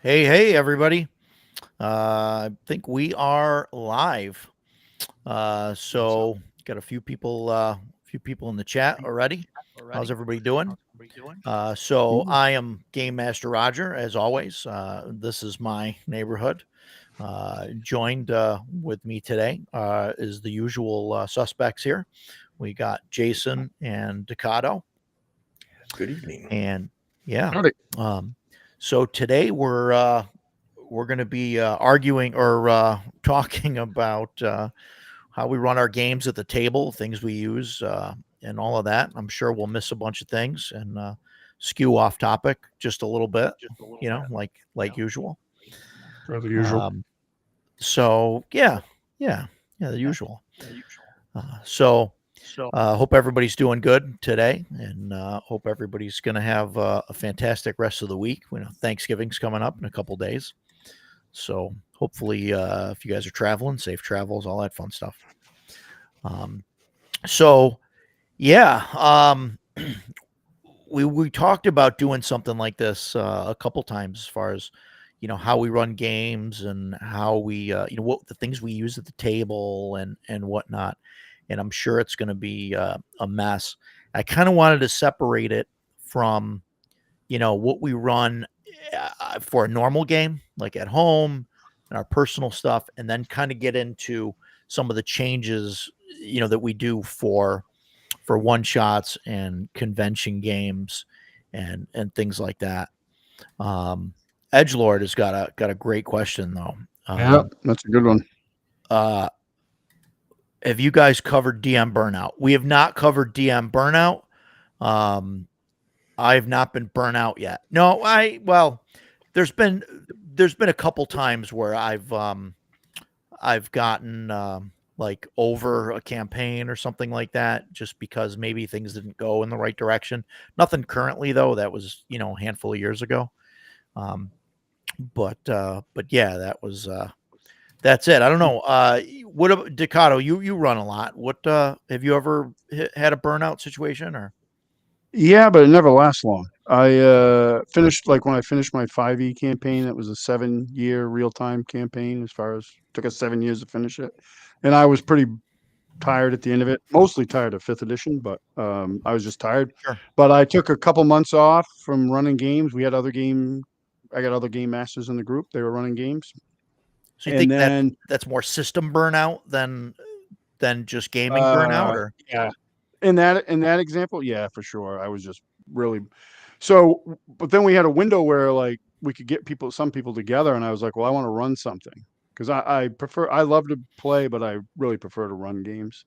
Hey, everybody. I think we are live. So got a few people in the chat already. How's everybody doing? So I am Game Master Roger, as always. This is my neighborhood. Joined with me today is the usual suspects here. We got Jason and Ducato. Good evening. And yeah, Howdy. so today we're going to be arguing or talking about how we run our games at the table, things we use, and all of that. I'm sure we'll miss a bunch of things and skew off topic just a little bit, like usual. For the usual. So yeah, the usual. So hope everybody's doing good today, and hope everybody's going to have a fantastic rest of the week. We know Thanksgiving's coming up in a couple days, so hopefully, if you guys are traveling, safe travels, all that fun stuff. So yeah, we talked about doing something like this a couple times, as far as how we run games and how we what the things we use at the table and whatnot. And I'm sure it's going to be a mess. I kind of wanted to separate it from, what we run for a normal game, like at home and our personal stuff, and then kind of get into some of the changes, that we do for one shots and convention games and things like that. Edgelord has got a great question though. Yeah, that's a good one. Have you guys covered DM Burnout? We have not covered DM Burnout. I have not been burnt out yet. No, there's been a couple times where I've gotten like over a campaign or something like that, just because maybe things didn't go in the right direction. Nothing currently though. That was a handful of years ago. But yeah, that's it. I don't know. What about Ducato? You run a lot. What have you ever had a burnout situation or? Yeah, but it never lasts long. I finished when I finished my 5e campaign. It was a 7-year real-time campaign. As far as took us 7 years to finish it, and I was pretty tired at the end of it. Mostly tired of 5th edition, but I was just tired. Sure. But I took a couple months off from running games. I got other game masters in the group. They were running games. So you think that's more system burnout than just gaming burnout, or? Yeah. In that example, yeah, for sure. I was just really so, but then we had a window where like we could get some people together, and I was like, well, I want to run something because I love to play, but I really prefer to run games.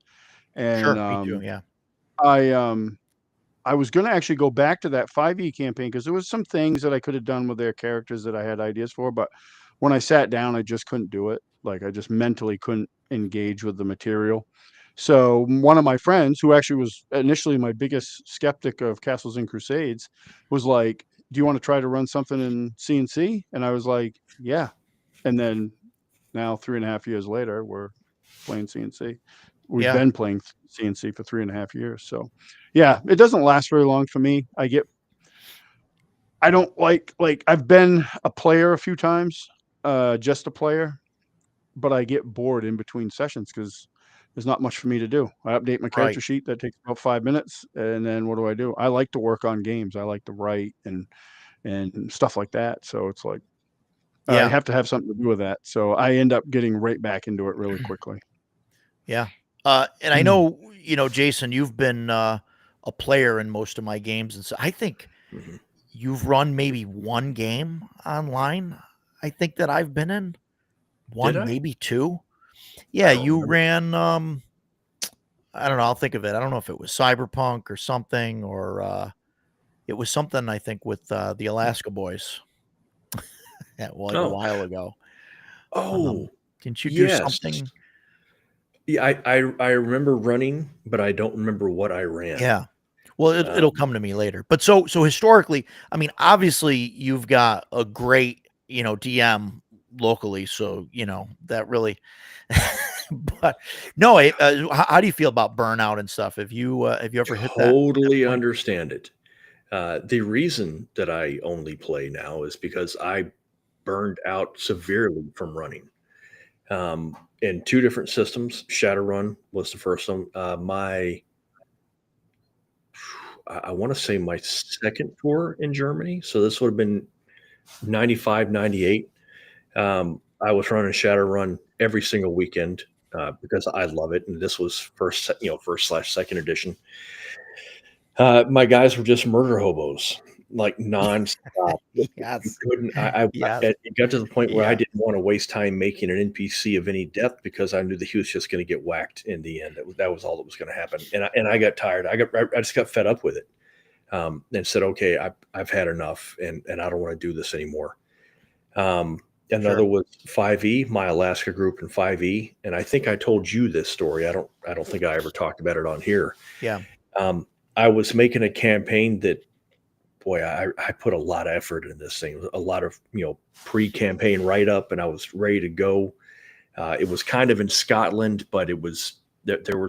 And Sure, me too. Yeah. I was going to actually go back to that 5e campaign because there was some things that I could have done with their characters that I had ideas for, but when I sat down, I just couldn't do it. Like I just mentally couldn't engage with the material. So one of my friends, who actually was initially my biggest skeptic of Castles and Crusades, was like, "Do you want to try to run something in CNC?" And I was like, "Yeah." And then now 3.5 years later, we're playing CNC. We've been playing CNC for 3.5 years. So yeah, it doesn't last very long for me. I don't like I've been a player a few times, just a player, but I get bored in between sessions because there's not much for me to do. I update my character sheet. That takes about 5 minutes. And then what do? I like to work on games. I like to write and stuff like that. So it's like, I have to have something to do with that. So I end up getting right back into it really quickly. Yeah. And I know, Jason, you've been a player in most of my games. And so I think you've run maybe one game online. I think that I've been in one, maybe two. Yeah. You ran, I don't know. I'll think of it. I don't know if it was Cyberpunk or something, or It was something I think with the Alaska Boys like a Oh, while ago. oh, Didn't you do yes. something? Yeah, I remember running, but I don't remember what I ran. Yeah. Well, it'll Um, come to me later. But so historically, I mean, obviously you've got a great, DM locally, so, that really but no, how do you feel about burnout and stuff? Have you ever hit that totally point? understand it. The reason that I only play now is because I burned out severely from running. In 2 different systems. Shadowrun was the first one. I wanna say my 2nd tour in Germany, so this would have been 95, 98. I was running Shadowrun every single weekend, because I love it, and this was first/second edition. My guys were just murder hobos, like, nonstop. You Yes. couldn't Yes. it got to the point where I Yeah. didn't wanna waste time making an NPC of any depth because I knew that he was just gonna get whacked in the end. That was all that was gonna happen, and I got tired. I just got fed up with it, and said, "Okay, I've had enough, and I don't wanna do this anymore." Um, Sure. Another was 5e, my Alaska group in 5e, and I think I told you this story. I don't think I ever talked about it on here. Yeah. Um, I was making a campaign that, boy, I put a lot of effort in this thing. A lot of pre-campaign write-up, and I was ready to go. It was kind of in Scotland, but there was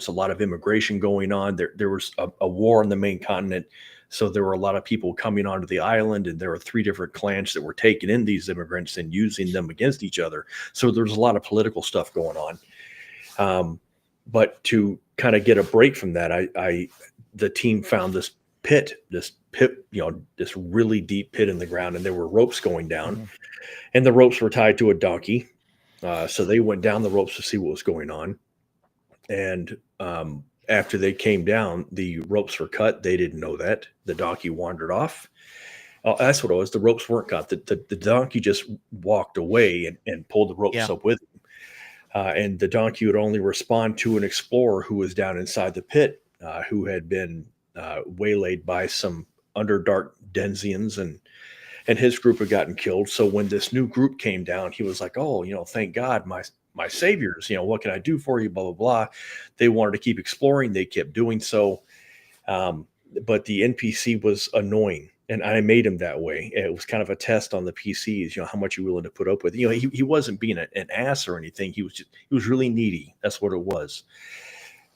a lot of immigration going on. There was a war on the main continent, so there were a lot of people coming onto the island, and there were 3 different clans that were taking in these immigrants and using them against each other. So there was a lot of political stuff going on. Um, but to kind of get a break from that, the team found this pit, this really deep pit in the ground, and there were ropes going down, Mhm. and the ropes were tied to a donkey. So they went down the ropes to see what was going on, and after they came down, the ropes were cut. They didn't know that the donkey wandered off. Oh, that's what it was. The ropes weren't cut. The donkey just walked away and pulled the ropes Yeah. up with him. And the donkey would only respond to an explorer who was down inside the pit, who had been waylaid by some Underdark Denzians, and his group had gotten killed. So when this new group came down, he was like, "Oh, thank God, my saviors. What can I do for you?" Blah blah blah. They wanted to keep exploring. They kept doing so, um, but the NPC was annoying. And I made him that way. It was kind of a test on the PCs, how much you're willing to put up with. He wasn't being an ass or anything. He was really needy. That's what it was.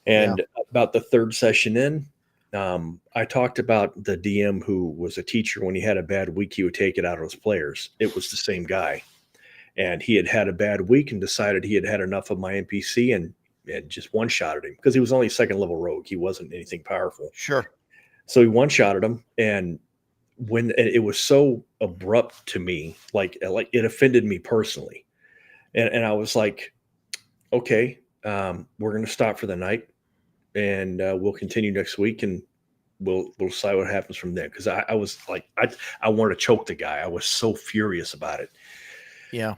Yeah. And about the 3rd session in, I talked about the DM who was a teacher. When he had a bad week, he would take it out on his players. It was the same guy, and he had had a bad week and decided he had had enough of my NPC and just one shotted him because he was only 2nd level rogue. He wasn't anything powerful, Sure. so he one shotted him. And when it was so abrupt to me, like it offended me personally, and I was like, okay, we're going to stop for the night, and we'll continue next week, and we'll decide what happens from there. Because I was like, I wanted to choke the guy. I was so furious about it. Yeah.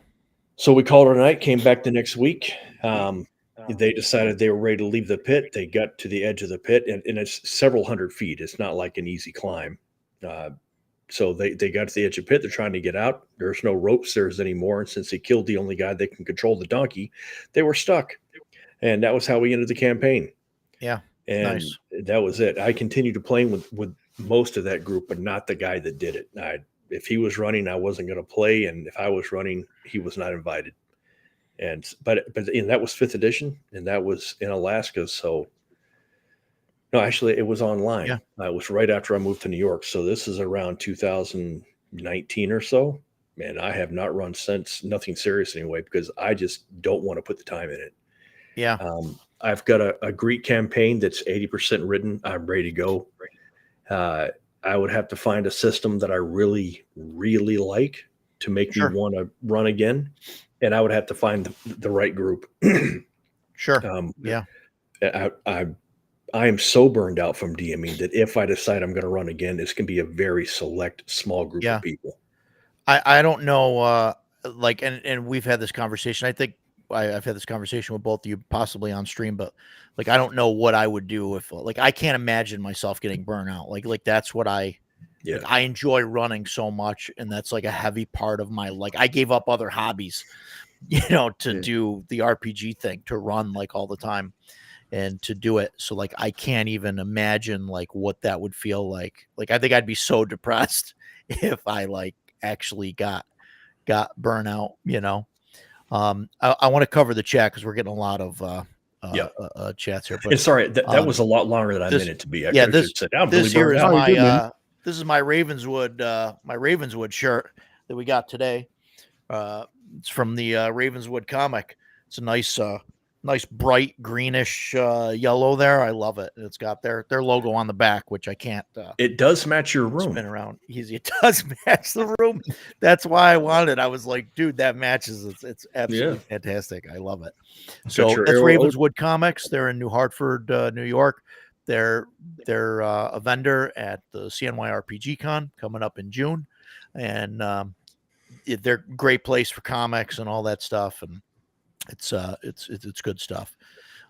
So we called it a night. Came back the next week. They decided they were ready to leave the pit. They got to the edge of the pit, and it's several hundred feet. It's not like an easy climb. Uh, so they got to the edge of the pit. They're trying to get out. There's no ropes there anymore. And since they killed the only guy that can control the donkey, they were stuck. And that was how we ended the campaign. Yeah. And Nice. that was it. I continued to play with most of that group, but not the guy that did it. If he was running, I wasn't going to play, and if I was running, he was not invited. But that was 5th edition, and that was in Alaska. So no, actually, it was Yeah. online. It was right after I moved to New York. So this is around 2019 or so. Man, I have not run since. Nothing serious anyway, because I just don't want to put the time in it. Yeah. I've got a Greek campaign that's 80% written. I'm ready to go. Uh, I would have to find a system that I really, really like to make me Sure. want to run again, and I would have to find the right group. Sure. um, Yeah. I am so burned out from DMing that if I decide I'm going to run again, it's going to be a very select, small group of Yeah. people. I don't know, like, and we've had this conversation. I think I've had this conversation with both of you, possibly on stream, but like, I don't know what I would do if, like, I can't imagine myself getting burnt out. Like that's what I Yeah. Like, I enjoy running so much, and that's like a heavy part of my, like, I gave up other hobbies, to Yeah. do the RPG thing, to run like all the time and to do it. So like, I can't even imagine like what that would feel like. Like, I think I'd be so depressed if I like actually got burnout, I want to cover the chat because we're getting a lot of chats here. But And sorry, that um, was a lot longer than I this- meant it to be. I yeah, could have just said, I'm really this here burned is out. Oh, you're good, man. this is my Ravenswood shirt that we got today. It's from the Ravenswood comic. It's a nice bright greenish yellow there. I love it. It's got their logo on the back, which I can't It does match your room. spin around easy. It does match the room. That's why I wanted it. I was like, dude, that matches. It's absolutely fantastic. I love it. So your that's arrow- Ravenswood Comics. They're in New Hartford, New York. They're a vendor at the CNY RPG Con coming up in June, and they're a great place for comics and all that stuff. And it's good stuff.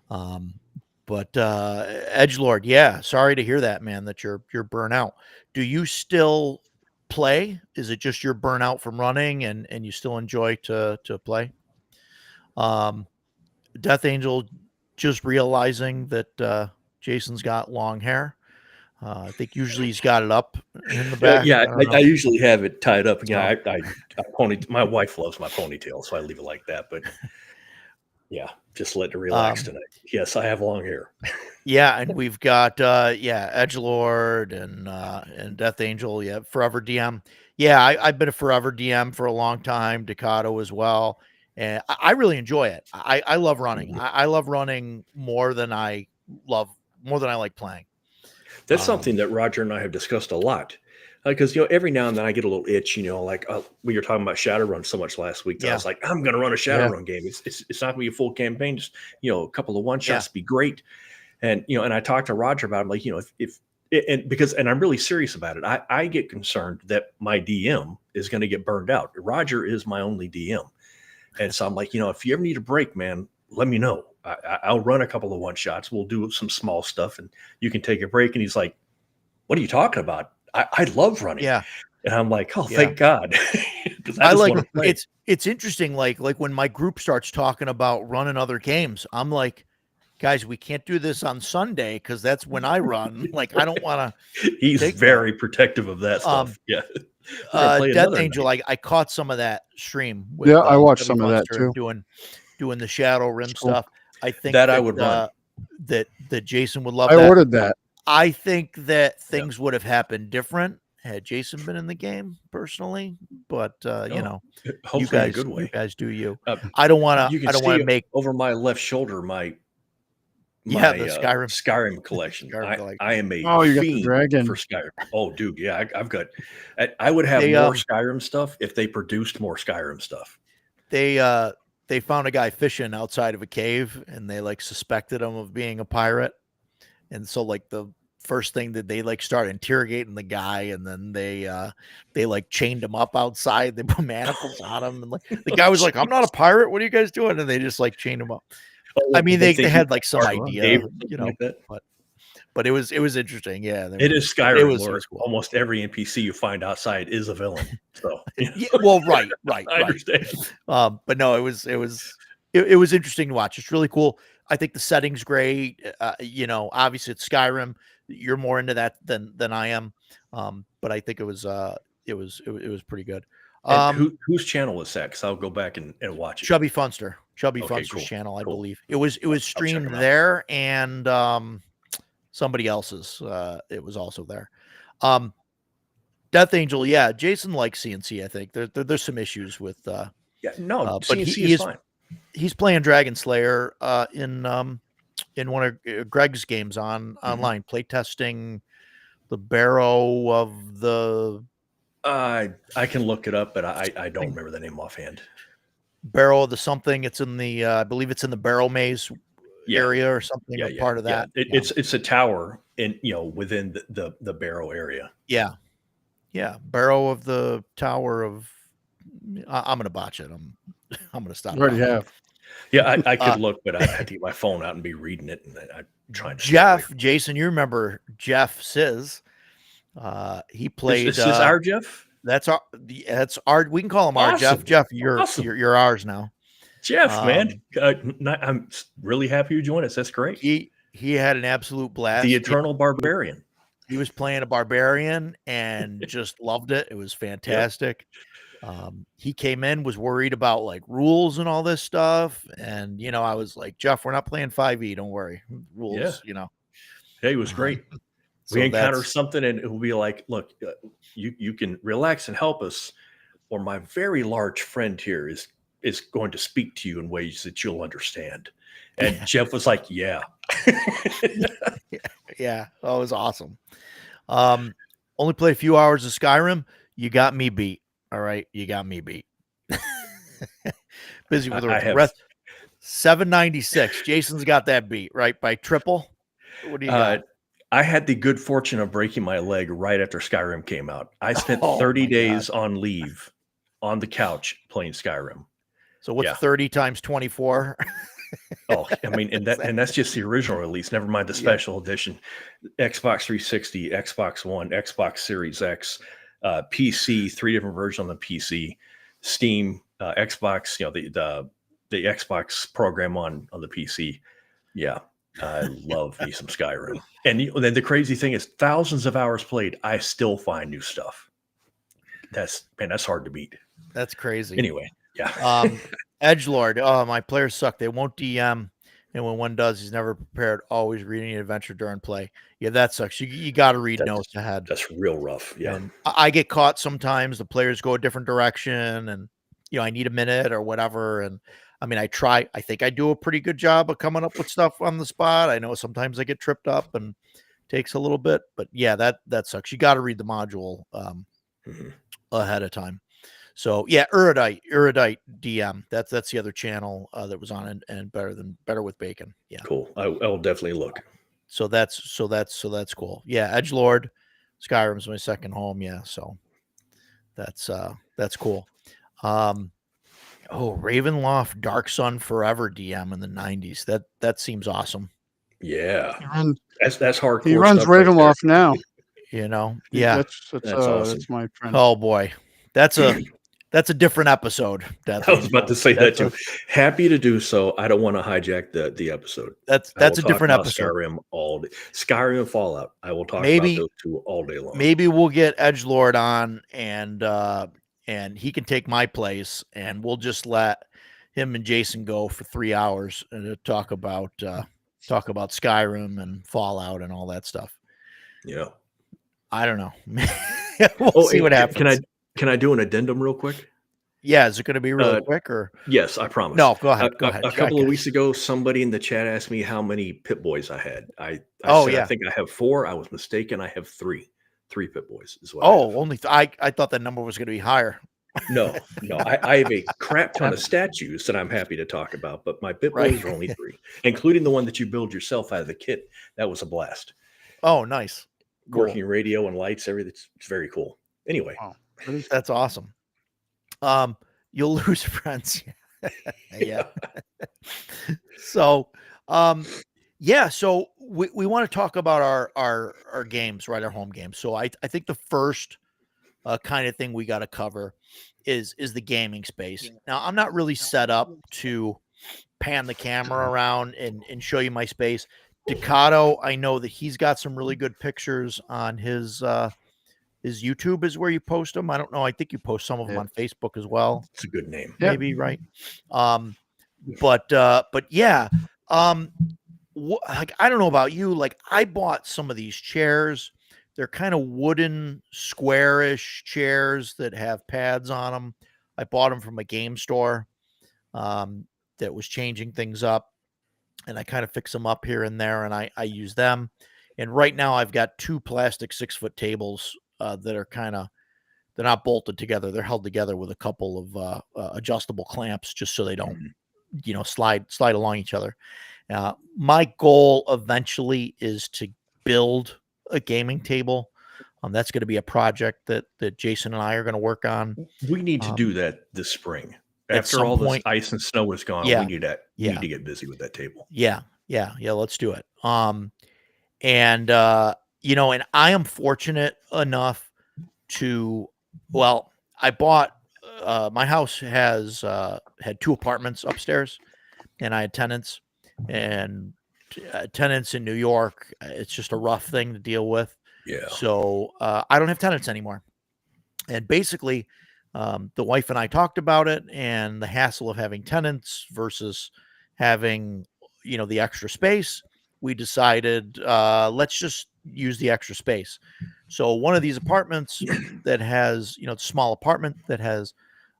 But Edgelord, yeah, sorry to hear that, man, that you're burnout. Do you still play? Is it just you're burnout from running and you still enjoy to play? Death Angel just realizing that Jason's got long hair. I think usually he's got it up in the back. I usually have it tied up. Yeah, I my wife loves my ponytail, so I leave it like that. But yeah, just let it relax tonight. Yes, I have long hair. Yeah, and we've got Edgelord and Death Angel. Yeah, Forever DM. Yeah, I've been a Forever DM for a long time. Decado as well, and I really enjoy it. I love running. I love running more than I like playing. That's something that Roger and I have discussed a lot. Because every now and then I get a little itch, like we were talking about Shadowrun so much last week. That I was like, I'm going to run a Shadowrun game. It's not going to be a full campaign. Just a couple of one shots be great. And and I talked to Roger about it, like and I'm really serious about it. I get concerned that my DM is going to get burned out. Roger is my only DM, and so I'm like, if you ever need a break, man, let me know. I'll run a couple of one shots. We'll do some small stuff, and you can take a break. And he's like, "What are you talking about? I love running." Yeah. And I'm like, "Oh, thank God." I like it's interesting. Like when my group starts talking about running other games, I'm like, guys, we can't do this on Sunday because that's when I run. Like, I don't want to. He's very protective of that stuff. Yeah. Death Angel, I caught some of that stream. With, I watched some of that too. Doing the Shadow Rim stuff. I think that I would run. That Jason would love. I ordered that. I think that things would have happened different had Jason been in the game personally, but hopefully you guys, in a good way. You guys do you. I don't want to. I don't want to make over my left shoulder the Skyrim collection. I am a fiend dragon for Skyrim. Oh, dude, yeah, I've got. I would have more Skyrim stuff if they produced more Skyrim stuff. They found a guy fishing outside of a cave, and they suspected him of being a pirate, and so the first thing that they start interrogating the guy, and then they chained him up outside. They put manacles on him, and the guy was like, "I'm not a pirate. What are you guys doing?" And they just chained him up. I mean, they had some idea, but it was interesting. Yeah, it is Skyrim. It was cool. Almost every NPC you find outside is a villain. So, well, right. I understand. But no, it was interesting to watch. It's really cool. I think the setting's great. Obviously it's Skyrim. You're more into that than I am. But I think it was pretty good. Whose channel was that? Because I'll go back and watch it. Chubby Funster. Funster's channel, I believe. It was streamed there, and somebody else's. It was also there. Death Angel, yeah. Jason likes CNC. I think there's some issues with. But CNC is fine. He's playing Dragon Slayer in one of Greg's games online, play testing the Barrow of the. I can look it up, but I don't remember the name offhand. Barrow of the something. It's in the I believe it's in the Barrow Maze area or something. Part of that. It's a tower in within the Barrow area. Yeah. Barrow of the Tower of. I'm gonna botch it. I'm gonna stop. You already have. Yeah, I could look, but I had to get my phone out and be reading it, and I'm trying to. Jason, you remember Jeff Sizz? He Is played. this our Jeff? That's our. We can call him our Jeff. Awesome. Jeff, you're Awesome. you're ours now. Jeff, man, I'm really happy you joined us. That's great. He had an absolute blast. The Eternal Barbarian. He was playing a barbarian and just loved it. It was fantastic. He came in, was worried about like rules and all this stuff. And, I was like, Jeff, we're not playing 5e. Don't worry. Rules, Yeah, he was great. We encounter something and it will be like, look, you can relax and help us, or my very large friend here is going to speak to you in ways that you'll understand. And Jeff was like, yeah. Yeah. Oh, it was awesome. Only played a few hours of Skyrim. You got me beat. All right. You got me beat. Busy with the rest. 796. Jason's got that beat, right? By triple. What do you got? I had the good fortune of breaking my leg right after Skyrim came out. I spent 30 days on leave on the couch playing Skyrim. So what's 30 times 24? I mean, and that's just the original release. Never mind the special edition, Xbox 360, Xbox One, Xbox Series X, PC, 3 different versions on the PC, Steam, Xbox, the Xbox program on the PC. Yeah, I love me some Skyrim. And then the crazy thing is, thousands of hours played, I still find new stuff. That's hard to beat. That's crazy. Anyway, yeah. Edgelord. Oh, my players suck. They won't DM, and when one does, he's never prepared. Always reading an adventure during play. Yeah, that sucks. You got to read notes ahead. That's real rough. Yeah, and I get caught sometimes. The players go a different direction, and I need a minute or whatever. And I mean, I try. I think I do a pretty good job of coming up with stuff on the spot. I know sometimes I get tripped up and takes a little bit, but yeah, that sucks. You got to read the module ahead of time. So yeah, Erudite DM. That's the other channel that was on and better with bacon. Yeah, cool. I'll definitely look. So that's cool. Yeah, Edgelord, Skyrim's my second home. Yeah, so that's cool. Ravenloft Dark Sun Forever DM in the 90s. That seems awesome. Yeah, that's hardcore. He runs Ravenloft now. Yeah, that's awesome. That's my friend. Oh boy, that's a different episode. I was about to say that too. Happy to do so. I don't want to hijack the episode. That's a different episode. Skyrim all day. Skyrim and Fallout. I will talk about those two all day long. Maybe we'll get Edgelord on and he can take my place, and we'll just let him and Jason go for 3 hours and talk about Skyrim and Fallout and all that stuff. Yeah. I don't know. We'll see what happens. Can I do an addendum real quick? Yeah, is it going to be really quick or? Yes, I promise. No, go ahead. A couple of weeks ago, somebody in the chat asked me how many Pip Boys I had. I said, I think I have 4. I was mistaken. I have 3. 3 Pip Boys is what. Only I thought that number was going to be higher. No. I have a crap ton of statues that I'm happy to talk about, but my Pip Boys are only 3, including the one that you build yourself out of the kit. That was a blast. Oh, nice. Cool. Working radio and lights, everything. It's very cool. Anyway. Wow. That's awesome. You'll lose friends. Yeah. So, so we want to talk about our games, right? Our home games. So I think the first kind of thing we got to cover is the gaming space. Now, I'm not really set up to pan the camera around and show you my space. Ducato, I know that he's got some really good pictures on his YouTube is where you post them. I don't know. I think you post some of them on Facebook as well. It's a good name. Maybe, right? But yeah. Like, I don't know about you. Like, I bought some of these chairs. They're kind of wooden, squarish chairs that have pads on them. I bought them from a game store that was changing things up, and I kind of fix them up here and there, and I use them. And right now I've got 2 plastic 6-foot tables that are they're not bolted together. They're held together with a couple of adjustable clamps just so they don't, slide along each other. My goal eventually is to build a gaming table. That's going to be a project that Jason and I are going to work on. We need to do that this spring. After all this ice and snow is gone, we need to get busy with that table. Yeah. Let's do it. and I am fortunate enough to, well, I bought, my house has had 2 apartments upstairs, and I had tenants, and tenants in New York, it's just a rough thing to deal with. Yeah. So I don't have tenants anymore. And basically, the wife and I talked about it and the hassle of having tenants versus having, the extra space. We decided, let's just use the extra space. So one of these apartments that has, it's a small apartment that has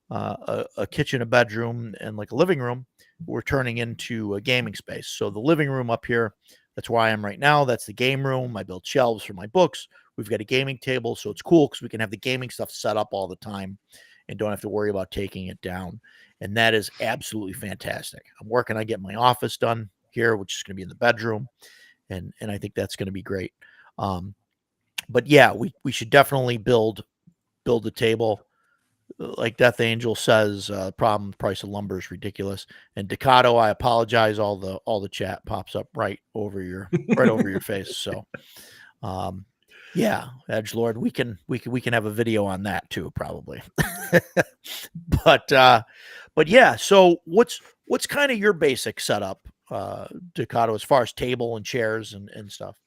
a kitchen, a bedroom, and like a living room, we're turning into a gaming space. So the living room up here, that's where I am right now. That's the game room. I built shelves for my books. We've got a gaming table, so it's cool because we can have the gaming stuff set up all the time and don't have to worry about taking it down. And that is absolutely fantastic. I'm working on getting my office done here, which is going to be in the bedroom, and I think that's going to be great. But yeah, we should definitely build the table. Like Death Angel says, problem price of lumber is ridiculous. And Decado, I apologize. All the chat pops up right over your face. So, yeah, Edgelord, we can have a video on that too, probably. but yeah. So what's kind of your basic setup, Decado, as far as table and chairs and stuff?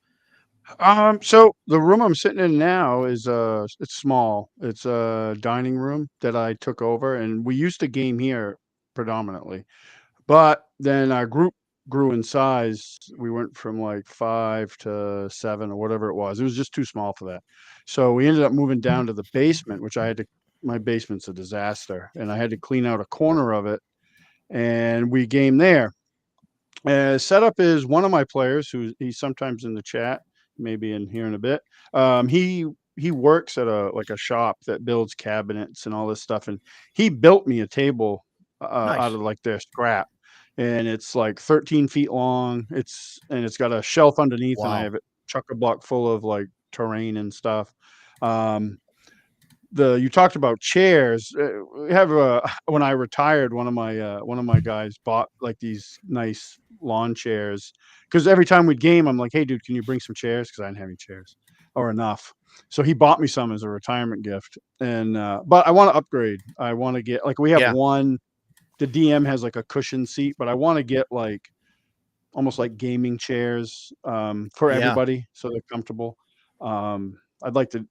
So the room I'm sitting in now is it's small. It's a dining room that I took over, and we used to game here predominantly. But then our group grew in size. We went from like 5 to 7 or whatever it was. It was just too small for that. So we ended up moving down to the basement, which my basement's a disaster, and I had to clean out a corner of it, and we game there. Setup is one of my players he's sometimes in the chat, maybe in here in a bit. He works at a shop that builds cabinets and all this stuff, and he built me a table Nice. out of like their scrap, and it's like 13 feet long. It's got a shelf underneath, and I Wow. have it chock-a-block full of like terrain and stuff. You talked about chairs. We have when I retired, one of my guys bought like these nice lawn chairs, because every time we'd game, I'm like, hey dude, can you bring some chairs? Because I didn't have any chairs or enough. So he bought me some as a retirement gift. And but I want to upgrade. I want to get, like, we have Yeah. one, the DM has like a cushion seat, but I want to get like almost like gaming chairs for Yeah. everybody so they're comfortable.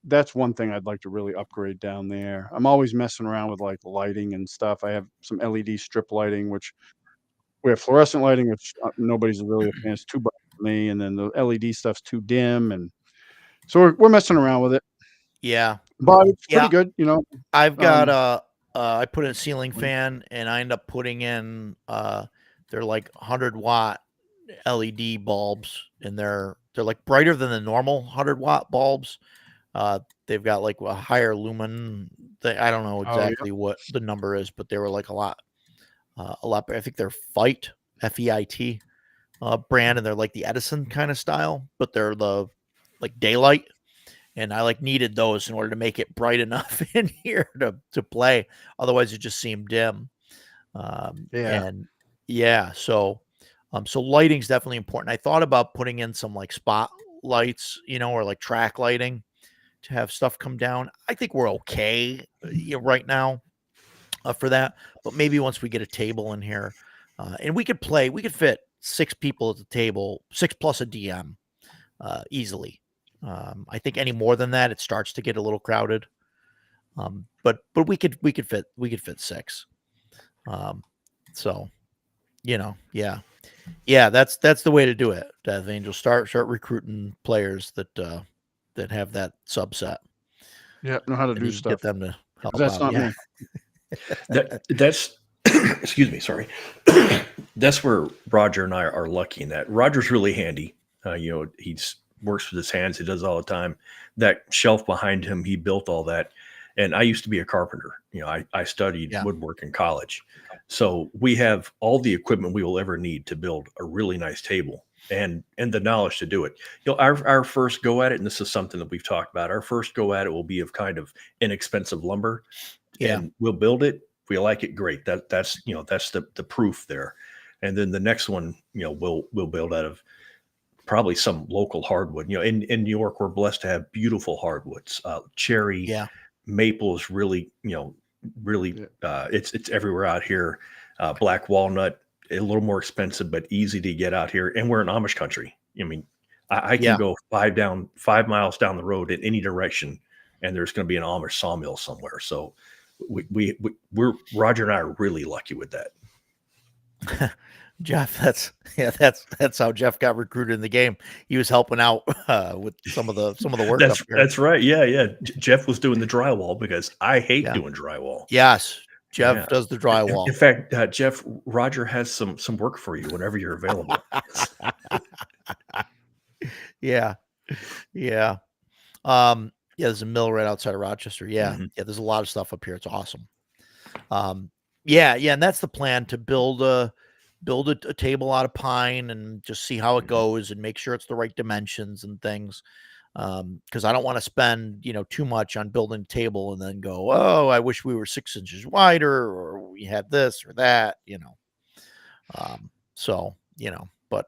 That's one thing I'd like to really upgrade down there. I'm always messing around with like lighting and stuff. I have some LED strip lighting, which we have fluorescent lighting, which nobody's really a fan. It's too bright for me. And then the LED stuff's too dim. And so we're messing around with it, Yeah. but it's Yeah. pretty good, you know. I've got I put in a ceiling fan, and I end up putting in they're like 100-watt LED bulbs, and they're like brighter than the normal 100-watt bulbs. They've got like a higher lumen. I don't know Oh, yeah. exactly what the number is, but they were like a lot. I think they're Fight, FEIT brand, and they're like the Edison kind of style, but they're the like daylight. And I like needed those in order to make it bright enough in here to play. Otherwise, it just seemed dim. Yeah. And yeah, so lighting's definitely important. I thought about putting in some like spotlights, or like track lighting to have stuff come down. I think we're okay right now for that, but maybe once we get a table in here, and we could fit 6 people at the table, 6 plus a DM, easily. I think any more than that, it starts to get a little crowded. But we could fit 6. So, yeah, that's the way to do it. Death Angel, start recruiting players that have that subset. Yeah, know how to And do you stuff. get them to help That's out. not Yeah. me. That's excuse me, sorry. That's where Roger and I are lucky in that. Roger's really handy. He works with his hands. He does all the time. That shelf behind him, he built all that. And I used to be a carpenter. I studied woodwork in college. So we have all the equipment we will ever need to build a really nice table and the knowledge to do it. Our first go at it, and this is something that we've talked about, our first go at it will be of kind of inexpensive lumber. Yeah. And we'll build it. If we like it, great. That's the proof there. And then the next one, we'll build out of probably some local hardwood. In New York, we're blessed to have beautiful hardwoods. Cherry, Yeah. maple is really, really, Yeah. it's everywhere out here. Black walnut, a little more expensive, but easy to get out here. And we're in Amish country. I mean, I can Yeah. go 5 miles down the road in any direction, and there's going to be an Amish sawmill somewhere. So we're Roger and I are really lucky with that. Jeff, that's how Jeff got recruited in the game. He was helping out with some of the work up here. That's right. Yeah. Jeff was doing the drywall because I hate doing drywall. Yes, Jeff Yeah. does the drywall. In fact, Jeff, Roger has some work for you whenever you're available. Yeah. There's a mill right outside of Rochester. Yeah, there's a lot of stuff up here. It's awesome. And that's the plan, to build a table out of pine and just see how it goes and make sure it's the right dimensions and things. Because I don't want to spend too much on building a table and then go, oh, I wish we were 6 inches wider, or we had this or that. But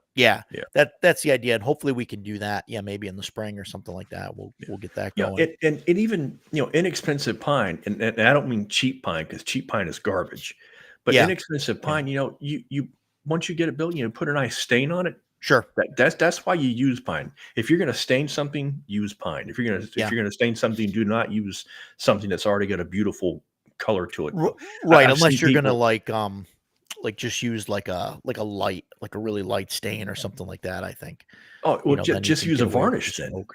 that's the idea, and hopefully we can do that. Yeah, maybe in the spring or something like that. We'll get that going. And even inexpensive pine, and I don't mean cheap pine, because cheap pine is garbage, but inexpensive pine. You once you get it built, put a nice stain on it. Sure. That's why you use pine. If you're going to stain something, use pine. If you're going to stain something, do not use something that's already got a beautiful color to it. Right, unless you're going to just use like a really light stain or something like that, I think. Oh, well, just use a varnish then. Or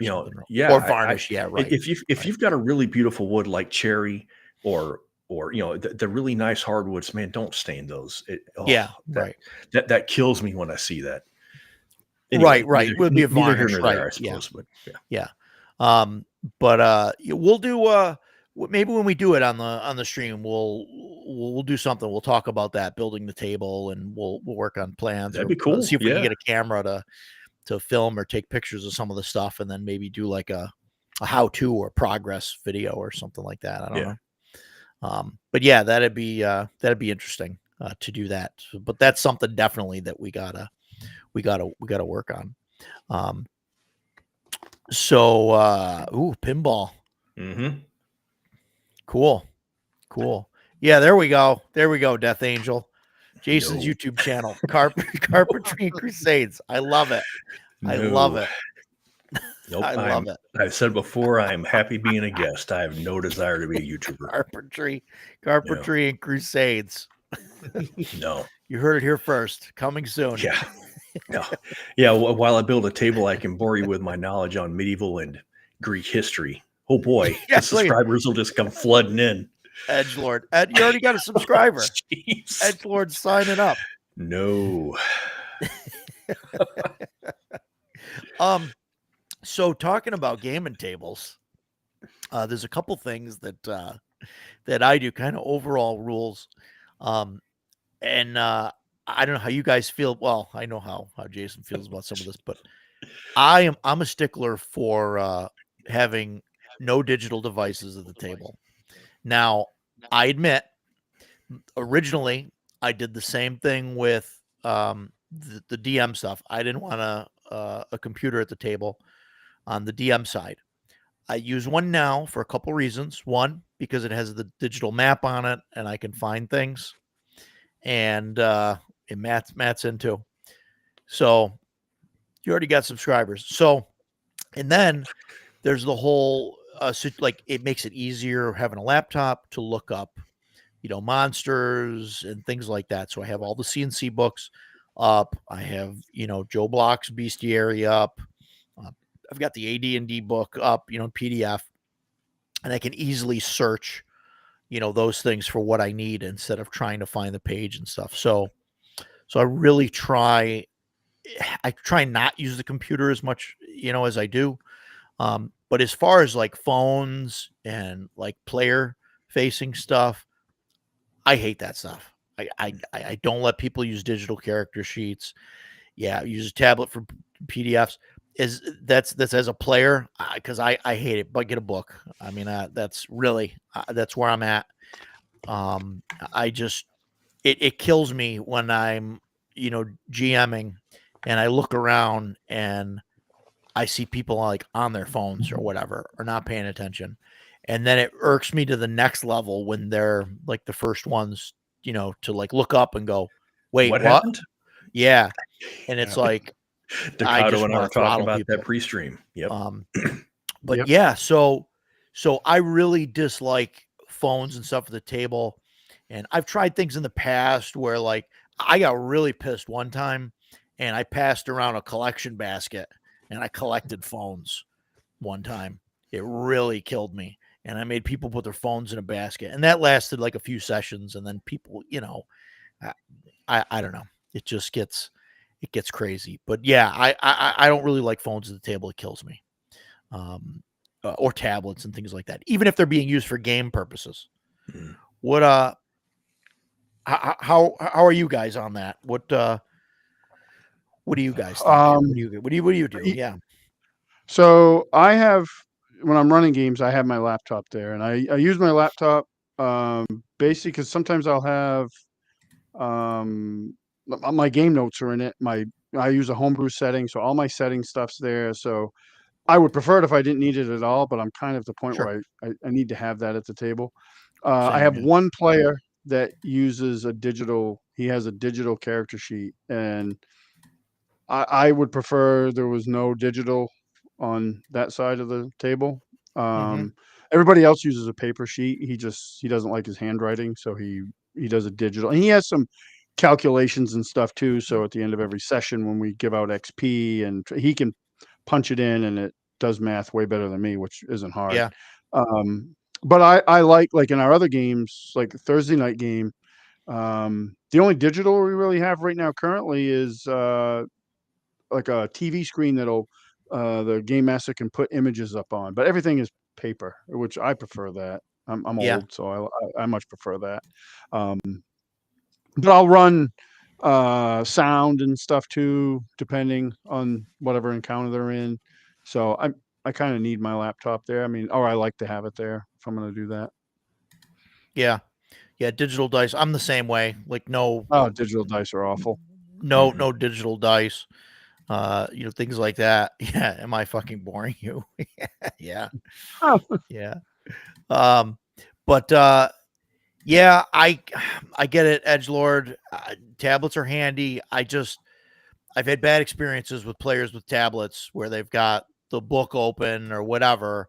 varnish, right. If you've got a really beautiful wood like cherry or the really nice hardwoods, man, don't stain those. Right. That kills me when I see that. Anyway, right. Would be a varnish, right? I suppose, but we'll do. Maybe when we do it on the stream, we'll do something. We'll talk about that, building the table, and we'll work on plans. That'd be cool. See if we can get a camera to film or take pictures of some of the stuff, and then maybe do like a how-to or progress video or something like that. I don't know. But that'd be interesting to do that. But that's something definitely that we gotta work on. Pinball. Cool. Yeah, there we go, Death Angel. Jason's YouTube channel, Carpentry and Crusades. I love it. I love it. Nope, I love it. I've said before, I am happy being a guest. I have no desire to be a YouTuber. Carpentry and Crusades. No. You heard it here first. Coming soon. Yeah. No. Yeah. While I build a table, I can bore you with my knowledge on medieval and Greek history. Oh boy, the subscribers will just come flooding in. Edgelord. You already got a subscriber. Edgelord signing up. No. So talking about gaming tables, there's a couple things that I do, kind of overall rules. And I don't know how you guys feel. Well, I know how Jason feels about some of this, but I'm a stickler for having no digital devices at the table. Now, I admit, originally I did the same thing with the DM stuff. I didn't want a computer at the table on the DM side. I use one now for a couple reasons. One, because it has the digital map on it and I can find things. And Matt's into. So you already got subscribers. So, and then there's the whole it makes it easier having a laptop to look up, monsters and things like that. So I have all the CNC books up. I have Joe Block's Bestiary up. I've got the AD&D book up, PDF, and I can easily search those things for what I need instead of trying to find the page and stuff. So I really try not use the computer as much, as I do. But as far as like phones and like player facing stuff, I hate that stuff. I don't let people use digital character sheets. Yeah. Use a tablet for PDFs. That's as a player, because I hate it, but get a book. I mean, that's really, that's where I'm at. It kills me when I'm, GMing and I look around and I see people like on their phones or whatever, or not paying attention. And then it irks me to the next level when they're like the first ones, to like look up and go, wait, What what? happened? Yeah. And it's Yeah. like, I Dakota just and I want were to talking throttle about people. that pre-stream. Yep. But Yep. yeah, so I really dislike phones and stuff at the table. And I've tried things in the past where like I got really pissed one time and I passed around a collection basket and I collected phones one time. It really killed me. And I made people put their phones in a basket. And that lasted like a few sessions. And then people, I don't know. It just gets crazy. But yeah, I don't really like phones at the table. It kills me. Or tablets and things like that, even if they're being used for game purposes. Mhm. What how are you guys on that? What do you guys think? What do you do? y- Yeah, So I have, when I'm running games, I have my laptop there, and I use my laptop basically because sometimes I'll have my game notes are in it. I use a homebrew setting, so all my setting stuff's there. So I would prefer it if I didn't need it at all, but I'm kind of at the point sure. where I need to have that at the table. I Same. have Yeah. one player that uses he has a digital character sheet, and I would prefer there was no digital on that side of the table. Mm-hmm. Everybody else uses a paper sheet. He doesn't like his handwriting, so he does a digital, and he has some calculations and stuff too. So at the end of every session, when we give out XP, and he can punch it in, and it does math way better than me, which isn't hard. Yeah. But I like in our other games, like the Thursday night game. The only digital we really have right now currently is like a TV screen that'll the game master can put images up on, but everything is paper, which I prefer that. I'm Yeah. old, so I much prefer that. Um, but I'll run sound and stuff too, depending on whatever encounter they're in. So I kind of need my laptop there. I mean, or I like to have it there if I'm going to do that. Yeah. Yeah. Digital dice. I'm the same way. Like no, Oh, digital dice are awful. Mhm. no digital dice. Things like that. Yeah. Am I fucking boring you? Yeah. Oh, Yeah. Um, but yeah, I get it, Edgelord. Tablets are handy. I've had bad experiences with players with tablets where they've got the book open or whatever,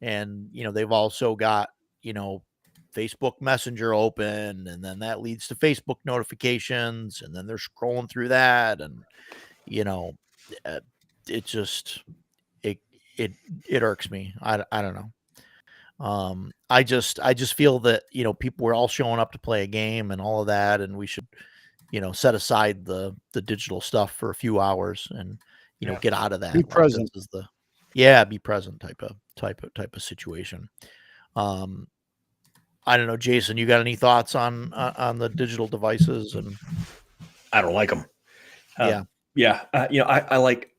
and they've also got Facebook Messenger open, and then that leads to Facebook notifications, and then they're scrolling through that, and you know, it just it it it irks me. I don't know. I just feel that people were all showing up to play a game and all of that, and we should set aside the digital stuff for a few hours and Yeah. get out of that. Be Like, present. this is be present type of situation. Um, I don't know, Jason, you got any thoughts on the digital devices? And I don't like them. yeah, Yeah.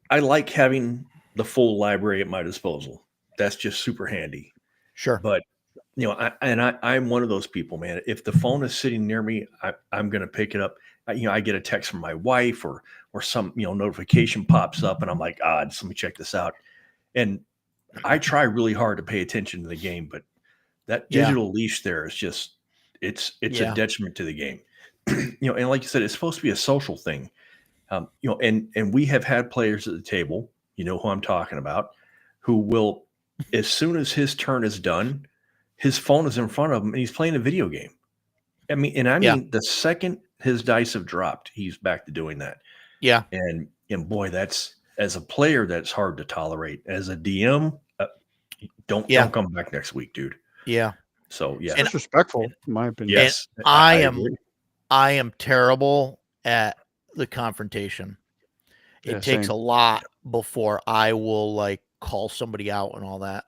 I like having the full library at my disposal. That's just super handy. sure, But I'm one of those people, man. If the phone is sitting near me, I'm going to pick it up. I get a text from my wife or some notification pops up, and I'm like, just let me check this out. And I try really hard to pay attention to the game, but that Yeah. digital leash there is just it's Yeah. a detriment to the game. And like you said, it's supposed to be a social thing. And we have had players at the table, who I'm talking about, who will, as soon as his turn is done, his phone is in front of him and he's playing a video game. I Yeah. mean, the second his dice have dropped, he's back to doing that. Yeah. And boy, that's, as a player, that's hard to tolerate. As a DM, don't come back next week, dude. Yeah. So yeah, It's disrespectful, in my opinion. yes, I agree. am terrible at the confrontation. It Yeah, takes same. a lot before I will like call somebody out and all that,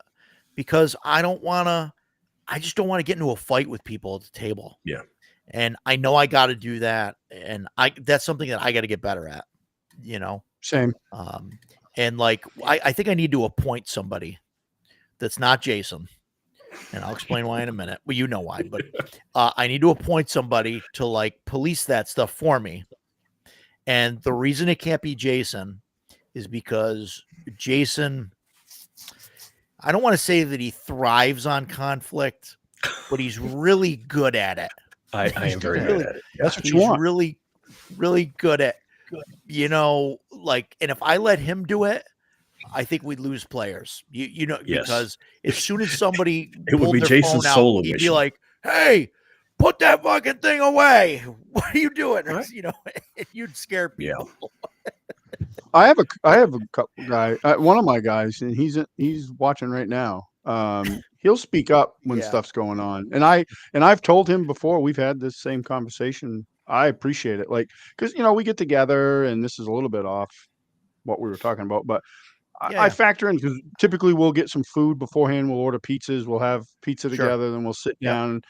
because I just don't want to get into a fight with people at the table. Yeah. And I know I got to do that. And that's something that I got to get better at, Same. and like, I think I need to appoint somebody that's not Jason. And I'll explain why in a minute. Well, you know why, but I need to appoint somebody to like police that stuff for me. And the reason it can't be Jason is because Jason, I don't want to say that he thrives on conflict, but he's really good at it. I am very really- good at it. That's what you He's want. really, really good at, like, and if I let him do it, I think we'd lose players. Yes. Because as soon as somebody It would pulled be their Jason's phone out, solo he'd be mission. like, "Hey, put that fucking thing away! What are you doing?" Right. You'd scare people. I have a couple guy, one of my guys, and he's watching right now. He'll speak up when Yeah. stuff's going on, and I've told him before. We've had this same conversation. I appreciate it, like, because we get together, and this is a little bit off what we were talking about, but Yeah. I factor in because typically we'll get some food beforehand. We'll order pizzas. We'll have pizza Sure. together. Then we'll sit Yep. down.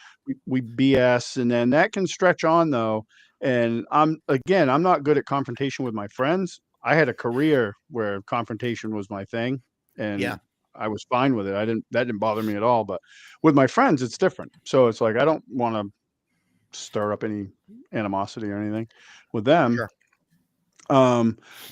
We BS, and then that can stretch on though. And I'm not good at confrontation with my friends. I had a career where confrontation was my thing, and Yeah. I was fine with it. That didn't bother me at all. But with my friends, it's different. So it's like I don't want to stir up any animosity or anything with them. Sure.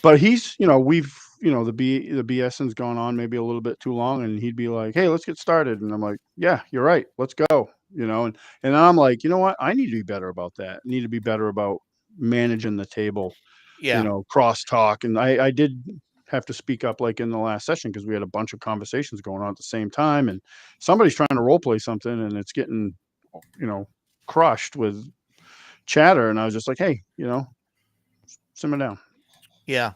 But he's, we've, the BSing's gone on maybe a little bit too long, and he'd be like, "Hey, let's get started." And I'm like, "Yeah, you're right. Let's go." And I'm like, you know what? I need to be better about that. I need to be better about managing the table, Yeah. cross talk. And I did have to speak up like in the last session because we had a bunch of conversations going on at the same time, and somebody's trying to role play something and it's getting, crushed with chatter. And I was just like, "Hey, simmer down." Yeah.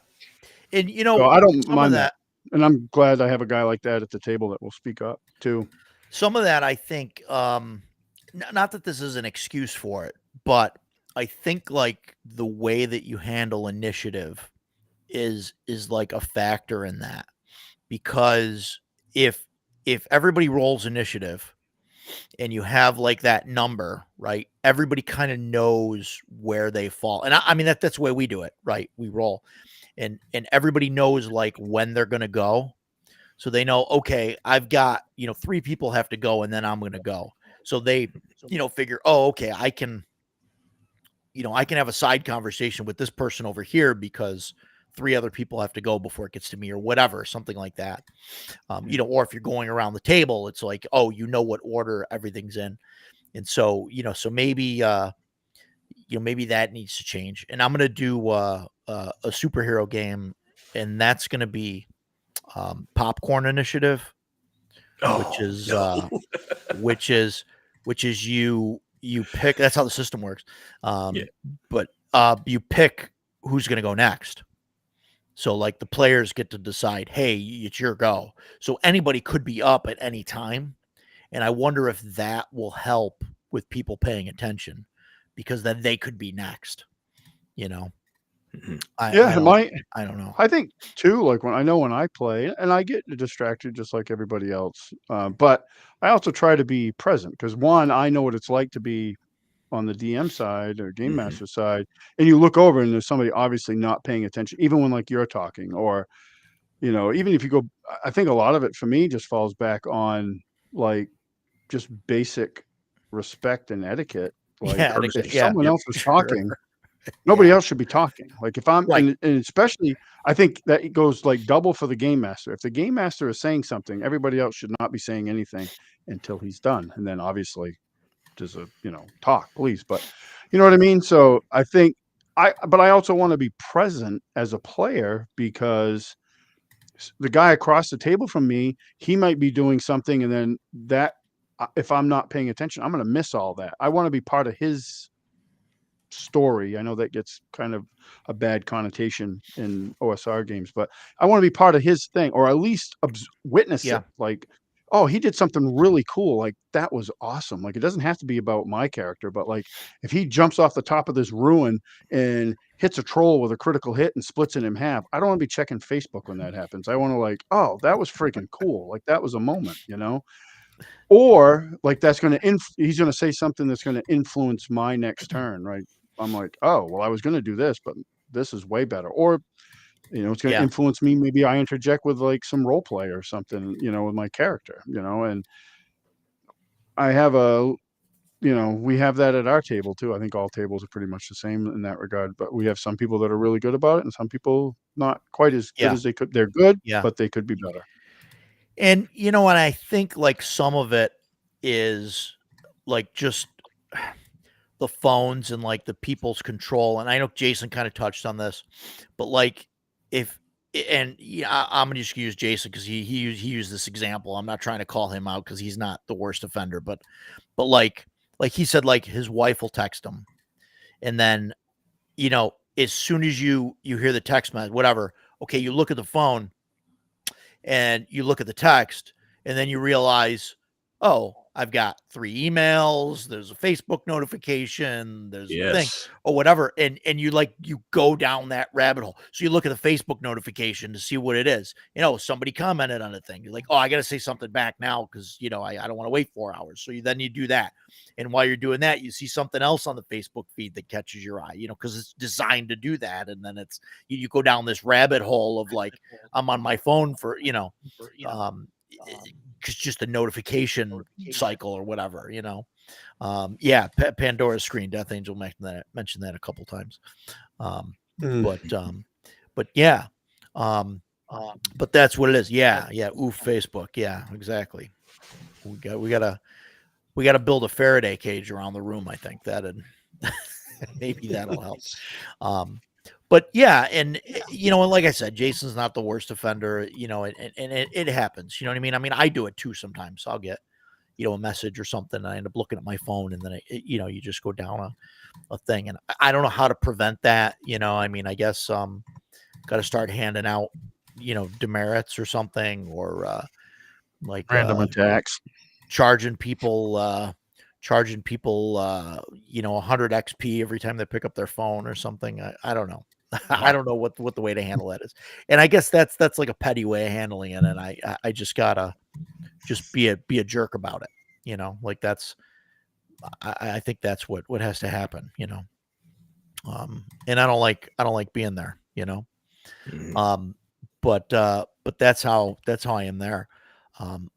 And So I don't some of mind that. And I'm glad I have a guy like that at the table that will speak up too. Some of that, I think, not that this is an excuse for it, but I think like the way that you handle initiative is like a factor in that, because if everybody rolls initiative and you have like that number, right? Everybody kind of knows where they fall. And I mean, that's the way we do it, right? We roll and everybody knows like when they're going to go. So they know, okay, I've got, 3 people have to go and then I'm going to go. So they, figure, oh, okay, I can have a side conversation with this person over here because 3 other people have to go before it gets to me or whatever, something like that. Or if you're going around the table, it's like, oh, what order everything's in. And so, so maybe, maybe that needs to change. And I'm going to do a superhero game, and that's going to be Popcorn Initiative, which is you pick. That's how the system works. But you pick who's going to go next. So like the players get to decide, hey, it's your go. So anybody could be up at any time. And I wonder if that will help with people paying attention, because then they could be next, I don't know. I think too, like when I play, and I get distracted just like everybody else. But I also try to be present because one, I know what it's like to be on the DM side or game master side, and you look over and there's somebody obviously not paying attention, even when like you're talking, or even if you go. I think a lot of it for me just falls back on like just basic respect and etiquette. Like if someone else is talking, nobody else should be talking. Like if I'm, and especially, I think that it goes like double for the game master. If the game master is saying something, everybody else should not be saying anything until he's done, and then obviously just talk, please. But you know what I mean. So I think but I also want to be present as a player because the guy across the table from me, he might be doing something, and then that, if I'm not paying attention, I'm going to miss all that. I want to be part of his story. I know that gets kind of a bad connotation in OSR games, but I want to be part of his thing, or at least witness it. Like, oh, he did something really cool. Like that was awesome. Like it doesn't have to be about my character, but like if he jumps off the top of this ruin and hits a troll with a critical hit and splits it in half, I don't want to be checking Facebook when that happens. I want to like, oh, that was freaking cool. Like that was a moment, or like that's going to, he's going to say something that's going to influence my next turn. Right. I'm like, oh, well, I was going to do this, but this is way better. Or, it's going to influence me. Maybe I interject with like some role play or something, with my character, and I have we have that at our table too. I think all tables are pretty much the same in that regard, but we have some people that are really good about it and some people not quite as good Yeah. as they could. They're good, Yeah. but they could be better. And and I think like some of it is like just the phones and like the people's control. And I know Jason kind of touched on this, but like if and I'm gonna just use Jason because he used this example. I'm not trying to call him out because he's not the worst offender, but like he said, like his wife will text him, and then as soon as you hear the text message, whatever, okay, you look at the phone and you look at the text, and then you realize, oh, I've got 3 emails, there's a Facebook notification, there's a thing or whatever. And you go down that rabbit hole. So you look at the Facebook notification to see what it is. Somebody commented on a thing. You're like, oh, I got to say something back now because, I don't want to wait 4 hours. So then you do that. And while you're doing that, you see something else on the Facebook feed that catches your eye, because it's designed to do that. And then it's, you go down this rabbit hole of like, I'm on my phone for, because just a notification cycle or whatever, Pandora's screen. Death Angel mentioned that a couple times. But yeah, but that's what it is. Yeah. Oof, Facebook. Yeah, exactly. We gotta build a Faraday cage around the room. I think that'd maybe that'll help. But yeah, and and like I said, Jason's not the worst offender, and it happens. You know what I mean? I mean, I do it too sometimes. I'll get, a message or something, and I end up looking at my phone, and then you just go down a thing, and I don't know how to prevent that. I mean, I guess got to start handing out, demerits or something, or like random attacks, charging people 100 XP every time they pick up their phone or something. I don't know. I don't know what the way to handle that is. And I guess that's like a petty way of handling it. And I just gotta just be a jerk about it. Like that's, I think that's what has to happen, and I don't like being there, but that's how I am there.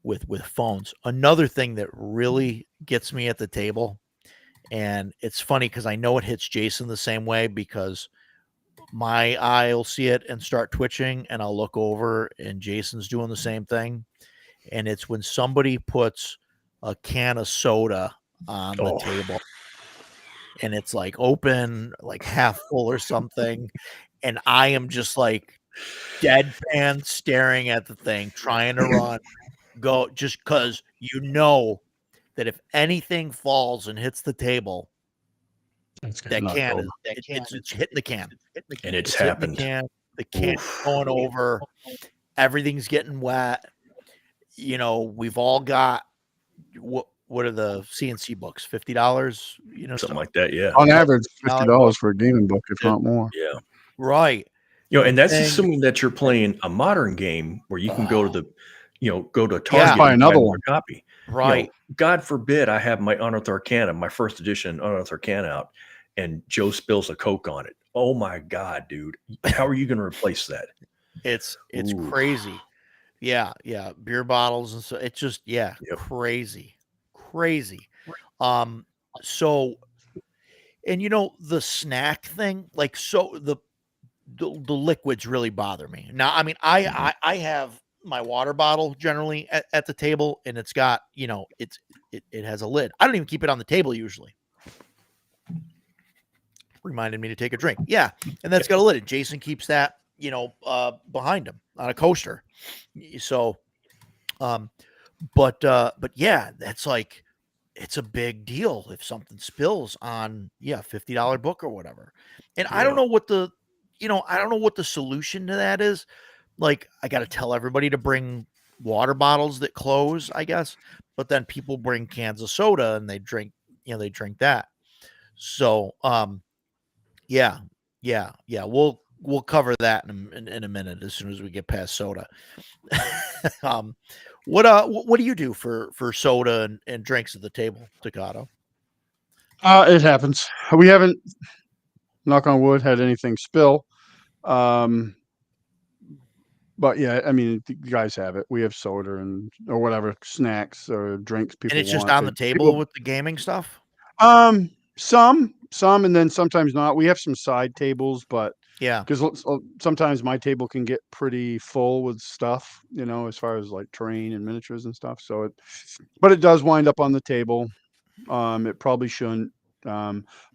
With phones. Another thing that really gets me at the table, and it's funny because I know it hits Jason the same way, because my eye will see it and start twitching, and I'll look over and Jason's doing the same thing. And it's when somebody puts a can of soda on the table and it's like open, like half full or something. And I am just like deadpan staring at the thing, trying to run, go, just because that if anything falls and hits the table, it's hitting the can. And it's happened. The can's going over. Everything's getting wet. We've all got what are the CNC books? $50, something like that. Yeah. On average, $50 for a gaming book, if not more. Yeah. Right. And that's assuming that you're playing a modern game where you can go to go to Target buy and another buy one. copy. Right. God forbid I have my Unearthed Arcana, my first edition Unearthed Arcana out, and Joe spills a Coke on it. Oh my God, dude. How are you going to replace that? It's crazy. Yeah. Beer bottles. And so it's just, crazy. So, and the snack thing, like, so the liquids really bother me. Now, I mean, I have my water bottle generally at the table, and it's got, it has a lid. I don't even keep it on the table usually. Reminded me to take a drink. Yeah. And that's got a lid. Jason keeps that, behind him on a coaster. So, but yeah, that's like, it's a big deal if something spills on $50 book or whatever. And I don't know what the solution to that is. Like, I got to tell everybody to bring water bottles that close, I guess, but then people bring cans of soda and they drink that. So, yeah. We'll cover that in a minute as soon as we get past soda. What do you do for soda and drinks at the table, Takato? It happens. We haven't, knock on wood, had anything spill. But yeah, I mean, the guys have it. We have soda or whatever snacks or drinks people And it's just want. on the table with the gaming stuff? Some, and then sometimes not. We have some side tables, but Yeah, because sometimes my table can get pretty full with stuff, as far as like terrain and miniatures and stuff. But it does wind up on the table. It probably shouldn't.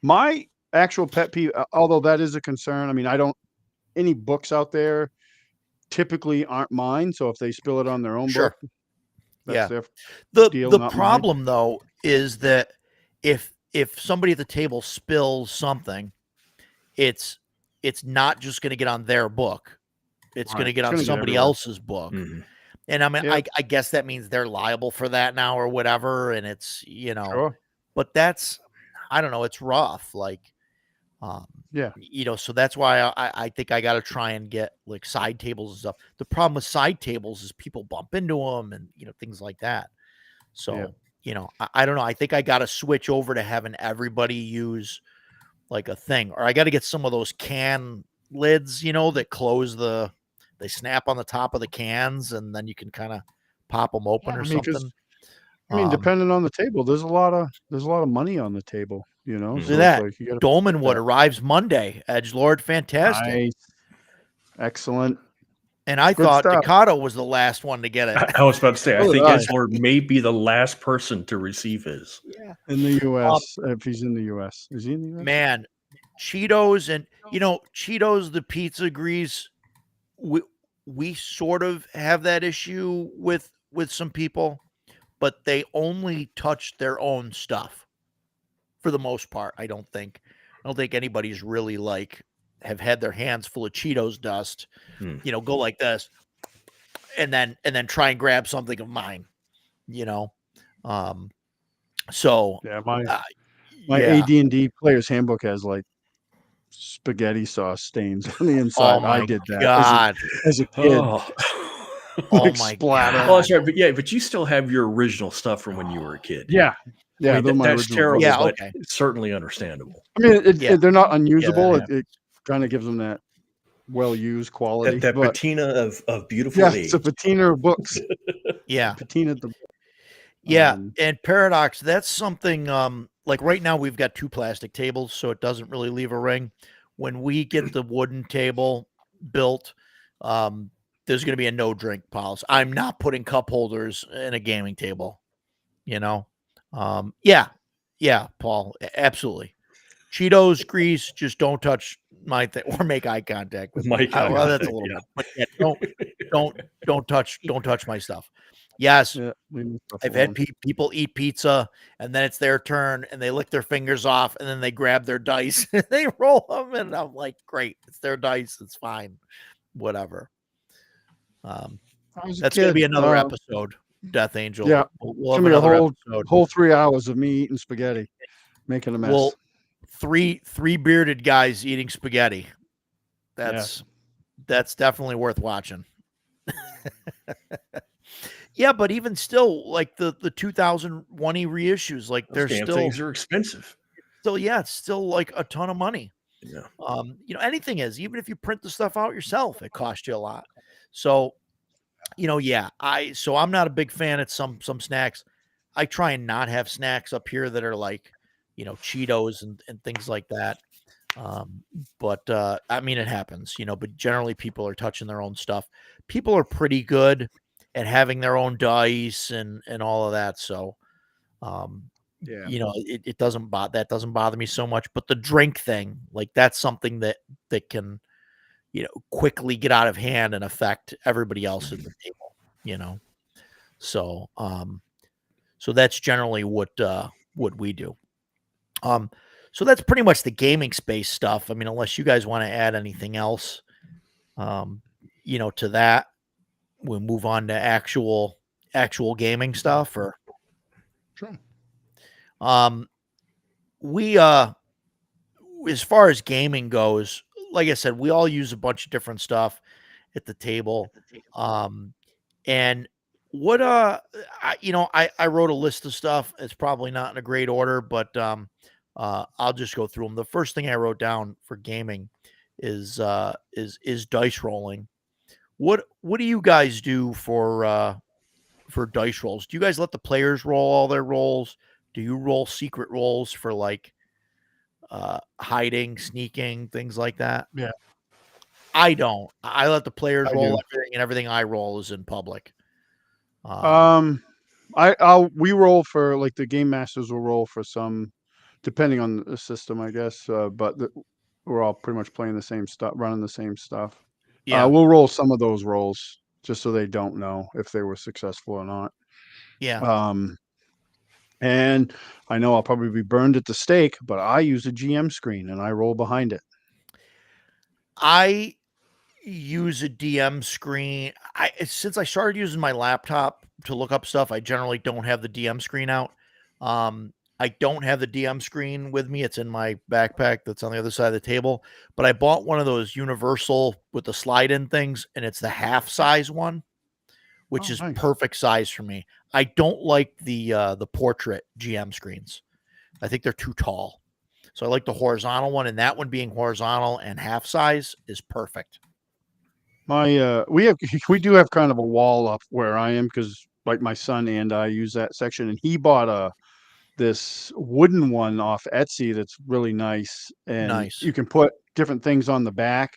My actual pet peeve, although that is a concern. I mean, any books out there typically aren't mine. So if they spill it on their own sure. book, Yeah. that's their deal, The not mine. problem though is that if somebody at the table spills something, it's not just going to get on their book. It's going Right. to get It's on gonna get somebody everywhere. else's book. Mhm. And I mean, Yep. I guess that means they're liable for that now or whatever. And it's, Sure. but that's, I don't know, it's rough. Like, Yeah. so that's why I think I got to try and get like side tables and stuff. The problem with side tables is people bump into them and, things like that. So, I don't know. I think I got to switch over to having everybody use like a thing, or I got to get some of those can lids, that close they snap on the top of the cans and then you can kind of pop them open Yeah, or I mean, 'cause something. depending on the table, there's a lot of money on the table, Look so at it's that. like you gotta Dolmenwood that. arrives Monday. Edgelord, fantastic. Nice. Excellent. And I Good thought stuff. Ducato was the last one to get it. I was about to say, I So think did I. Edgelord may be the last person to receive his. Yeah. In the US, if he's in the US. Is he in the US? Man, Cheetos and Cheetos, the pizza grease, we sort of have that issue with some people, but they only touch their own stuff for the most part. I don't think anybody's really like have had their hands full of Cheetos dust, go like this and then try and grab something of mine, so Yeah, my yeah. AD&D player's handbook has like spaghetti sauce stains on the Oh inside. my I did that God. as a kid. Oh. Oh Like my splatter. God. Oh, that's right. But you still have your original stuff from when you were a kid. Yeah. Yeah, I mean, they're my that's original terrible, books. Yeah, but okay. it's certainly understandable. I mean, Yeah. they're not unusable. that It kind of gives them that well-used quality. That but patina of beautiful yeah, age. it's a patina of books. Yeah. Patina the Yeah, and Paradox, that's something like right now we've got 2 plastic tables, so it doesn't really leave a ring. When we get the wooden table built, there's going to be a no drink policy. I'm not putting cup holders in a gaming table, Yeah, Paul, absolutely. Cheetos, grease, just don't touch my thing or make eye contact with me. Well, that's a little bit, but yeah, don't touch my stuff. Yes, yeah, leave me stuff I've had alone. people eat pizza and then it's their turn and they lick their fingers off and then they grab their dice and they roll them and I'm like, great, it's their dice, it's fine, whatever. I was a That's going to kid, be another episode, Death Angel. Yeah, we'll it's have gonna be a another episode. whole 3 hours of me eating spaghetti, making a mess. Well, three bearded guys eating spaghetti. That's definitely worth watching. Yeah, but even still, like the 2001 reissues, like Those damn things are expensive. It's still like a ton of money. Yeah. Anything is, even if you print the stuff out yourself, it costs you a lot. So, I'm not a big fan of some snacks. I try and not have snacks up here that are like, Cheetos and things like that. But I mean, it happens, but generally people are touching their own stuff. People are pretty good at having their own dice and all of that. So, Yeah. it doesn't bother me so much, but the drink thing, like that's something that can, quickly get out of hand and affect everybody else at the table, so, so that's generally what we do. So that's pretty much the gaming space stuff. I mean, unless you guys want to add anything else, to that, we'll move on to actual gaming stuff or Sure. we as far as gaming goes, like I said, we all use a bunch of different stuff at the table. And what I wrote a list of stuff. It's probably not in a great order, but I'll just go through them. The first thing I wrote down for gaming is dice rolling. What do you guys do for dice rolls? Do you guys let the players roll all their rolls? Do you roll secret rolls for like hiding, sneaking, things like that? Yeah. I don't. I let the players I roll do. everything, and everything I roll is in public. We roll for like the game masters will roll for some, depending on the system, I guess. We're all pretty much playing the same stuff, running the same stuff. Yeah, We'll roll some of those rolls just so they don't know if they were successful or not. yeah. Um, and I know I'll probably be burned at the stake, but I use a GM screen and I roll behind it. I use a DM screen. Since I started using my laptop to look up stuff, I generally don't have the DM screen out. I don't have the DM screen with me. It's in my backpack that's on the other side of the table. But I bought one of those universal with the slide-in things, and it's the half size one, which Oh, is nice. perfect size for me. I don't like the portrait GM screens. I think they're too tall. So I like the horizontal one, and that one being horizontal and half size is perfect. We do have kind of a wall up where I am because like my son and I use that section, and he bought this wooden one off Etsy that's really nice, and Nice. you can put different things on the back.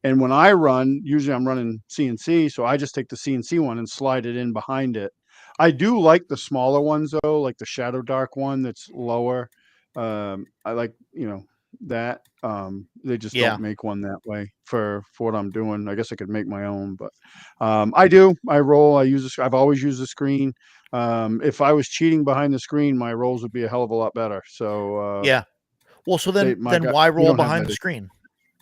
And when I run, usually I'm running CNC, so I just take the CNC one and slide it in behind it. I do like the smaller ones though, like the Shadow Dark one that's lower. I like, that. They just Yeah. don't make one that way for what I'm doing. I guess I could make my own, but I do. I roll. I've always used the screen. If I was cheating behind the screen, my rolls would be a hell of a lot better. So Yeah. Well, so they, then my then God, why we roll don't have behind that the issue. screen?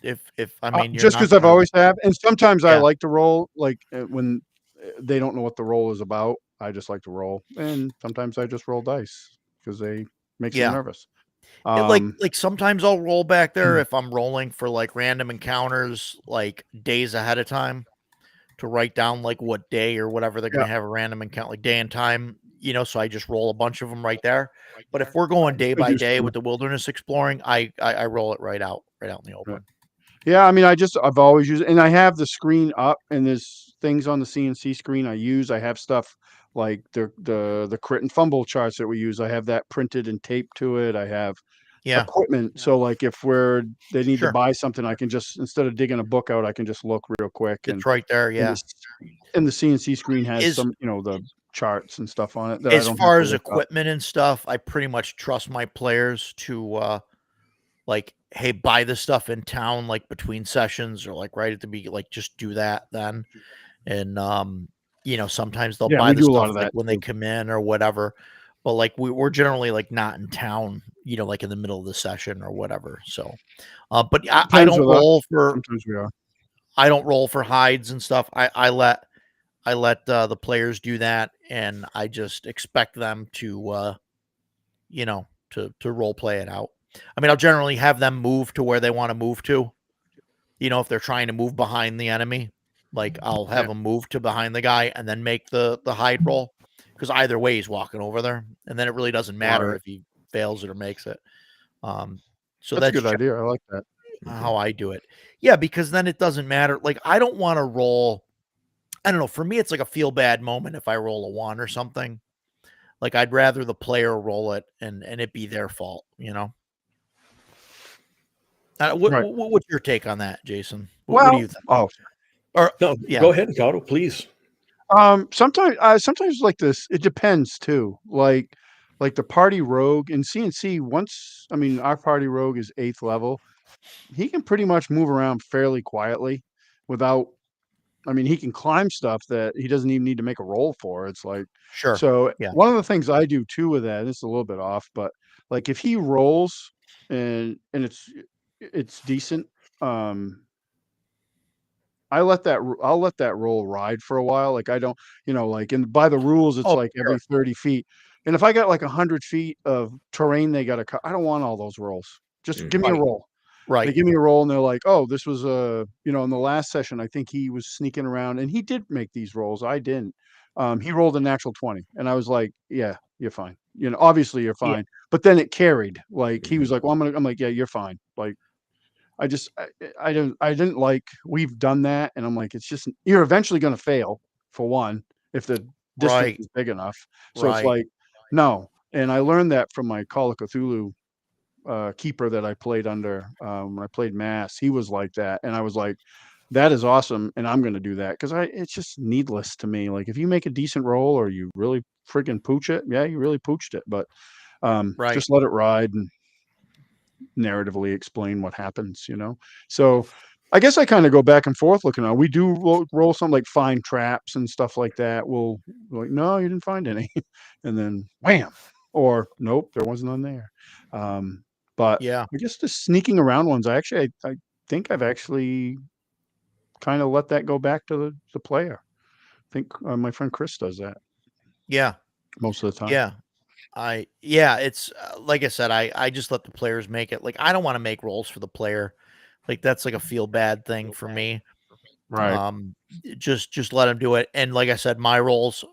If I mean you're Just not because I've gonna. always have, and sometimes I Yeah. like to roll like when they don't know what the roll is about. I just like to roll, and sometimes I just roll dice because they makes me Yeah. nervous. It like Um, like sometimes I'll roll back there if I'm rolling for like random encounters like days ahead of time to write down like what day or whatever they're yeah, gonna have a random encounter, like day and time, so I just roll a bunch of them right there. But if we're going day I by do day too. with the wilderness exploring, I roll it right out in the Right. open. Yeah, I mean, I've always used, and I have the screen up, and there's things on the CNC screen I use. I have stuff like the crit and fumble charts that we use. I have that printed and taped to it. I have Yeah, equipment, so like if they need to sure. buy something, I can just, instead of digging a book out, I can just look real quick. It's right there. And Yeah. this and the CNC screen has Is some, the charts and stuff on it that I as don't have far to as look up. equipment and stuff, I pretty much trust my players to like, hey, buy this stuff in town, like between sessions or like right at the beginning, like just do that then. And sometimes they'll Yeah, buy we the do a lot stuff of like that when they too. come in or whatever. But like we're generally like not in town, like in the middle of the session or whatever. So but I Depends don't with us. roll for Sometimes we are. hides and stuff. I let the players do that, and I just expect them to to role play it out. I mean, I'll generally have them move to where they want to move to. If they're trying to move behind the enemy, like I'll have Yeah, them move to behind the guy and then make the hide roll, because either way he's walking over there, and then it really doesn't matter right. if he fails it or makes it. Um, so That's a that's good idea. I like that. how I do it. Yeah, because then it doesn't matter. Like I don't want to roll. I don't know. For me, it's like a feel bad moment if I roll a one or something. Like I'd rather the player roll it and it be their fault. Right. What's your take on that, Jason? What do Well, you think? oh, Or No, yeah, go ahead, Otto, please. sometimes like this, it depends too. Like the party rogue in CNC, once, I mean, our party rogue is 8th level. He can pretty much move around fairly quietly without, I mean, he can climb stuff that he doesn't even need to make a roll for. It's like, sure. so Yeah. one of the things I do too with that, and it's a little bit off, but like if he rolls and it's decent, um, I'll let that roll ride for a while. Like I don't, like, and by the rules, it's Oh, like sure. every 30 feet. And if I got like 100 feet of terrain they got to cut, I don't want all those rolls. Just give me a Right. roll. They Right. give me a roll and they're like, oh, this was in the last session, I think he was sneaking around and he did make these rolls. I didn't. He rolled a natural 20 and I was like, yeah, you're fine. Obviously you're Yeah. fine. But then it carried. Like he was Mhm. like, well, I'm like, yeah, you're fine. Like I didn't like, we've done that, and I'm like, it's just, you're eventually gonna fail, for one, if the distance Right. is big enough. So it's Right. like, no. And I learned that from my Call of Cthulhu keeper that I played under when I played Mass. He was like that, and I was like, "That is awesome," and I'm going to do that because it's just needless to me. Like if you make a decent roll or you really freaking pooch it, yeah, you really pooched it, but Right. just let it ride and narratively explain what happens. So. I guess I kind of go back and forth looking on. We do roll some like find traps and stuff like that. We'll like, no, you didn't find any, and then wham, or nope, there wasn't none there. But Yeah. I guess the sneaking around ones, I think I've actually kind of let that go back to the player. I think my friend Chris does that Yeah. most of the time. Yeah. It's like I said, I just let the players make it. Like I don't want to make rolls for the player. Like that's like a feel bad thing for me. Right. Just let them do it. And like I said, my rolls,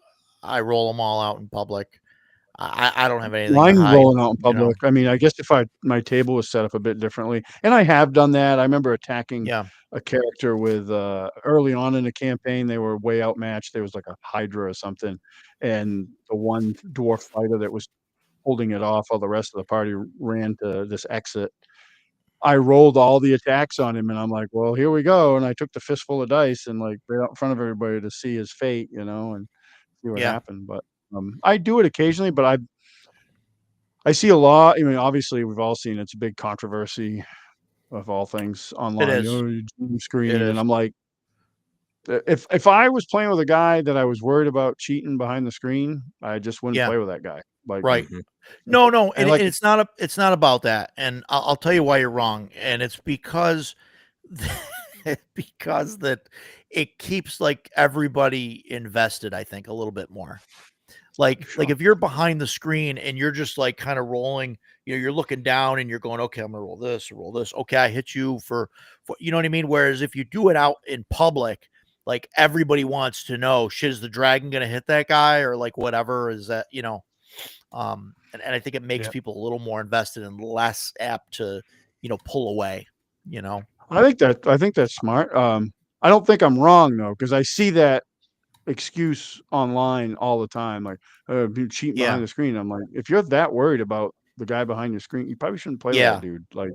I roll them all out in public. I don't have anything to Mine hide, rolling out in you know. public. I mean, I guess if my table was set up a bit differently, and I have done that. I remember attacking Yeah. a character with early on in the campaign, they were way outmatched. There was like a Hydra or something, and the one dwarf fighter that was holding it off while the rest of the party ran to this exit. I rolled all the attacks on him, and I'm like, "Well, here we go." And I took the fistful of dice and like right out in front of everybody to see his fate, and see what Yeah. happened. But I do it occasionally, but I see a lot. I mean, obviously, we've all seen it's a big controversy of all things It online. is. You Zoom It screen, and is. I'm like, if I was playing with a guy that I was worried about cheating behind the screen, I just wouldn't Yeah. play with that guy. Like, Right. Mhm. No, and and like, it's not about that. And I'll tell you why you're wrong. And it's because because that it keeps like everybody invested, I think, a little bit more. Like sure, if you're behind the screen and you're just like kind of rolling, you're looking down and you're going, okay, I'm gonna roll this or roll this. Okay, I hit you for you know what I mean? Whereas if you do it out in public, like everybody wants to know, shit, is the dragon gonna hit that guy or like whatever is that, and I think it makes yeah. people a little more invested and less apt to, pull away, you know. I think that's smart. I don't think I'm wrong though, because I see that excuse online all the time, like, "You cheating behind Yeah. the screen." I'm like, if you're that worried about the guy behind your screen, you probably shouldn't play with that Yeah. dude. Like,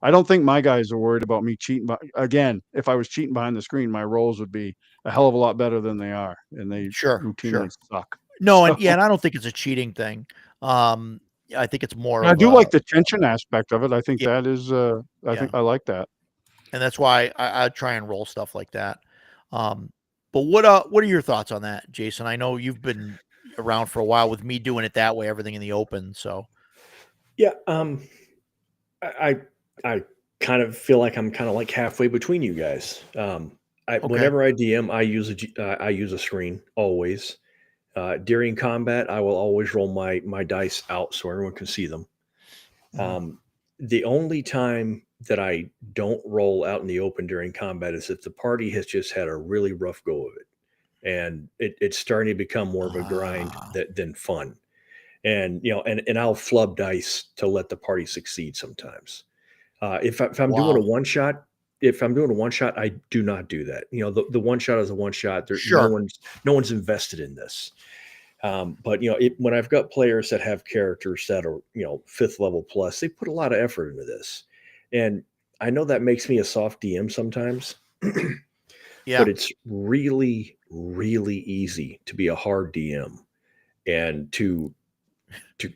I don't think my guys are worried about me cheating. But again, if I was cheating behind the screen, my rolls would be a hell of a lot better than they are, and they Sure. routinely Sure. suck. No, So and I don't think it's a cheating thing. I think it's more I of do a like the tension aspect of it. I think yeah, that is, I yeah. think I like that. And that's why I try and roll stuff like that. But what are your thoughts on that, Jason? I know you've been around for a while with me doing it that way, everything in the open. So Yeah. I I kind of feel like I'm kind of like halfway between you guys. okay. Whenever I DM, I use a screen always. During combat, I will always roll my dice out so everyone can see them. Mhm. Um, the only time that I don't roll out in the open during combat is if the party has just had a really rough go of it, and it's starting to become more of a grind Ah, than fun. And and I'll flub dice to let the party succeed sometimes. If I'm doing a wow. one shot, if I'm doing a one shot, I do not do that. The one shot is a one shot. There, Sure. no one's invested in this. But when I've got players that have characters that are fifth level plus, they put a lot of effort into this, and I know that makes me a soft DM sometimes, but Yeah. it's really really easy to be a hard DM and to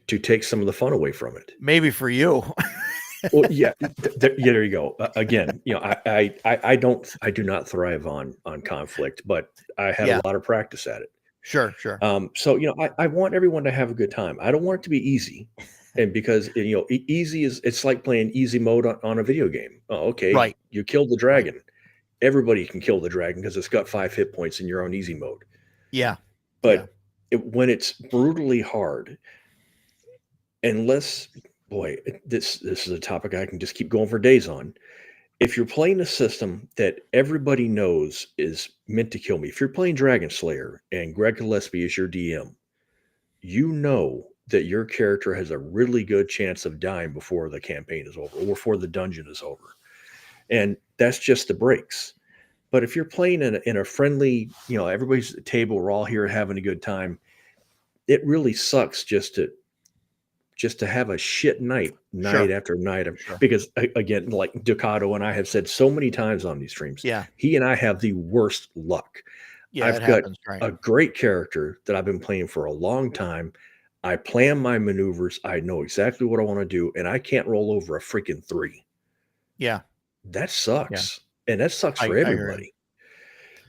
take some of the fun away from it. Maybe for you. Well, yeah, yeah. There you go. Again, I do not thrive on conflict, but I had a Yeah. lot of practice at it. Sure. Sure. So I want everyone to have a good time. I don't want it to be easy, and because easy is it's like playing easy mode on a video game. Oh, okay, Right. you killed the Right. dragon. Everybody can kill the dragon because it's got 5 hit points and you're on easy mode. Yeah. Yeah. But when it's brutally hard, unless boy, this is a topic I can just keep going for days on. If you're playing a system that everybody knows is meant to kill me, if you're playing Dragon Slayer and Greg Gillespie is your DM, you know that your character has a really good chance of dying before the campaign is over or before the dungeon is over. And that's just the breaks. But if you're playing in a friendly, everybody's at the table, we're all here having a good time, it really sucks just to just to have a shit night Sure. after night Sure. because again, like Ducato and I have said so many times on these streams, Yeah. he and I have the worst luck. Yeah, I've it got happens, right? a great character that I've been playing for a long time. I plan my maneuvers. I know exactly what I want to do, and I can't roll over a freaking 3. Yeah. That Yeah. sucks, and that sucks for I hear you. everybody.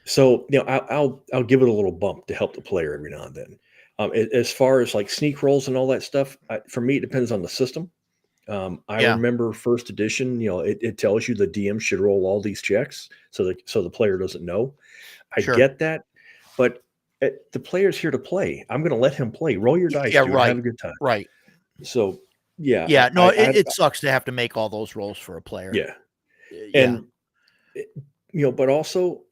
So, I'll give it a little bump to help the player every now and then. As far as like sneak rolls and all that stuff, for me, it depends on the system. I Yeah. remember first edition, it tells you the DM should roll all these checks so the player doesn't know. I Sure. get that, but the player's here to play. I'm going to let him play. Roll your dice, Yeah, dude. Have right. a good time. Right. So, yeah, Yeah. No, it sucks to have to make all those rolls for a player. yeah, Yeah. and but also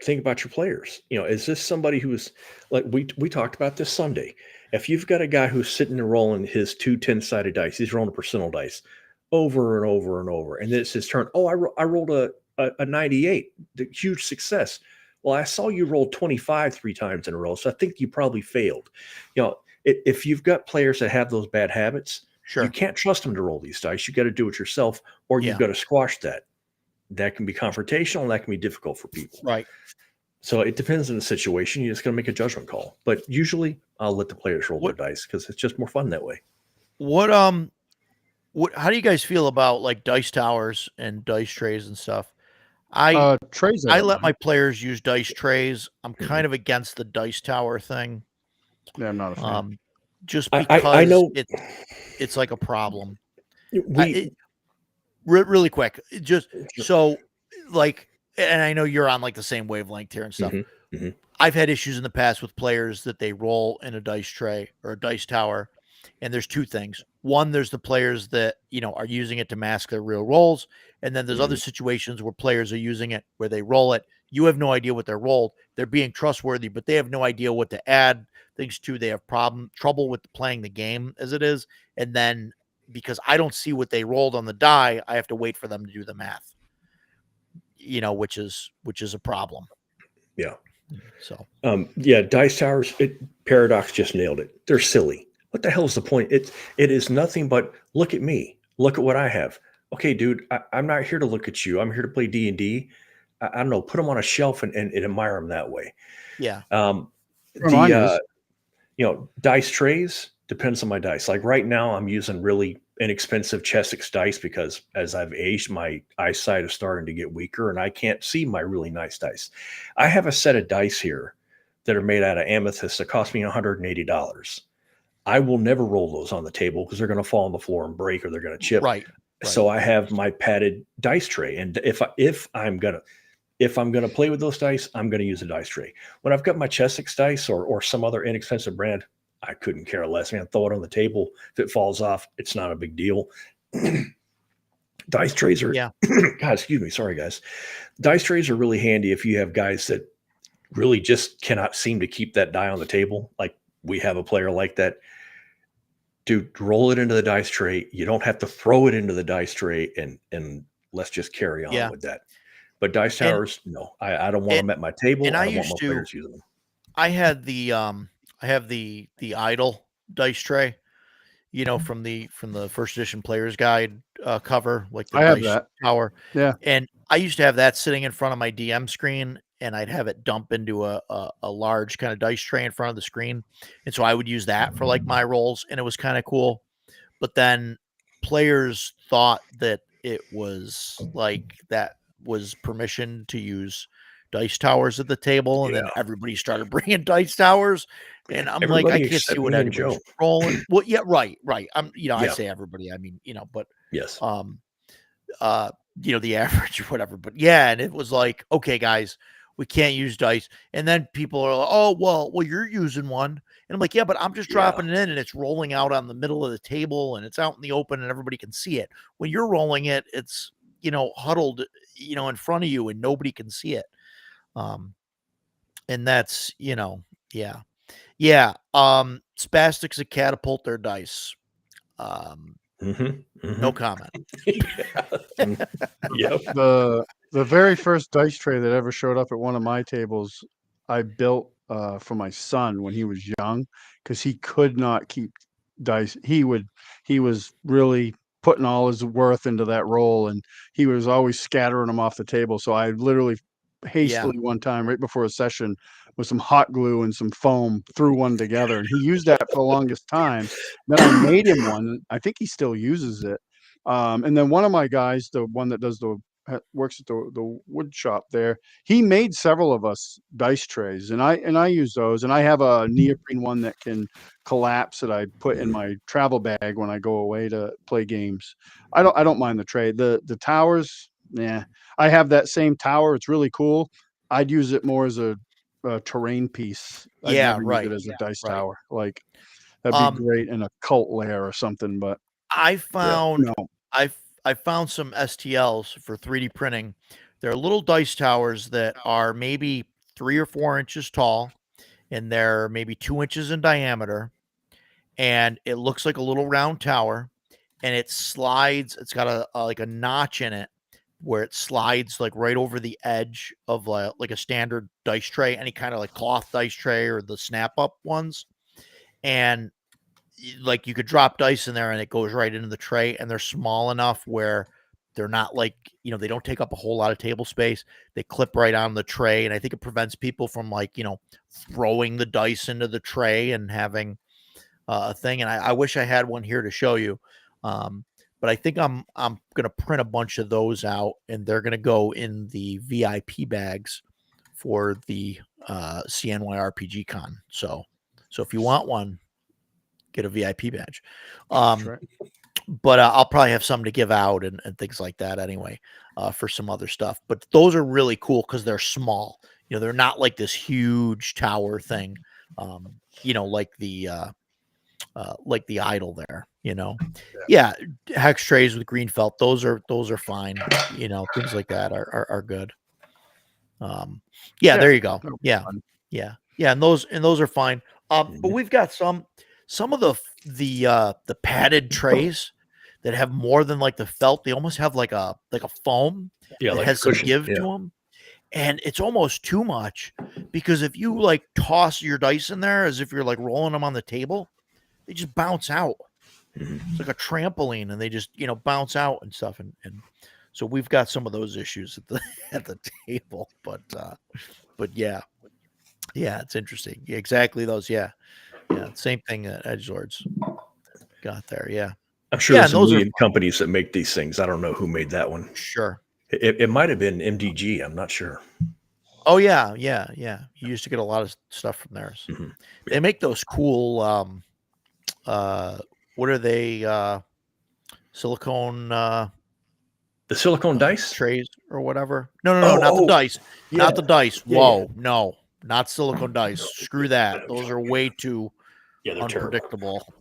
think about your players. Is this somebody who's like we talked about this Sunday? If you've got a guy who's sitting and rolling his 2 10-sided dice, he's rolling a percentile dice over and over and over, and then it's his turn. Oh, I rolled a 98, the huge success. Well, I saw you roll 25 3 times in a row, so I think you probably failed. If you've got players that have those bad habits, Sure. you can't trust them to roll these dice. You got to do it yourself, or Yeah. you've got to squash that. That can be confrontational, and that can be difficult for people. Right. So it depends on the situation. You just got to make a judgment call. But usually, I'll let the players roll their dice because it's just more fun that way. What how do you guys feel about like dice towers and dice trays and stuff? Trays. I don't let my mind. players use dice trays. I'm Mhm. kind of against the dice tower thing. Yeah, I'm not a fan. Just I because know it's like a problem. we Really quick, just Sure. so like, and I know you're on like the same wavelength here and stuff. Mhm, mhm. I've had issues in the past with players that they roll in a dice tray or a dice tower, and there's two things. One, there's the players that are using it to mask their real rolls, and then there's other situations where players are using it where they roll it. You have no idea what they're rolled. They're being trustworthy, but they have no idea what to add things to. They have trouble with playing the game as it is, and then because I don't see what they rolled on the die, I have to wait for them to do the math. Which is a problem. Yeah. So dice towers. Paradox just nailed it. They're silly. What the hell is the point? It is nothing but look at me. Look at what I have. Okay, dude. I'm not here to look at you. I'm here to play D&D. I don't know. Put them on a shelf and admire them that way. yeah. Dice trays depends on my dice. Like right now, I'm using really inexpensive Chessex dice because as I've aged, my eyesight is starting to get weaker and I can't see my really nice dice. I have a set of dice here that are made out of amethyst that cost me $180. I will never roll those on the table because they're going to fall on the floor and break or they're going to chip. Right. So I have my padded dice tray, and if I'm gonna play with those dice, I'm gonna use a dice tray. When I've got my Chessex dice or some other inexpensive brand, I couldn't care less. Man, throw it on the table. If it falls off, it's not a big deal. Dice trays are, Yeah. God, excuse me, sorry guys. Dice trays are really handy if you have guys that really just cannot seem to keep that die on the table. Like we have a player like that. Dude, roll it into the dice tray. You don't have to throw it into the dice tray and let's just carry on with that. But dice towers, no, I don't want them at my table. And I don't want my players using them. I had I have the idle dice tray, from the first edition player's guide cover, like the I have dice that. tower. Yeah. And I used to have that sitting in front of my DM screen, and I'd have it dump into a large kind of dice tray in front of the screen. And so I would use that for like my rolls, and it was kind of cool. But then players thought that it was like that was permission to use dice towers at the table, and then everybody started bringing dice towers, and I'm like, I can't see what anybody's rolling. Well, yeah, right. I'm, I say everybody, I mean, but yes, the average or whatever. But yeah, and it was like, okay, guys, we can't use dice, and then people are like, oh, well, you're using one, and I'm like, yeah, but I'm just dropping it in, and it's rolling out on the middle of the table, and it's out in the open, and everybody can see it. When you're rolling it, it's huddled, in front of you, and nobody can see it. And that's, yeah. Spastics that catapult their dice. No comment. Yep. The very first dice tray that ever showed up at one of my tables, I built for my son when he was young because he could not keep dice. He was really putting all his worth into that roll, and he was always scattering them off the table. So I literally hastily one time right before a session with some hot glue and some foam threw one together, and he used that for the longest time. Then I made him one. I think he still uses it. And then one of my guys, the one that does works at the wood shop there, he made several of us dice trays, and I use those, and I have a neoprene one that can collapse that I put in my travel bag when I go away to play games. I don't mind the tray. The towers, yeah, I have that same tower. It's really cool. I'd use it more as a terrain piece. I'd Yeah, never use right. it as a dice Right. tower. Like that'd be great in a cult lair or something. But I found no, I found some STLs for 3D printing. They're little dice towers that are maybe 3 or 4 inches tall, and they're maybe 2 inches in diameter, and it looks like a little round tower, and it slides. It's got a like a notch in it where it slides like right over the edge of like a standard dice tray, any kind of like cloth dice tray or the snap up ones, and like you could drop dice in there and it goes right into the tray, and they're small enough where they're not like, they don't take up a whole lot of table space. They clip right on the tray, and I think it prevents people from like, throwing the dice into the tray and having a thing. And I wish I had one here to show you. But I think I'm gonna print a bunch of those out, and they're gonna go in the VIP bags for the CNY RPG Con. So if you want one, get a VIP badge. right. But I'll probably have some to give out and things like that anyway, for some other stuff. But those are really cool because they're small. They're not like this huge tower thing, like the idol there. Yeah, hex trays with green felt. Those are fine. Things like that are good. Yeah, there you go. Yeah, and those are fine. But we've got some of the padded trays that have more than like the felt. They almost have like a foam that like has some cushion. give to them, and it's almost too much because if you like toss your dice in there as if you're like rolling them on the table, they just bounce out. It's like a trampoline, and they just bounce out and stuff, and so we've got some of those issues at the table, but yeah, it's interesting. Yeah, exactly those. Yeah, same thing that Edgelords got there. Yeah, I'm sure there's a those million companies that make these things. I don't know who made that one. Sure. It might have been MDG. I'm not sure. Oh yeah. You used to get a lot of stuff from theirs. Mm-hmm. They make those cool. What are they? Silicone. The silicone dice trays or whatever. No, not the dice. Yeah. Not the dice. Whoa, no, not silicone dice. Screw that. Those are way too unpredictable.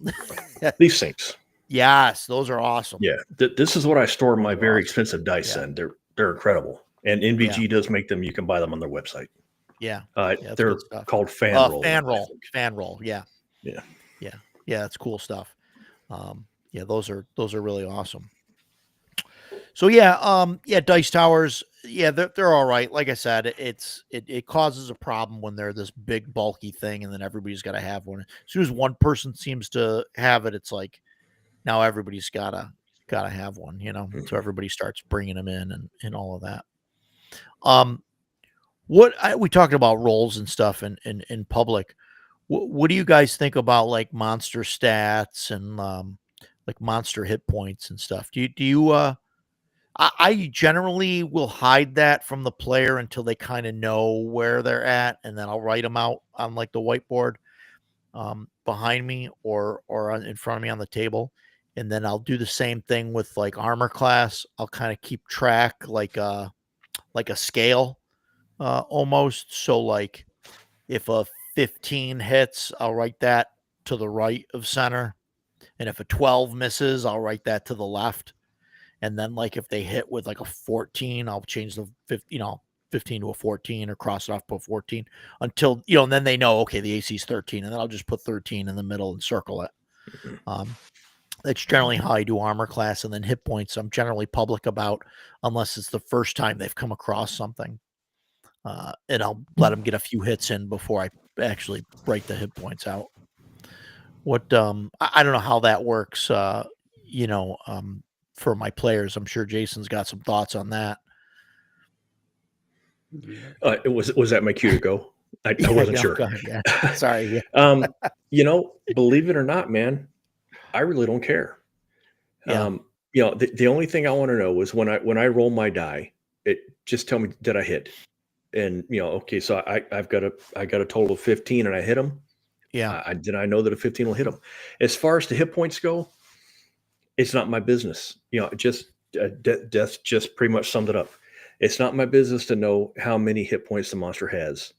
These things. Yes, those are awesome. Yeah, this is what I store my very expensive dice in. They're incredible, and NVG does make them. You can buy them on their website. Yeah, they're called Fan Roll. Fan Roll. Yeah, that's cool stuff. Those are really awesome. So dice towers, they're all right. Like I said, it causes a problem when they're this big bulky thing, and then everybody's got to have one. As soon as one person seems to have it, it's like now everybody's gotta have one, So everybody starts bringing them in and all of that. We talking about rolls and stuff in public. What do you guys think about like monster stats and like monster hit points and stuff? Do you I generally will hide that from the player until they kind of know where they're at, and then I'll write them out on like the whiteboard behind me or in front of me on the table, and then I'll do the same thing with like armor class. I'll kind of keep track like a scale almost. So like if a 15 hits, I'll write that to the right of center, and if a 12 misses, I'll write that to the left. And then like if they hit with like a 14, I'll change the 15 to a 14 or cross it off to a 14 until, and then they know, okay, the AC is 13, and then I'll just put 13 in the middle and circle it. That's generally how I do armor class. And then hit points, I'm generally public about, unless it's the first time they've come across something. And I'll let them get a few hits in before I actually write the hit points out. What I don't know how that works. You know, for my players, I'm sure Jason's got some thoughts on that. Was that my cue to go? I Yeah, wasn't no, sure. go ahead. Yeah, sorry. Yeah, um, believe it or not, man, I really don't care. yeah, The only thing I want to know is when I roll my die, it just tell me, did I hit? And okay, so I got a total of 15 and I hit them. yeah, I know that a 15 will hit them. As far as the hit points go, it's not my business. Just Death just pretty much summed it up. It's not my business to know how many hit points the monster has.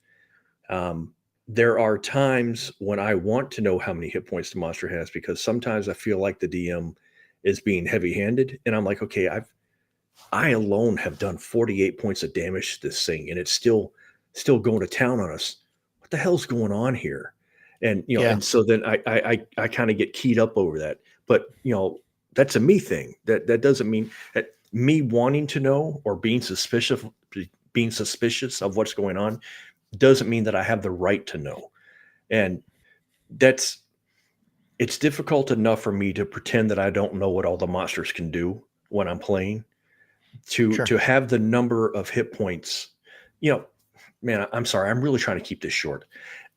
There are times when I want to know how many hit points the monster has because sometimes I feel like the DM is being heavy-handed, and I'm like, okay, I alone have done 48 points of damage to this thing, and it's still going to town on us. What the hell's going on here? And yeah, so then I kind of get keyed up over that. But that's a me thing. That doesn't mean that me wanting to know or being suspicious of what's going on doesn't mean that I have the right to know. And it's difficult enough for me to pretend that I don't know what all the monsters can do when I'm playing to sure. have the number of hit points. Man, I'm sorry, I'm really trying to keep this short.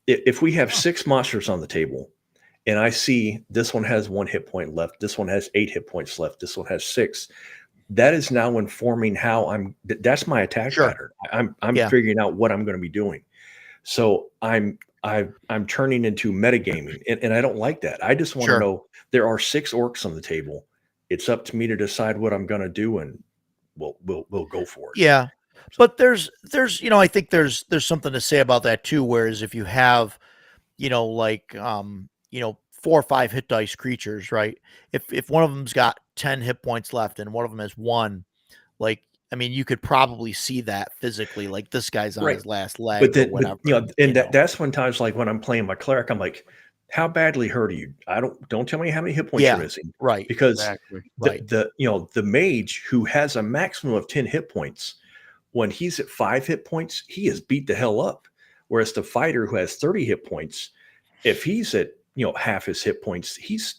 If we have Oh, 6 monsters on the table and I see this one has 1 hit point left, this one has 8 hit points left, this one has 6, that is now informing how that's my attack sure. pattern. I'm Yeah, figuring out what I'm going to be doing. So I'm turning into metagaming, and I don't like that. I just want to sure. know there are 6 orcs on the table. It's up to me to decide what I'm going to do, and we'll go for it. Yeah. But there's I think there's something to say about that too. Whereas if you have, like 4 or 5 hit dice creatures, right? If one of them's got 10 hit points left and one of them has one, like I mean, you could probably see that physically, like this guy's on Right. his last But leg or that, whatever. and that's when times like when I'm playing my cleric, I'm like, how badly hurt are you? Don't tell me how many hit points you're Yeah, missing, right, because Exactly. right. the mage who has a maximum of 10 hit points, when he's at 5 hit points, he is beat the hell up. Whereas the fighter who has 30 hit points, if he's at half his hit points, he's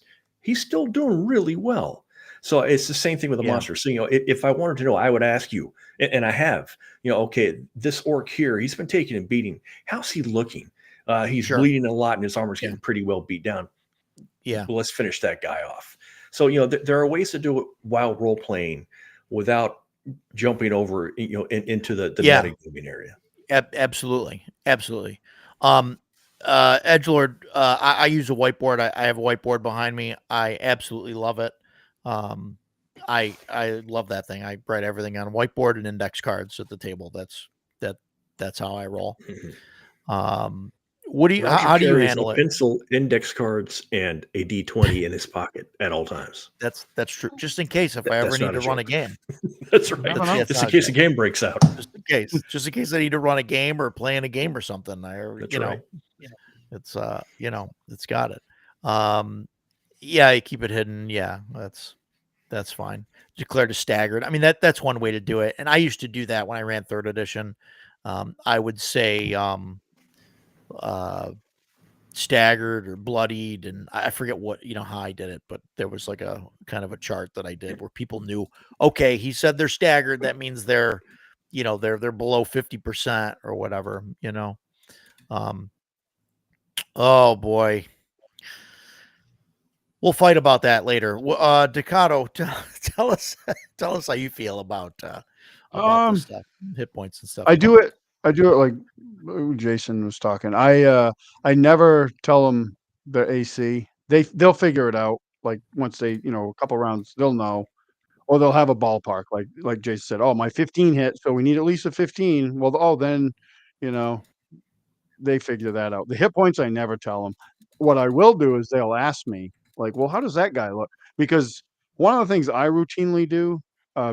still doing really well. So it's the same thing with the Yeah, monster. So if I wanted to know, I would ask you, and I have. Okay, this orc here, he's been taking a beating. How's he looking? He's sure. bleeding a lot, and his armor's Yeah, getting pretty well beat down. yeah, Well, let's finish that guy off. So there are ways to do it while role playing without jumping over into the yeah. metagaming area. Absolutely, absolutely. Um, Edgelord, I use a whiteboard. I have a whiteboard behind me. I absolutely love it. Um, I love that thing. I write everything on a whiteboard and index cards at the table. That that's how I roll. Mhm. Um, what do you Roger how do you carries a handle it? pencil, index cards, and a D20 in his pocket at all times. That's true. Just in case if I ever That's need not a to run a joke. game. That's You never right. know. Just It's in not a case the joke. game breaks out. Just in case I need to run a game or play in a game or something. That's right. It's it's got it. Um, yeah, you keep it hidden. Yeah, that's fine. Declare to staggered. I mean that's one way to do it. And I used to do that when I ran third edition. I would say uh staggered or bloodied, and I forget what how I did it, but there was like a kind of a chart that I did where people knew, okay, he said they're staggered, that means they're they're below 50% or whatever. Um oh boy. We'll fight about that later. Decado, tell us tell us how you feel about this Um, stuff, hit points and stuff. I do it. I do it like Jason was talking. I never tell them the AC. They'll figure it out. Like once they a couple rounds, they'll know, or they'll have a ballpark. Like Jason said, oh, my 15 hit, so we need at least a 15. Well, then, you know, they figure that out. The hit points, I never tell them. What I will do is they'll ask me, like, well, how does that guy look? Because one of the things I routinely do,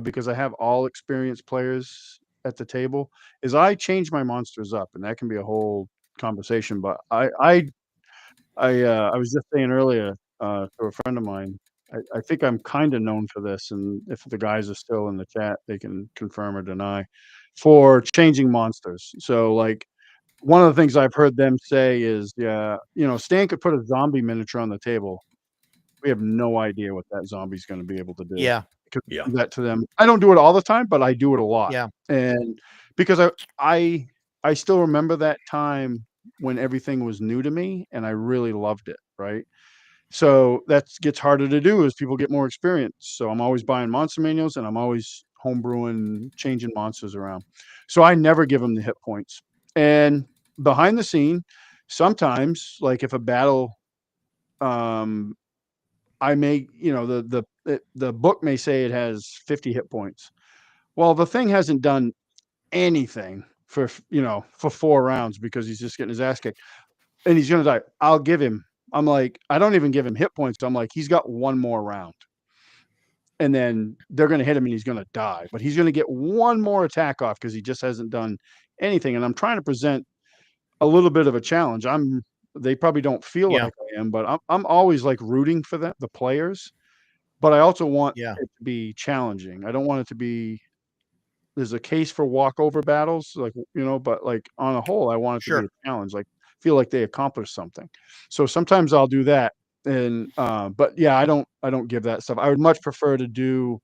because I have all experienced players at the table, is I change my monsters up, and that can be a whole conversation. But I was just saying earlier to a friend of mine, I think I'm kind of known for this, and if the guys are still in the chat, they can confirm or deny for changing monsters. So like one of the things I've heard them say is, yeah, Stan could put a zombie miniature on the table. We have no idea what that zombie's going to be able to do. Yeah. Because we Yeah. do that to them. I don't do it all the time, but I do it a lot. Yeah. And because I still remember that time when everything was new to me and I really loved it, right? So that gets harder to do as people get more experience. So I'm always buying monster manuals and I'm always homebrewing, changing monsters around. So I never give them the hit points. And behind the scene, sometimes, like if a battle, I may, the book may say it has 50 hit points. Well, the thing hasn't done anything for 4 rounds because he's just getting his ass kicked and he's going to die. I'll give him. I'm like, I don't even give him hit points. I'm like, he's got one more round. And then they're going to hit him and he's going to die, but he's going to get one more attack off because he just hasn't done anything. And I'm trying to present a little bit of a challenge. They probably don't feel Yeah. like I am, but I'm always like rooting for the players, but I also want Yeah. it to be challenging. I don't want it to be, there's a case for walkover battles, like, but like on a whole, I want it to Sure. be a challenge, like feel like they accomplished something. So sometimes I'll do that. And, but yeah, I don't give that stuff. I would much prefer to do,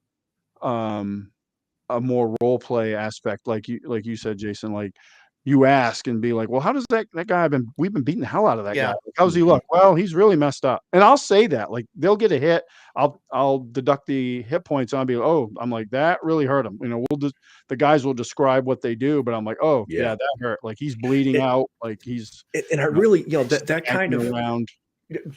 a more role play aspect, like you said, Jason, like you ask and be like, well, how does that guy we've been beating the hell out of that guy. Yeah. Like, how's he look? Well, he's really messed up. And I'll say that, like they'll get a hit. I'll deduct the hit points. I'll be like, oh, I'm like, that really hurt him. The guys will describe what they do, but I'm like, oh yeah, Yeah. that hurt. Like he's bleeding out. Like he's And I really, that kind hanging of around.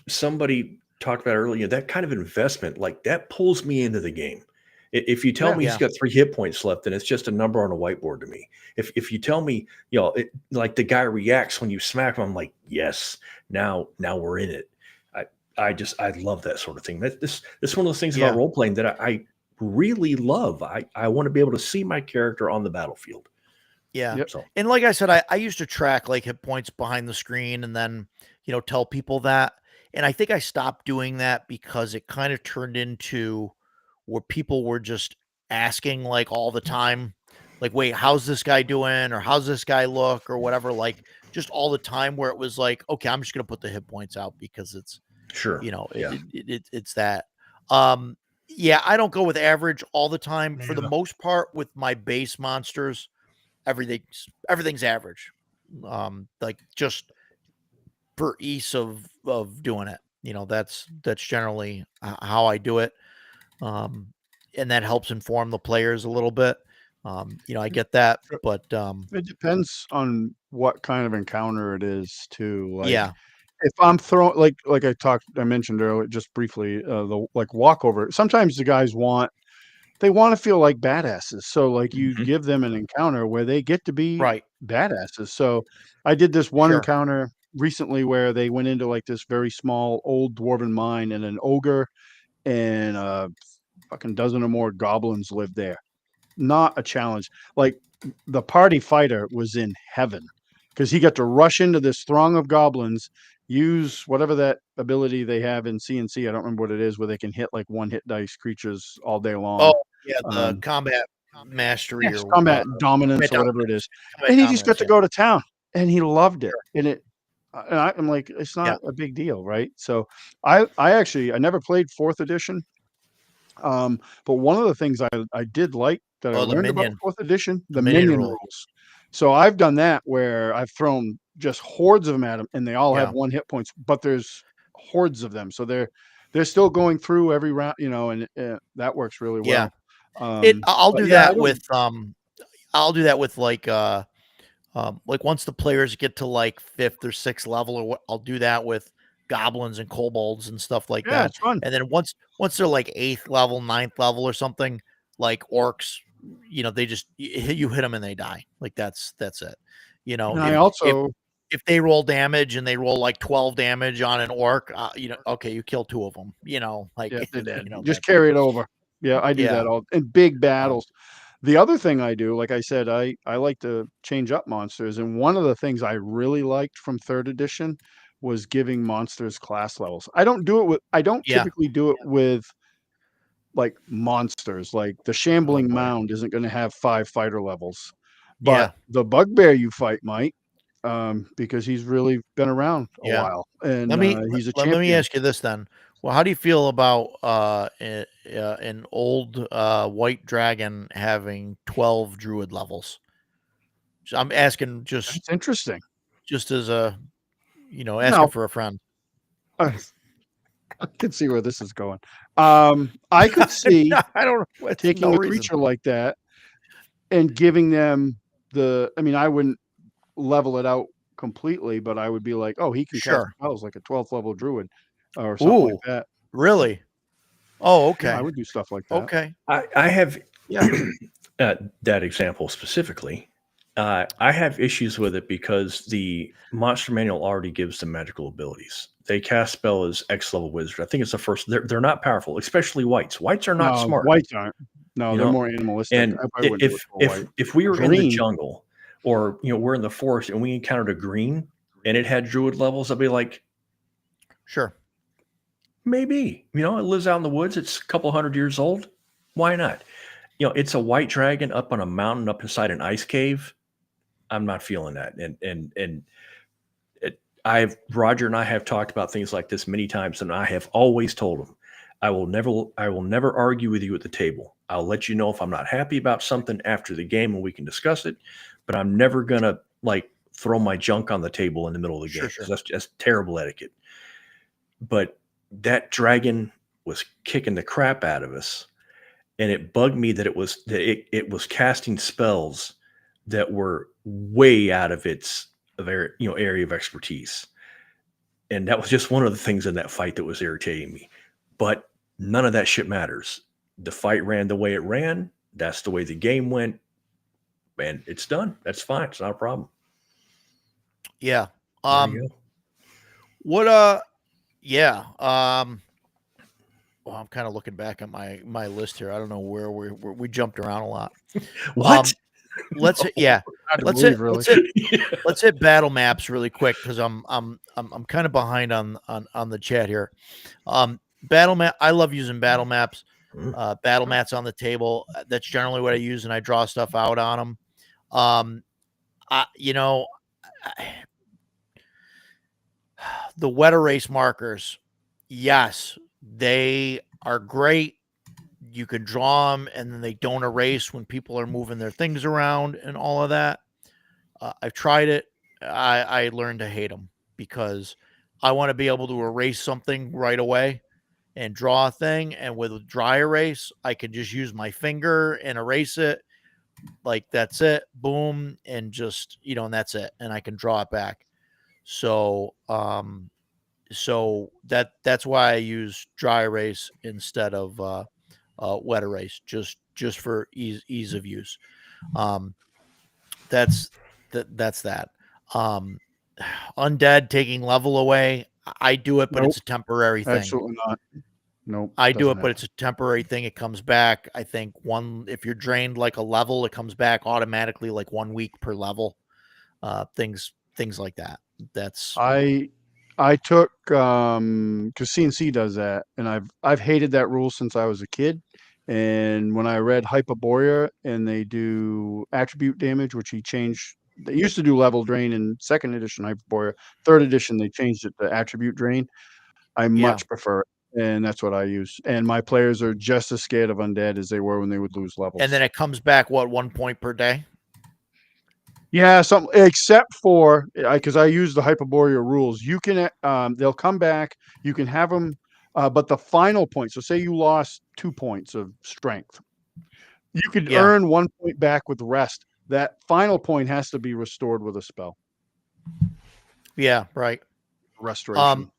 somebody talked about earlier, that kind of investment, like that pulls me into the game. If you tell me Yeah. he's got 3 hit points left, then it's just a number on a whiteboard to me. If you tell me, like the guy reacts when you smack him, I'm like, yes, now we're in it. I love that sort of thing. This is one of those things Yeah. about role playing that I really love. I want to be able to see my character on the battlefield. Yeah. Yep. So And like I said, I used to track like hit points behind the screen and then, tell people that. And I think I stopped doing that because it kind of turned into where people were just asking like all the time, like, wait, how's this guy doing? Or how's this guy look? Or whatever, like just all the time where it was like, okay, I'm just going to put the hit points out because it's, sure. Yeah. It's that. Yeah, I don't go with average all the time. For the most part, with my base monsters, everything's average. Like just for ease of doing it. That's generally how I do it. And that helps inform the players a little bit. I get that, but It depends on what kind of encounter it is too. Like, yeah, if I'm throwing, like I mentioned earlier, just briefly, the like walkover. Sometimes the guys they want to feel like badasses. So like you Mhm. give them an encounter where they get to be right. badasses. So I did this one Sure. encounter recently where they went into like this very small old dwarven mine and an ogre and fucking dozen or more goblins lived there. Not a challenge. Like the party fighter was in heaven because he got to rush into this throng of goblins, use whatever that ability they have in CNC. I don't remember what it is, where they can hit like one hit dice creatures all day long. Oh yeah, the combat mastery Yes, or combat dominance or whatever it is. And he just got to go to town and he loved it. And I'm like, it's not a big deal, right? So I never played 4th edition. But one of the things I did like that I learned about 4th edition, the minion rules. So I've done that where I've thrown just hordes of them at them and they all have 1 hit points, but there's hordes of them. So they're still going through every round, and that works really well. I'll do that with like once the players get to like 5th or 6th level, or what, I'll do that with goblins and kobolds and stuff like that. It's fun. And then once they're like 8th level, 9th level or something, like orcs, they just you hit them and they die. Like that's it. And I also, if they roll damage and they roll like 12 damage on an orc, okay, you kill 2 of them. Like they're dead. Just carry it over. Yeah, I do that all in big battles. The other thing I do, like I said, I like to change up monsters, and one of the things I really liked from 3rd edition was giving monsters class levels. I don't typically do it with like monsters. Like the shambling mound isn't going to have 5 fighter levels, but the bugbear you fight might. because he's really been around a Yeah. while, and he's a let me champion. ask you this then. Well, how do you feel about an old white dragon having 12 druid levels? So I'm asking That's interesting. just as a Now, asking for a friend. I can see where this is going. I could see I don't know. taking a creature like that and giving them I mean, I wouldn't level it out completely, but I would be like, oh, he can cast Sure. spells like a 12th level druid or something like Ooh, that. really? Oh, Yeah, okay. I would do stuff like that. Okay. I have Yeah. that example specifically. I have issues with it because the monster manual already gives them magical abilities. They cast spell as X level wizard. I think it's the first. They're not powerful, especially whites. Whites are not No, smart. whites aren't. No, You they're know, more animalistic. And I wouldn't do it for white. if we were in the Green. jungle, or we're in the forest and we encountered a green and it had druid levels, I'd be like, Sure. maybe. It lives out in the woods. It's a couple hundred years old. Why not? It's a white dragon up on a mountain up inside an ice cave. I'm not feeling that. Roger and I have talked about things like this many times, and I have always told him, I will never argue with you at the table. I'll let you know if I'm not happy about something after the game and we can discuss it, but I'm never gonna throw my junk on the table in the middle of the game. Sure. That's terrible etiquette. But that dragon was kicking the crap out of us, and it bugged me that it was casting spells that were way out of its area of expertise. And that was just one of the things in that fight that was irritating me. But none of that shit matters. The fight ran the way it ran. That's the way the game went. And it's done. That's fine. It's not a problem. Yeah. There you go. What yeah. Well, I'm kind of looking back at my list here. I don't know where we jumped around a lot. What? Let's Hard to let's believe, hit really. let's hit battle maps really quick because I'm kind of behind on the chat here. Battle map. I love using battle maps. Battle mats on the table. That's generally what I use, and I draw stuff out on them. The wet erase markers. Yes, they are great. You can draw them and then they don't erase when people are moving their things around and all of that. I've tried it. I learned to hate them because I want to be able to erase something right away and draw a thing. And with dry erase, I can just use my finger and erase it. Like that's it. Boom. And just, and that's it. And I can draw it back. So, that's why I use dry erase instead of, wet erase, just for ease of use. That's that. Undead taking level away. I do it, but Nope. it's a temporary thing. Absolutely not. Nope. I do it, doesn't but it's a temporary thing. It comes back. I think if you're drained like a level, it comes back automatically like 1 week per level. Things like that. That's I took because CNC does that, and I've hated that rule since I was a kid. And when I read Hyperborea and they do attribute damage, which he changed, they used to do level drain in second edition Hyperborea. Third edition they changed it to attribute drain. I much prefer it, and that's what I use. And my players are just as scared of undead as they were when they would lose levels. And then it comes back 1 point per day. Yeah, except for because I use the Hyperborea rules. You can they'll come back. You can have them, but the final point. So say you lost 2 points of strength, you could earn 1 point back with rest. That final point has to be restored with a spell. Yeah, right. Restoration.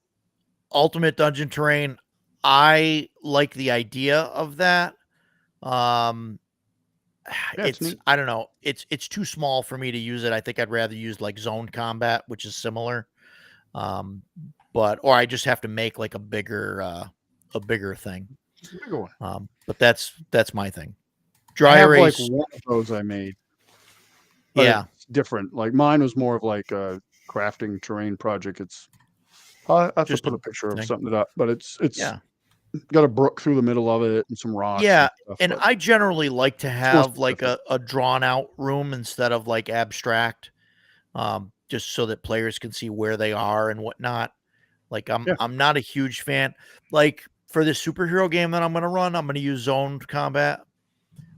Ultimate dungeon terrain. I like the idea of that. It's I don't know. It's too small for me to use it. I think I'd rather use like zone combat, which is similar. Or I just have to make like a bigger thing. Bigger one. But that's my thing. Dry Dry have erase. like one of those I made. But Yeah, it's different. Like mine was more of like a crafting terrain project. I have Just to put a a picture of thing. something up, but it's yeah, got a brook through the middle of it and some rocks. yeah. stuff, And but I generally like to more have like specific. a drawn out room instead of like abstract. just so that players can see where they are and whatnot. Like Yeah. I'm not a huge fan. Like for this superhero game that I'm going to run, I'm going to use zoned combat.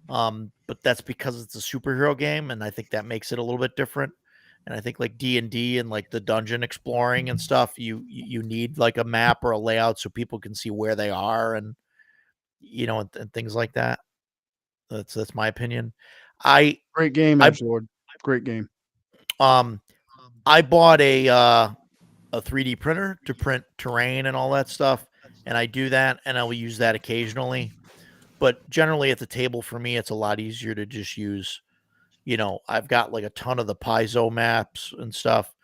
But that's because it's a superhero game, and I think that makes it a little bit different. And I think like D&D and like the dungeon exploring and stuff, you need like a map or a layout so people can see where they are, and and things like that. That's my opinion. I Great game, I Edge Lord. Great game. um I bought a 3D printer to print terrain and all that stuff, and I do that, and I will use that occasionally. But generally, at the table for me, it's a lot easier to just use. I've got like a ton of the Paizo maps and stuff.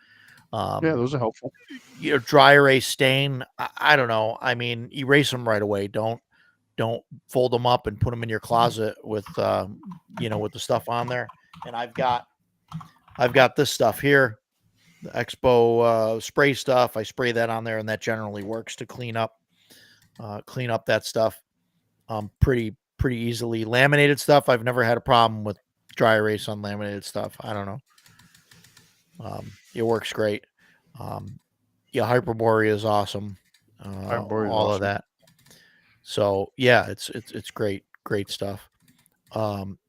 Yeah, Um, those are helpful. dry erase stain. I don't know. I mean, erase them right away. Don't fold them up and put them in your closet with with the stuff on there. And I've got this stuff here, the Expo spray stuff. I spray that on there, and that generally works to clean up that stuff pretty easily. Laminated stuff, I've never had a problem with dry erase on laminated stuff. I don't know. It works great. Yeah, Hyperborea is awesome. Hyperborea is All of awesome. that. So yeah, it's great stuff.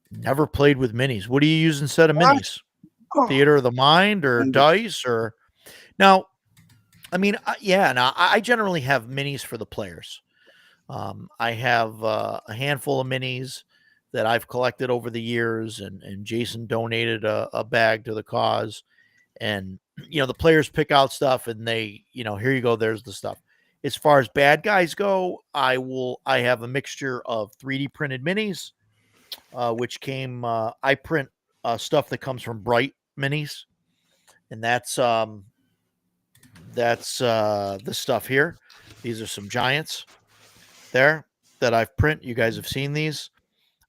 Never played with minis. What do you use instead of What? minis? Theater of the Mind or And- dice or now? I mean, yeah. Now I generally have minis for the players. I have a handful of minis that I've collected over the years, and Jason donated a bag to the cause. And the players pick out stuff, and they, here you go, there's the stuff. As far as bad guys go, I have a mixture of 3D printed minis, which came. I print stuff that comes from Bright Minis, and that's this stuff here. These are some giants there that I've print. You guys have seen these.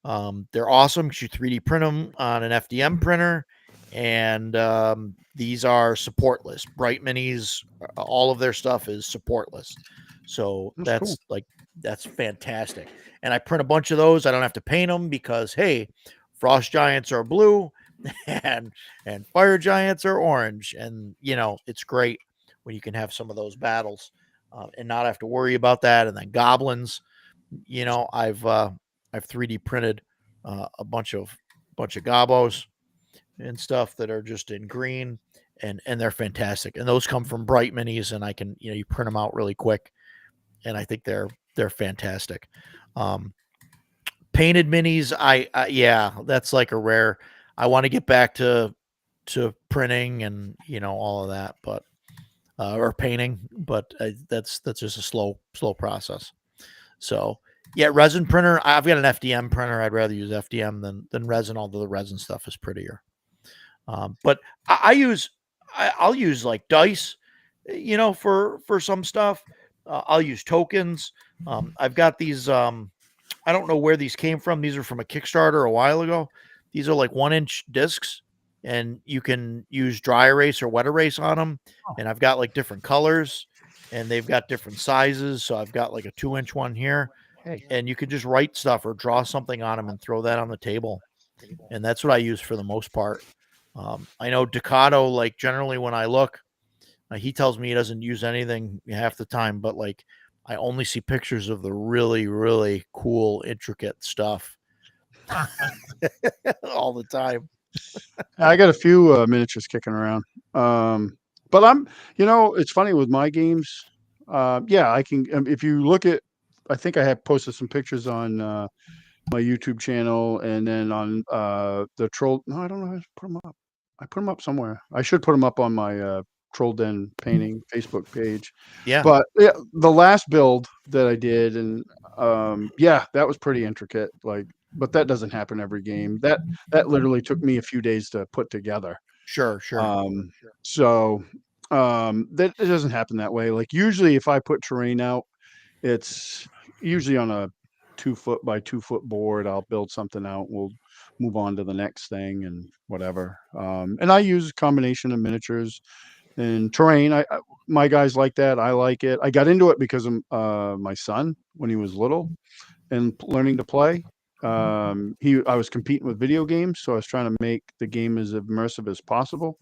They're awesome because you 3D print them on an FDM printer, and these are supportless. Bright Minis, all of their stuff is supportless. So That's cool. that's fantastic. And I print a bunch of those. I don't have to paint them because hey, frost giants are blue, and fire giants are orange, and it's great when you can have some of those battles and not have to worry about that. And then goblins, I've 3D printed a bunch of gobos and stuff that are just in green, and they're fantastic. And those come from Bright Minis, and I can you print them out really quick, and I think they're fantastic. Painted minis, yeah, that's like a rare. I want to get back to printing and all of that, but or painting, but that's just a slow process. So yeah, resin printer. I've got an FDM printer. I'd rather use FDM than resin, although the resin stuff is prettier. But I'll use like dice, for some stuff. I'll use tokens. I've got these. I don't know where these came from. These are from a Kickstarter a while ago. These are like 1-inch discs, and you can use dry erase or wet erase on them. And I've got like different colors, and they've got different sizes. So I've got like a 2-inch one here, and you can just write stuff or draw something on them and throw that on the table. And that's what I use for the most part. I know Ducato, like generally when I look, he tells me he doesn't use anything half the time, but like I only see pictures of the really, really cool, intricate stuff all the time. I got a few miniatures kicking around. But it's funny with my games. Yeah, I can. If you look at, I think I have posted some pictures on my YouTube channel, and then on the troll. No, I don't know how to put them up. I put them up somewhere. I should put them up on my Troll Den Painting Facebook page. Yeah. But yeah, the last build that I did, and yeah, that was pretty intricate. But that doesn't happen every game. That literally took me a few days to put together. Sure. So that it doesn't happen that way. Like usually, if I put terrain out, it's usually on a 2-foot by 2-foot board. I'll build something out. We'll move on to the next thing and whatever. And I use a combination of miniatures and terrain. My guys like that. I like it. I got into it because of my son when he was little and learning to play. I was competing with video games, so I was trying to make the game as immersive as possible.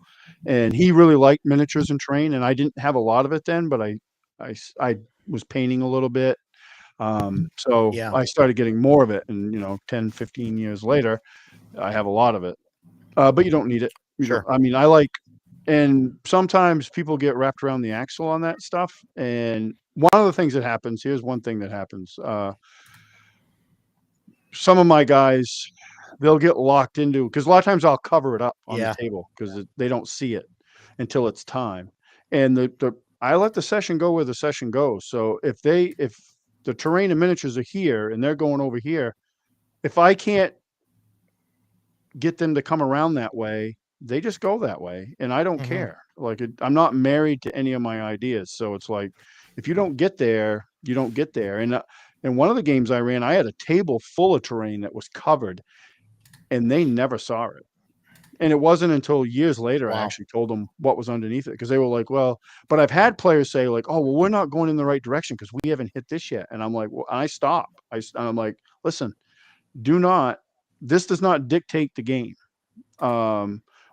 And he really liked miniatures and terrain, and I didn't have a lot of it then, but I was painting a little bit. So Yeah. I started getting more of it, and 10, 15 years later, I have a lot of it. But you don't need it. Sure. I mean, I like, and sometimes people get wrapped around the axle on that stuff. And one of the things that happens, here's one thing that happens. Some of my guys, they'll get locked into, because a lot of times I'll cover it up on Yeah. the table because they don't see it until it's time. And I let the session go where the session goes. So if the terrain and miniatures are here and they're going over here, if I can't get them to come around that way, they just go that way, and I don't Mhm. care. Like, I'm not married to any of my ideas, so it's like, if you don't get there, you don't get there. And one of the games I ran, I had a table full of terrain that was covered, and they never saw it. And it wasn't until years later I Wow. actually told them what was underneath it, because they were like, well, but I've had players say like, oh, well, we're not going in the right direction because we haven't hit this yet. And I'm like, well, I stop. I'm like, listen, this does not dictate the game.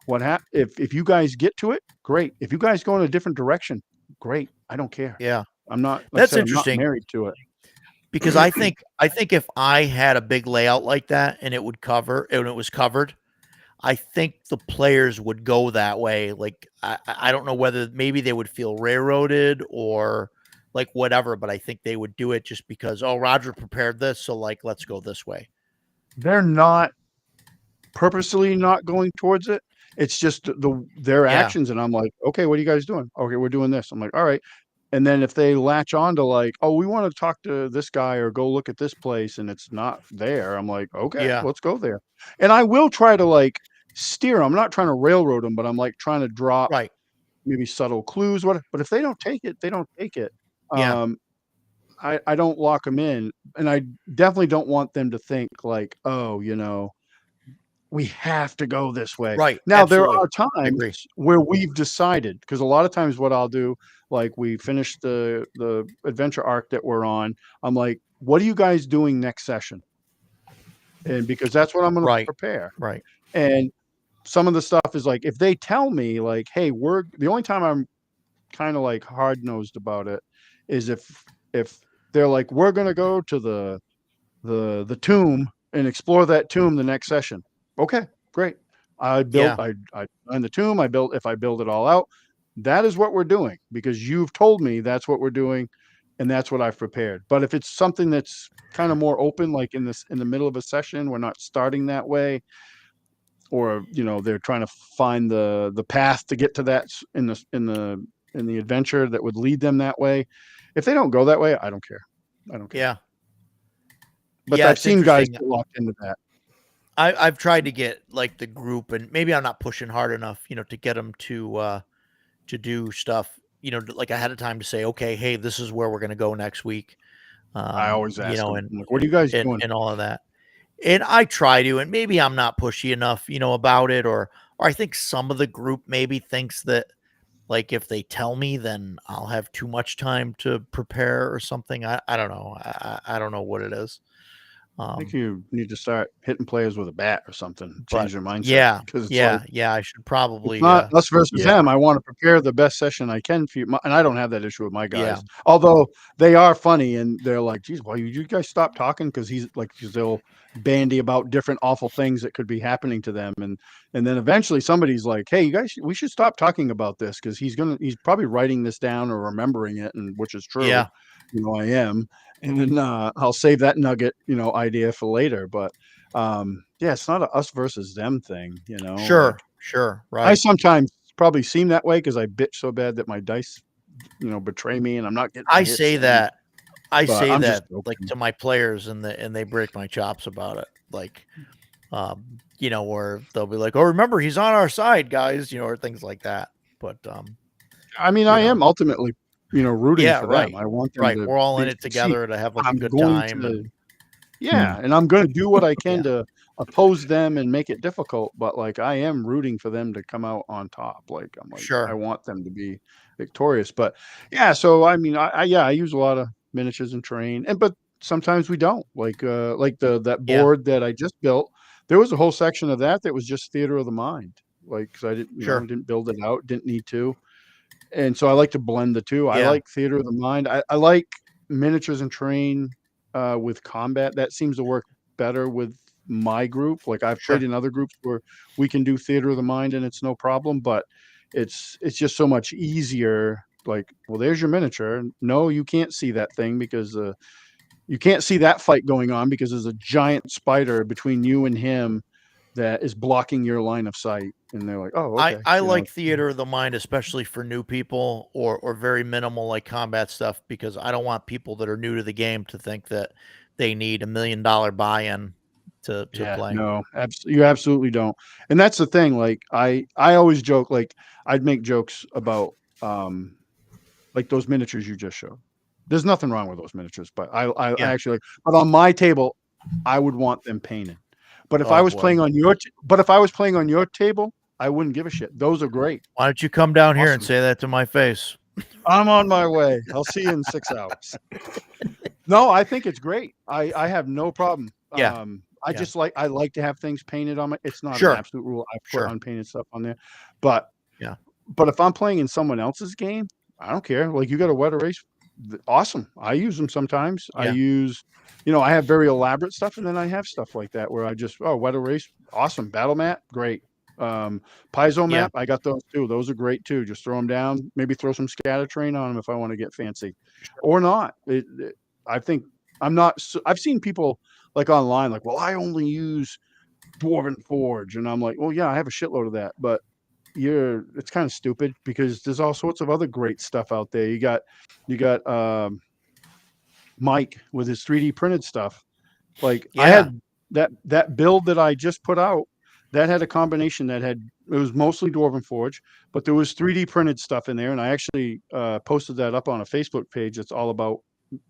If you guys get to it, great. If you guys go in a different direction, great. I don't care. Yeah. I'm not, like I That's said, I'm not interesting. married to it. Because I think if I had a big layout like that and it was covered, I think the players would go that way. Like I don't know whether maybe they would feel railroaded or like whatever, but I think they would do it just because, oh, Roger prepared this, so like let's go this way. They're not purposely not going towards it. It's just their Yeah. actions, and I'm like, okay, what are you guys doing? Okay, we're doing this. I'm like, all right. And then if they latch on to like, oh, we want to talk to this guy or go look at this place, and it's not there, I'm like, okay, Yeah. let's go there. And I will try to like steer them. I'm not trying to railroad them, but I'm like trying to drop Right. maybe subtle clues. But if they don't take it, they don't take it. Yeah. I don't lock them in, and I definitely don't want them to think like, oh, we have to go this way. Right. Now, Absolutely. there are I agree. times where we've decided, because a lot of times what I'll do, like we finish the adventure arc that we're on, I'm like, what are you guys doing next session? And because that's what I'm going to Right. prepare. Right. And some of the stuff is like, if they tell me like, hey, the only time I'm kind of like hard-nosed about it is if they're like, we're going to go to the tomb and explore that tomb the next session. Okay, great. I built, Yeah. I in the tomb, if I build it all out, that is what we're doing, because you've told me that's what we're doing, and that's what I've prepared. But if it's something that's kind of more open, like in the middle of a session, we're not starting that way, or they're trying to find the path to get to that in the adventure that would lead them that way. If they don't go that way, I don't care. I don't care. Yeah. But Yeah, I've it's seen guys interesting. get locked into that. I've tried to get like the group, and maybe I'm not pushing hard enough, to get them to do stuff, like ahead of time to say, okay, hey, this is where we're going to go next week. I always ask them, And I'm like, what are you guys doing? and all of that. And I try to, and maybe I'm not pushy enough, about it, or I think some of the group maybe thinks that like if they tell me, then I'll have too much time to prepare or something. I don't know. I don't know what it is. I think you need to start hitting players with a bat or something, But change their mindset. yeah, because it's yeah, like, yeah. I should probably, it's not us versus yeah. them. I want to prepare the best session I can for you. And I don't have that issue with my guys. Yeah. Although they are funny, and they're like, geez, why you guys stop talking? Because they'll bandy about different awful things that could be happening to them. And then eventually somebody's like, hey, you guys, we should stop talking about this, because he's probably writing this down or remembering it, and which is true. Yeah. I am. And then I'll save that nugget, idea for later. But yeah, it's not a us versus them thing, Sure, like, sure, I right. sometimes probably seem that way because I bitch so bad that my dice, betray me, and I'm not getting. I hits say in. that. I But say I'm just that like joking. to my players, and they break my chops about it. Like, or they'll be like, "Oh, remember, he's on our side, guys," or things like that. But I mean, you I know. am ultimately, rooting Yeah, for right, them. I want them right. to We're all in it succeed. together to have like a I'm good going time, to, and yeah, and I'm going to do what I can Yeah. to oppose them and make it difficult. But like, I am rooting for them to come out on top. Like, I'm like, I sure, want them to be victorious. But yeah, so I mean, I use a lot of miniatures and terrain, but sometimes we don't. Like that Yeah. board that I just built, there was a whole section of that was just theater of the mind. Like, 'cause I didn't, Sure. didn't build it out, didn't need to. And so I like to blend the two. I Yeah. like theater of the mind. I like miniatures and terrain with combat. That seems to work better with my group. Like, I've Sure. played in other groups where we can do theater of the mind and it's no problem, but it's just so much easier. Like, well, there's your miniature. No, you can't see that thing because you can't see that fight going on because there's a giant spider between you and him that is blocking your line of sight. And they're like, oh, okay. I you know. like theater of the mind, especially for new people or very minimal like combat stuff, because I don't want people that are new to the game to think that they need $1 million buy-in to Yeah, play. no, you absolutely don't. And that's the thing. Like, I always joke, like, I'd make jokes about like those miniatures you just showed. There's nothing wrong with those miniatures, but I Yeah. actually, but on my table, I would want them painted. But if Oh, I was boy. playing on your table, I wouldn't give a shit. Those are great. Why don't you come down here and Awesome. say that to my face? I'm on my way. I'll see you in 6 hours. No, I think it's great. I have no problem. Yeah. I Yeah. just I like to have things painted on my. It's not Sure. an absolute rule. I put Sure. unpainted stuff on there, but Yeah. But if I'm playing in someone else's game, I don't care. Like, you got a wet erase, awesome. I use them sometimes. I Yeah. use, I have very elaborate stuff, and then I have stuff like that where I just wet erase, awesome. Battle mat, great. Paizo Yeah. map, I got those too. Those are great too. Just throw them down. Maybe throw some scatter train on them if I want to get fancy, or not. I think I'm not. I've seen people like online, like, well, I only use Dwarven Forge, and I'm like, well, yeah, I have a shitload of that, but it's kind of stupid because there's all sorts of other great stuff out there. You got Mike with his 3D printed stuff. Like, I Yeah. had that build that I just put out that had a combination it was mostly Dwarven Forge, but there was 3D printed stuff in there. And I actually posted that up on a Facebook page. It's all about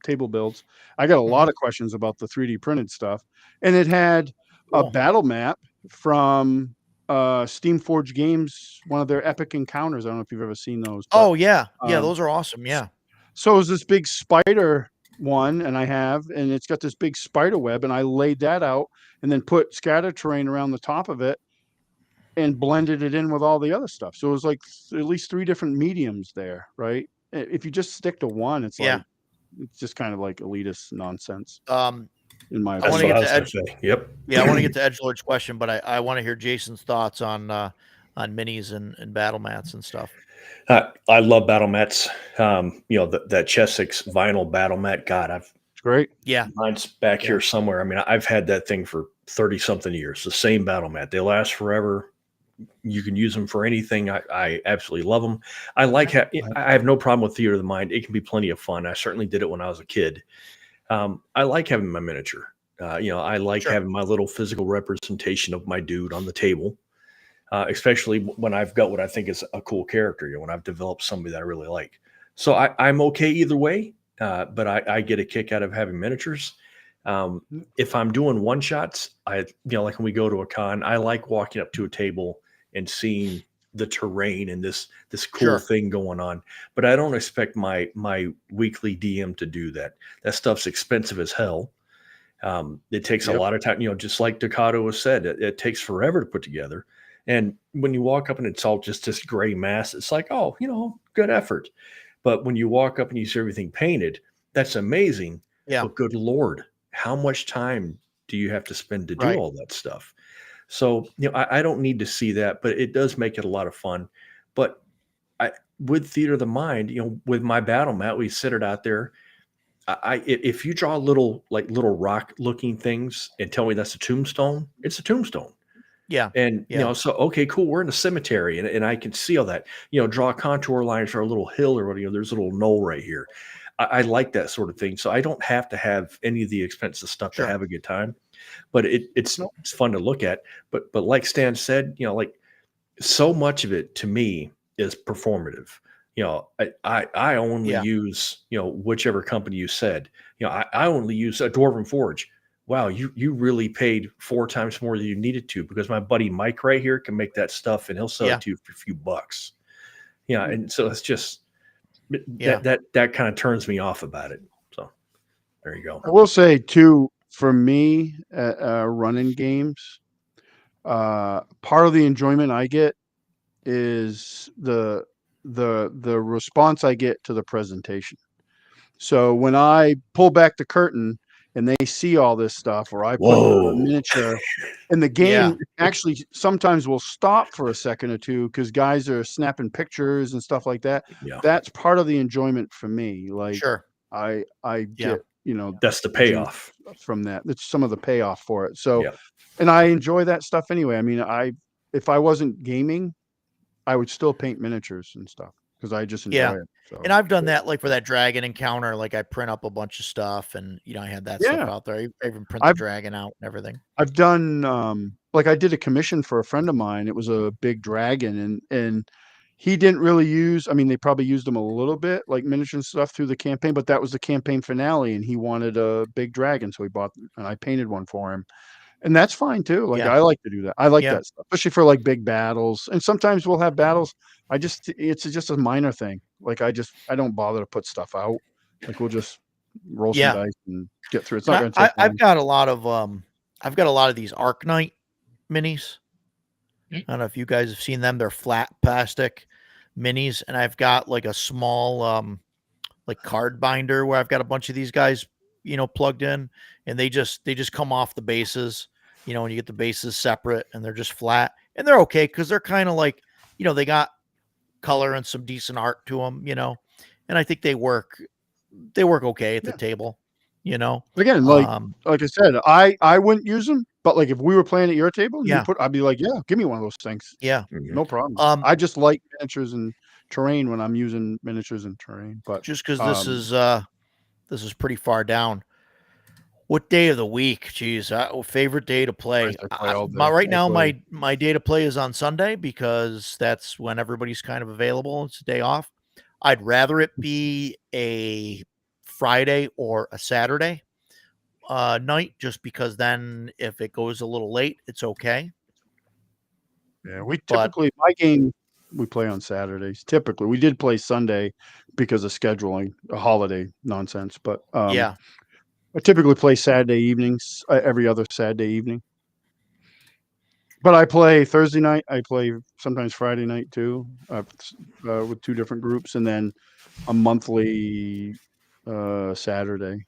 table builds. I got a lot of questions about the 3D printed stuff, and it had a Cool. battle map from Steamforge Games, one of their epic encounters. I don't know if you've ever seen those. But, Oh yeah. Yeah. Those are awesome. Yeah. so it was this big spider one, and it's got this big spider web, and I laid that out and then put scatter terrain around the top of it and blended it in with all the other stuff. So it was like at least 3 different mediums there, right? If you just stick to one, it's Yeah. like, it's just kind of like elitist nonsense, Um, in my That's wanna what get I to was going Edge- to say. Yep. yeah, I want to get to Edgelord's question, but I want to hear Jason's thoughts on minis and battle mats and stuff. I love battle mats. That Chessex vinyl battle mat. God, It's great. Yeah. mine's back here somewhere. I mean, I've had that thing for 30 something years. The same battle mat. They last forever. You can use them for anything. I absolutely love them. I have no problem with theater of the mind. It can be plenty of fun. I certainly did it when I was a kid. I like having my miniature. I like Sure. having my little physical representation of my dude on the table, especially when I've got what I think is a cool character, when I've developed somebody that I really like. So I'm okay either way, but I get a kick out of having miniatures. If I'm doing one shots, like when we go to a con, I like walking up to a table and seeing the terrain and this cool Sure. thing going on. But I don't expect my weekly DM to do that. That stuff's expensive as hell. It takes a Yep. lot of time, just like Ducato has said, it takes forever to put together. And when you walk up and it's all just this gray mass, it's like, oh, good effort. But when you walk up and you see everything painted, that's amazing. Yeah. But good Lord, how much time do you have to spend to do Right. all that stuff? So, I don't need to see that, but it does make it a lot of fun. But with Theater of the Mind, with my battle mat, we sit it out there. If you draw little rock looking things and tell me that's a tombstone, it's a tombstone. Yeah. And, Yeah. so, okay, cool. We're in a cemetery and I can see all that, draw contour lines for a little hill or whatever, there's a little knoll right here. I like that sort of thing. So I don't have to have any of the expensive stuff Sure. to have a good time, but it's fun to look at. But like Stan said, like so much of it to me is performative. I only Yeah. use, whichever company you said, I only use a Dwarven Forge. Wow, you really paid 4 times more than you needed to, because my buddy Mike right here can make that stuff and he'll sell Yeah. it to you for a few bucks. And so it's just Yeah. that kind of turns me off about it. So There you go. I will say too, for me, running games, part of the enjoyment I get is the response I get to the presentation. So when I pull back the curtain and they see all this stuff, or I put the Whoa. miniature, and the Yeah. game actually sometimes will stop for a second or two because guys are snapping pictures and stuff like that. Yeah. That's part of the enjoyment for me. Like Sure. I Yeah. get, That's the juice payoff. from that. That's some of the payoff for it. So, Yeah. and I enjoy that stuff anyway. I mean, if I wasn't gaming, I would still paint miniatures and stuff because I just enjoy Yeah. it. So, And I've done that like for that dragon encounter. Like I print up a bunch of stuff, and I had that stuff yeah, out there. I even print the I've dragon out and everything. I've done like I did a commission for a friend of mine. It was a big dragon, and he didn't really use. I mean, they probably used them a little bit, like miniature stuff through the campaign, but that was the campaign finale, and he wanted a big dragon, so he bought, and I painted one for him. And that's fine too. Like Yeah. I like to do that. I like Yeah. that stuff, especially for like big battles. And sometimes we'll have battles. It's just a minor thing. Like I don't bother to put stuff out. Like we'll just roll some Yeah. dice and get through. It's And not going to take I've long. got a lot of these Arc Knight minis. I don't know if you guys have seen them. They're flat plastic minis, and I've got like a small like card binder where I've got a bunch of these guys, plugged in, and they just come off the bases, and you get the bases separate, and they're just flat, and they're okay because they're kind of like, they got color and some decent art to them, and I think they work okay at the Yeah. table, Again, like I said, I wouldn't use them, but like if we were playing at your table, and Yeah. I'd be like, yeah, give me one of those things. yeah. Mhm. No problem. Um, I just like miniatures and terrain when I'm using miniatures and terrain. But just because this is pretty far down. What day of the week? Geez, favorite day to play. I play all day. Right I now, play- my day to play is on Sunday because that's when everybody's kind of available. It's a day off. I'd rather it be a Friday or a Saturday night, just because then if it goes a little late, it's okay. Yeah, we But- typically my game we play on Saturdays. Typically, we did play Sunday because of scheduling, a holiday nonsense. But Yeah, I typically play Saturday evenings, every other Saturday evening. But I play Thursday night. I play sometimes Friday night too, with two different groups, and then a monthly Saturday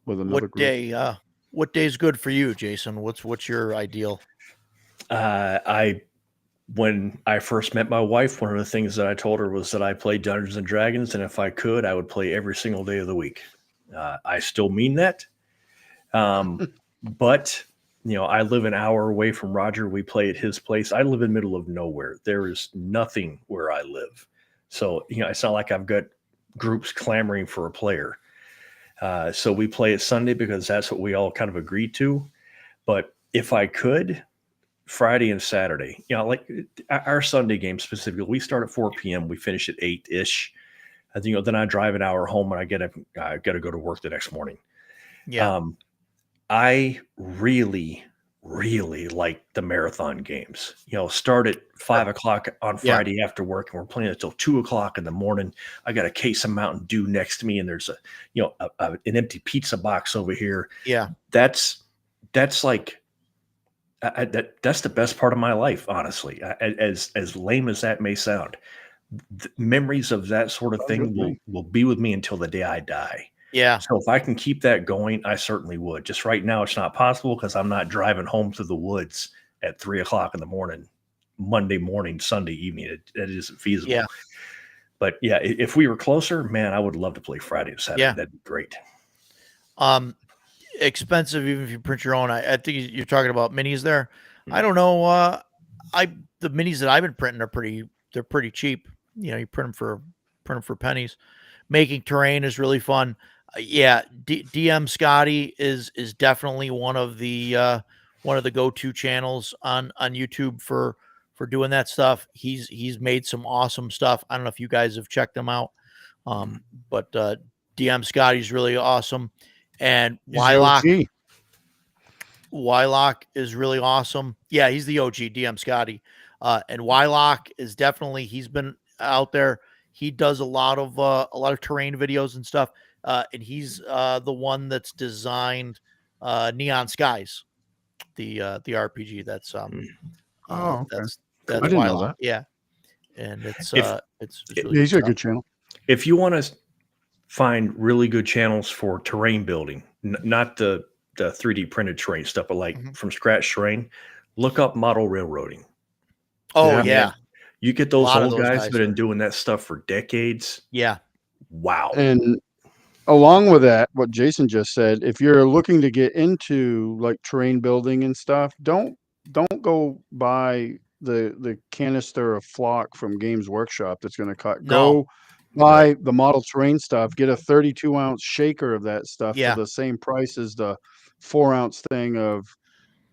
with another what group. day? What day is good for you, Jason? What's your ideal? When I first met my wife, one of the things that I told her was that I played Dungeons and Dragons, and if I could, I would play every single day of the week. I still mean that. But I live an hour away from Roger. We play at his place. I live in the middle of nowhere. There is nothing where I live. So, it's not like I've got groups clamoring for a player. So we play it Sunday because that's what we all kind of agreed to. But if I could, Friday and Saturday, like our Sunday game specifically, we start at 4 p.m. We finish at 8-ish. Then I drive an hour home and I got to go to work the next morning. Yeah, I really, really like the marathon games. Start at 5 o'clock on Friday after work, and we're playing until 2 o'clock in the morning. I got a case of Mountain Dew next to me, and there's an empty pizza box over here. yeah, That's like that's the best part of my life, honestly. As lame as that may sound, memories of that sort of Sounds thing good to me. will be with me until the day I die. yeah, So if I can keep that going, I certainly would. Just right now, it's not possible because I'm not driving home through the woods at 3 o'clock in the morning, Monday morning, Sunday evening. It isn't feasible. Yeah. But yeah, if we were closer, man, I would love to play Friday and Saturday. Yeah. That'd be great. Expensive even if you print your own. I think you're talking about minis there. I don't know. The minis that I've been printing they're pretty cheap. You print them for pennies. Making terrain is really fun. Yeah, DM Scotty is definitely one of the go-to channels on YouTube for doing that stuff. He's made some awesome stuff. I don't know if you guys have checked him out, but DM Scotty's really awesome, and He's the OG. Wylock is really awesome. Yeah, he's the OG DM Scotty, and Wylock is definitely he's been out there. He does a lot of terrain videos and stuff. and he's the one that's designed Neon Skies, the RPG that's Oh, okay. that's I didn't know Twyla. that. Yeah, and it's If- it's it- really Yeah, he's got a stuff. good channel. If you want to find really good channels for terrain building, not the 3D printed terrain stuff, but like Mhm. from scratch terrain, look up model railroading. Oh Yeah. yeah, You get those lot of old those guys guys that have been are- doing that stuff for decades. yeah, Wow. And along with that, what Jason just said, if you're looking to get into like terrain building and stuff, don't go buy the canister of flock from Games Workshop that's going to cut. No. Go buy the model terrain stuff. Get a 32-ounce shaker of that stuff Yeah. for the same price as the 4-ounce thing of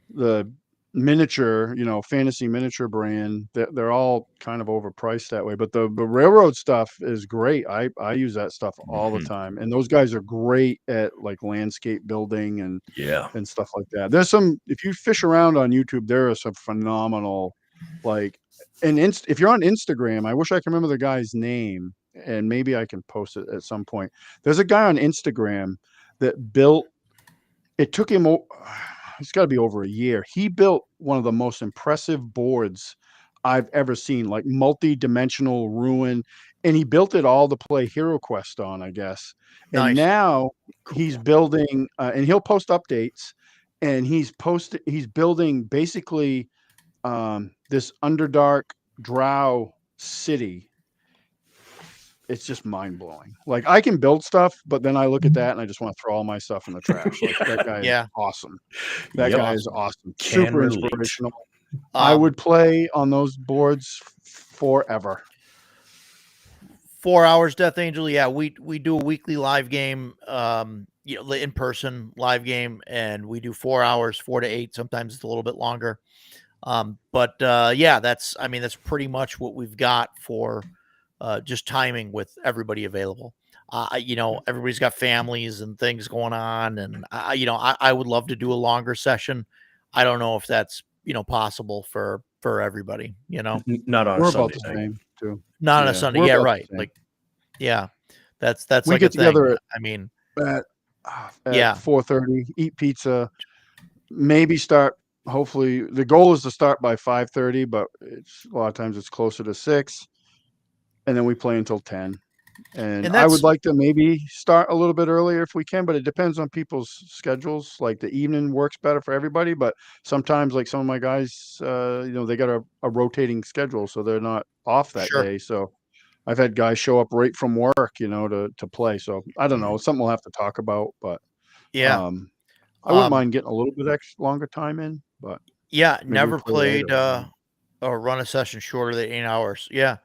the miniature, fantasy miniature brand. They're all kind of overpriced that way, but the railroad stuff is great. I use that stuff all the Mhm. time, and those guys are great at like landscape building and Yeah. stuff like that. There's some, if you fish around on YouTube, there are some phenomenal, like, and if you're on Instagram, I wish I can remember the guy's name, and maybe I can post it at some point. There's a guy on Instagram that built. It took him. It's got to be over a year. He built one of the most impressive boards I've ever seen, like multi-dimensional ruin, and he built it all to play Hero Quest on, I guess. And Nice. now he's building, and he'll post updates. And he's building basically this Underdark Drow city. It's just mind blowing. Like, I can build stuff, but then I look at that and I just want to throw all my stuff in the trash. Like, that guy Yeah. is awesome. That Yep. guy is awesome. Can Super relate. inspirational. I would play on those boards forever. 4 hours, Death Angel. Yeah, we do a weekly live game, in person live game, and we do 4 hours, 4 to 8. Sometimes it's a little bit longer. But yeah, that's pretty much what we've got for just timing with everybody available. Everybody's got families and things going on, and I would love to do a longer session. I don't know if that's possible for everybody. Not on We're a about Sunday the night. same too. Not on Yeah, a Sunday. we're Yeah, about the right. same. Like, yeah, that's We like get a thing. together at I mean, at Yeah. 4:30, eat pizza, maybe start. Hopefully, the goal is to start by 5:30, but it's a lot of times it's closer to 6, and then we play until 10. And And I would that's like to maybe start a little bit earlier if we can, but it depends on people's schedules. Like, the evening works better for everybody, but sometimes, like, some of my guys, they got a rotating schedule, so they're not off that Sure. day. So I've had guys show up right from work, to play. So I don't know, something we'll have to talk about, but yeah. I wouldn't Um, mind getting a little bit extra longer time in, but Yeah, maybe we never play later. played or run a session shorter than 8 hours. Yeah.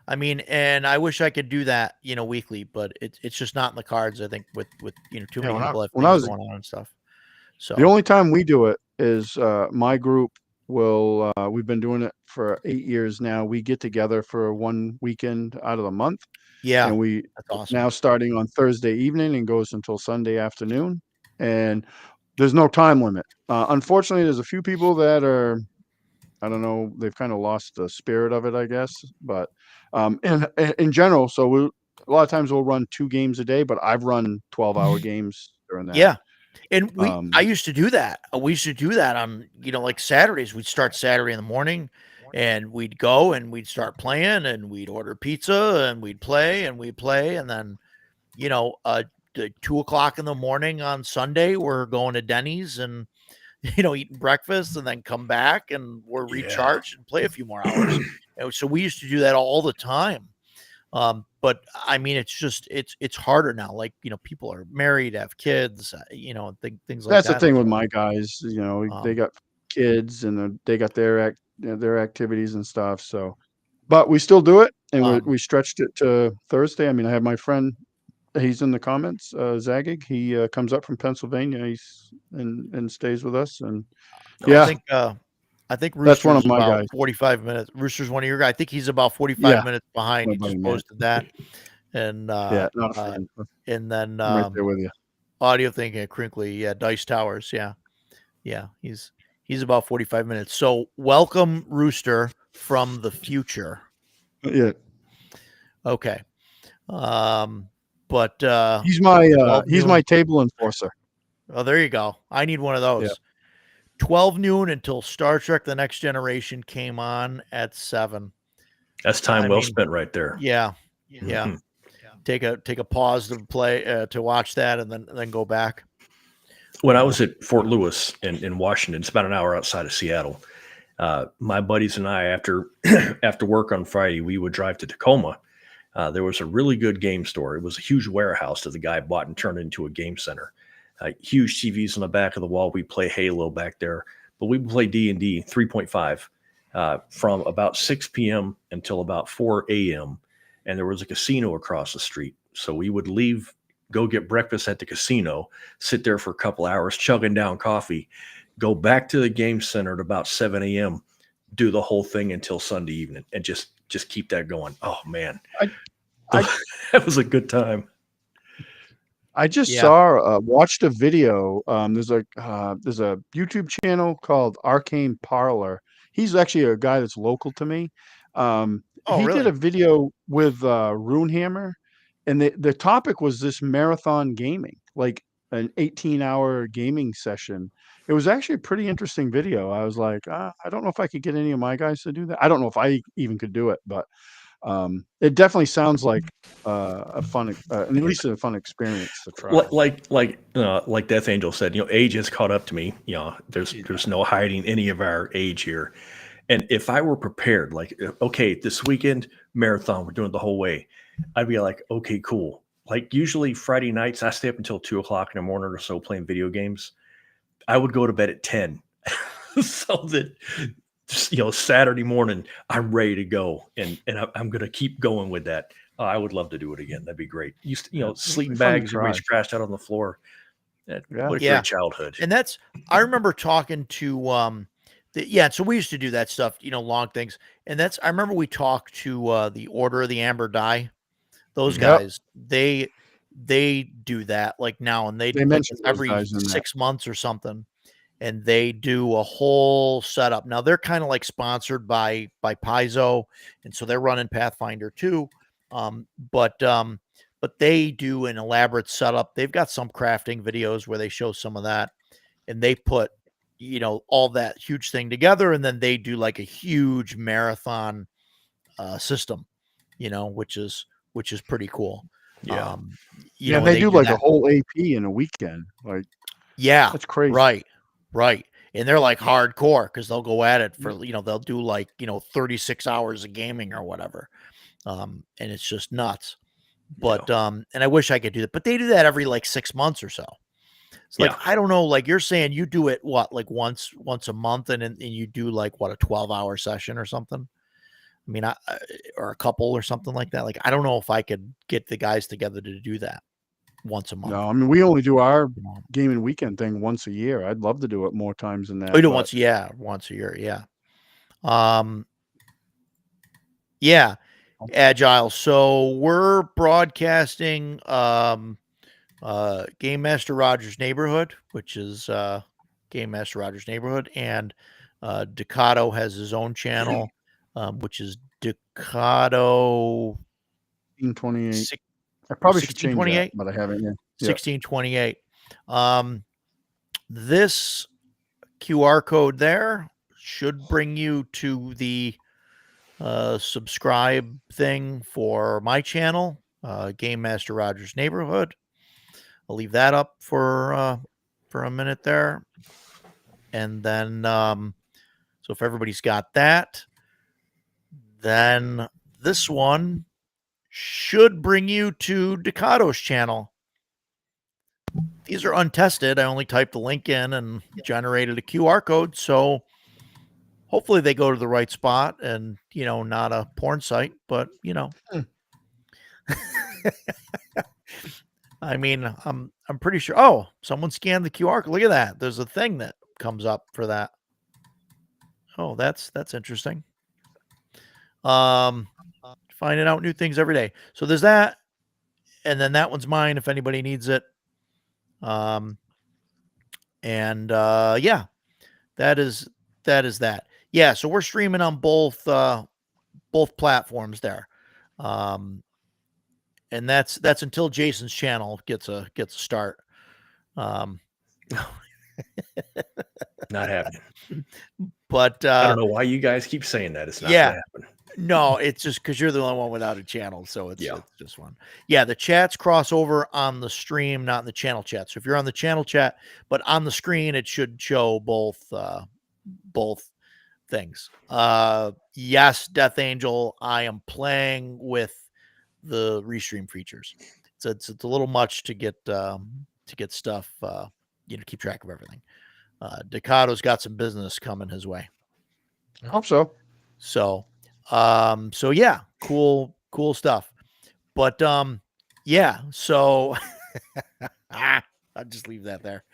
I mean, and I wish I could do that, weekly, but it's just not in the cards, I think, with too Yeah, many when people have when I things was going on and stuff. the So only time we do it is my group will we've been doing it for 8 years now. We get together for one weekend out of the month, yeah, and we that's awesome. now starting on Thursday evening and goes until Sunday afternoon, and there's no time limit. Unfortunately, there's a few people that are, I don't know, they've kind of lost the spirit of it, I guess. But in general, so a lot of times we'll run 2 games a day, but I've run 12-hour games during that. Yeah. And Um, I used to do that. We used to do that on, like Saturdays. We'd start Saturday in the morning and we'd go and we'd start playing and we'd order pizza and we'd play. And then, 2 o'clock in the morning on Sunday, we're going to Denny's and, eating breakfast and then come back and we're Yeah. recharged and play a few more hours. So we used to do that all the time. But I mean, it's just, it's harder now. Like, people are married, have kids, and things like That's that. the thing with my guys, they Um, got kids and they got their activities and stuff. So, but we still do it, and we stretched it to Thursday. I mean, I have my friend, he's in the comments, Zagig. He comes up from Pennsylvania. He's and stays with us, and yeah, I think that's one of Rooster's my about guys. 45 minutes. Rooster's one of your guys. I think he's about 45 Yeah, minutes behind. my He buddy just Matt. posted that. And Yeah, not a fan. and then I'm right there with you. audio thinking at Crinkly, yeah, Dice Towers, yeah. Yeah, he's about 45 minutes. So welcome, Rooster, from the future. Yeah, Okay. But He's my 12 he's noon. my table enforcer. Oh, there you go. I need one of those. Yeah. 12 noon until Star Trek: The Next Generation came on at 7. That's time I well mean, spent right there. Yeah. Yeah. Mhm. Take a pause to play to watch that and then go back. When I was at Fort Lewis in Washington, it's about an hour outside of Seattle. My buddies and I, after after work on Friday, we would drive to Tacoma. There was a really good game store. It was a huge warehouse that the guy bought and turned into a game center. Huge TVs on the back of the wall. We play Halo back there, but we would play D&D 3.5 from about 6 p.m. until about 4 a.m. And there was a casino across the street. So we would leave, go get breakfast at the casino, sit there for a couple hours, chugging down coffee, go back to the game center at about 7 a.m., do the whole thing until Sunday evening, and just keep that going. Oh man, that was a good time. I just Yeah. watched a video. There's a YouTube channel called Arcane Parlor. He's actually a guy that's local to me. Oh, He really? did a video with Runehammer, and the topic was this marathon gaming, like an 18-hour gaming session. It was actually a pretty interesting video. I was like, I don't know if I could get any of my guys to do that. I don't know if I even could do it, but it definitely sounds like a fun, at least a fun experience to try. Like Death Angel said, age has caught up to me. There's no hiding any of our age here. And if I were prepared, like, okay, this weekend marathon, we're doing it the whole way, I'd be like, okay, cool. Like usually Friday nights, I stay up until 2:00 in the morning or so playing video games. I would go to bed at 10 so that Saturday morning I'm ready to go, and I'm going to keep going with that. I would love to do it again. That'd be great. Sleeping fun to bags, everybody's try. crashed out on the floor. What a Yeah. great childhood. And I remember talking to so we used to do that stuff, long things. And I remember we talked to the Order of the Amber Die. Those Yep. guys, they do that like now, and they They like mentioned those every guys in that. 6 months or something, and they do a whole setup. Now they're kind of like sponsored by Paizo, and so they're running Pathfinder too. But they do an elaborate setup. They've got some crafting videos where they show some of that, and they put all that huge thing together, and then they do like a huge marathon system, which is pretty cool. Yeah. Yeah, when they do like a that. whole AP in a weekend. Like, Yeah, that's crazy. Right. And they're like hardcore because they'll go at it for, they'll do like, 36 hours of gaming or whatever. And it's just nuts. But, and I wish I could do that, but they do that every like 6 months or so. It's like, I don't know, like you're saying you do it like once a month and you do like what, a 12-hour session or something. I mean, or a couple or something like that. Like, I don't know if I could get the guys together to do that once a month. No, I mean, we only do our gaming weekend thing once a year. I'd love to do it more times than that. Oh, you do once a year. Yeah. Yeah. Agile. So we're broadcasting Game Master Rogers Neighborhood, which is Game Master Rogers Neighborhood, and Decado has his own channel, which is Decado 1628. I probably should change that, 1628, but I haven't yet. 1628. This QR code there should bring you to the subscribe thing for my channel, Game Master Rogers Neighborhood. I'll leave that up for a minute there. And then, so if everybody's got that, then this one should bring you to Decado's channel. These are untested. I only typed the link in and generated a QR code. So hopefully they go to the right spot and, not a porn site, but, I mean, I'm pretty sure. Oh, someone scanned the QR code. Look at that. There's a thing that comes up for that. Oh, that's interesting. Finding out new things every day. So there's that. And then that one's mine if anybody needs it. Yeah, that is that. Yeah, so we're streaming on both platforms there. And and that's until Jason's channel gets a start. Not happening. But I don't know why you guys keep saying that. It's not yeah. gonna happen. No, it's just because you're the only one without a channel, so it's just one. Yeah, the chats cross over on the stream, not in the channel chat. So if you're on the channel chat, but on the screen, it should show both things. Yes, Death Angel, I am playing with the restream features. It's a little much to get stuff, keep track of everything. Ducato's got some business coming his way. I hope so. So yeah, cool stuff. But yeah, so I'll just leave that there.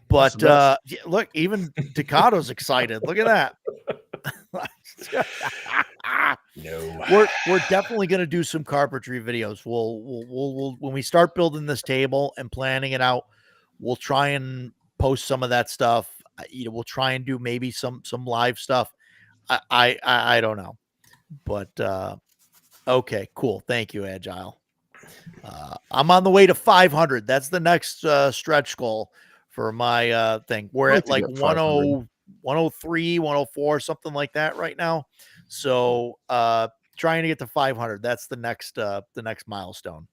But look, even Ducato's excited. Look at that. No, we're definitely going to do some carpentry videos. We'll when we start building this table and planning it out, we'll try and post some of that stuff. We'll try and do maybe some live stuff. I don't know, but okay, cool. Thank you, Agile. I'm on the way to 500. That's the next stretch goal for my thing. We're at like 103, 104, something like that right now. So trying to get to 500. That's the next milestone.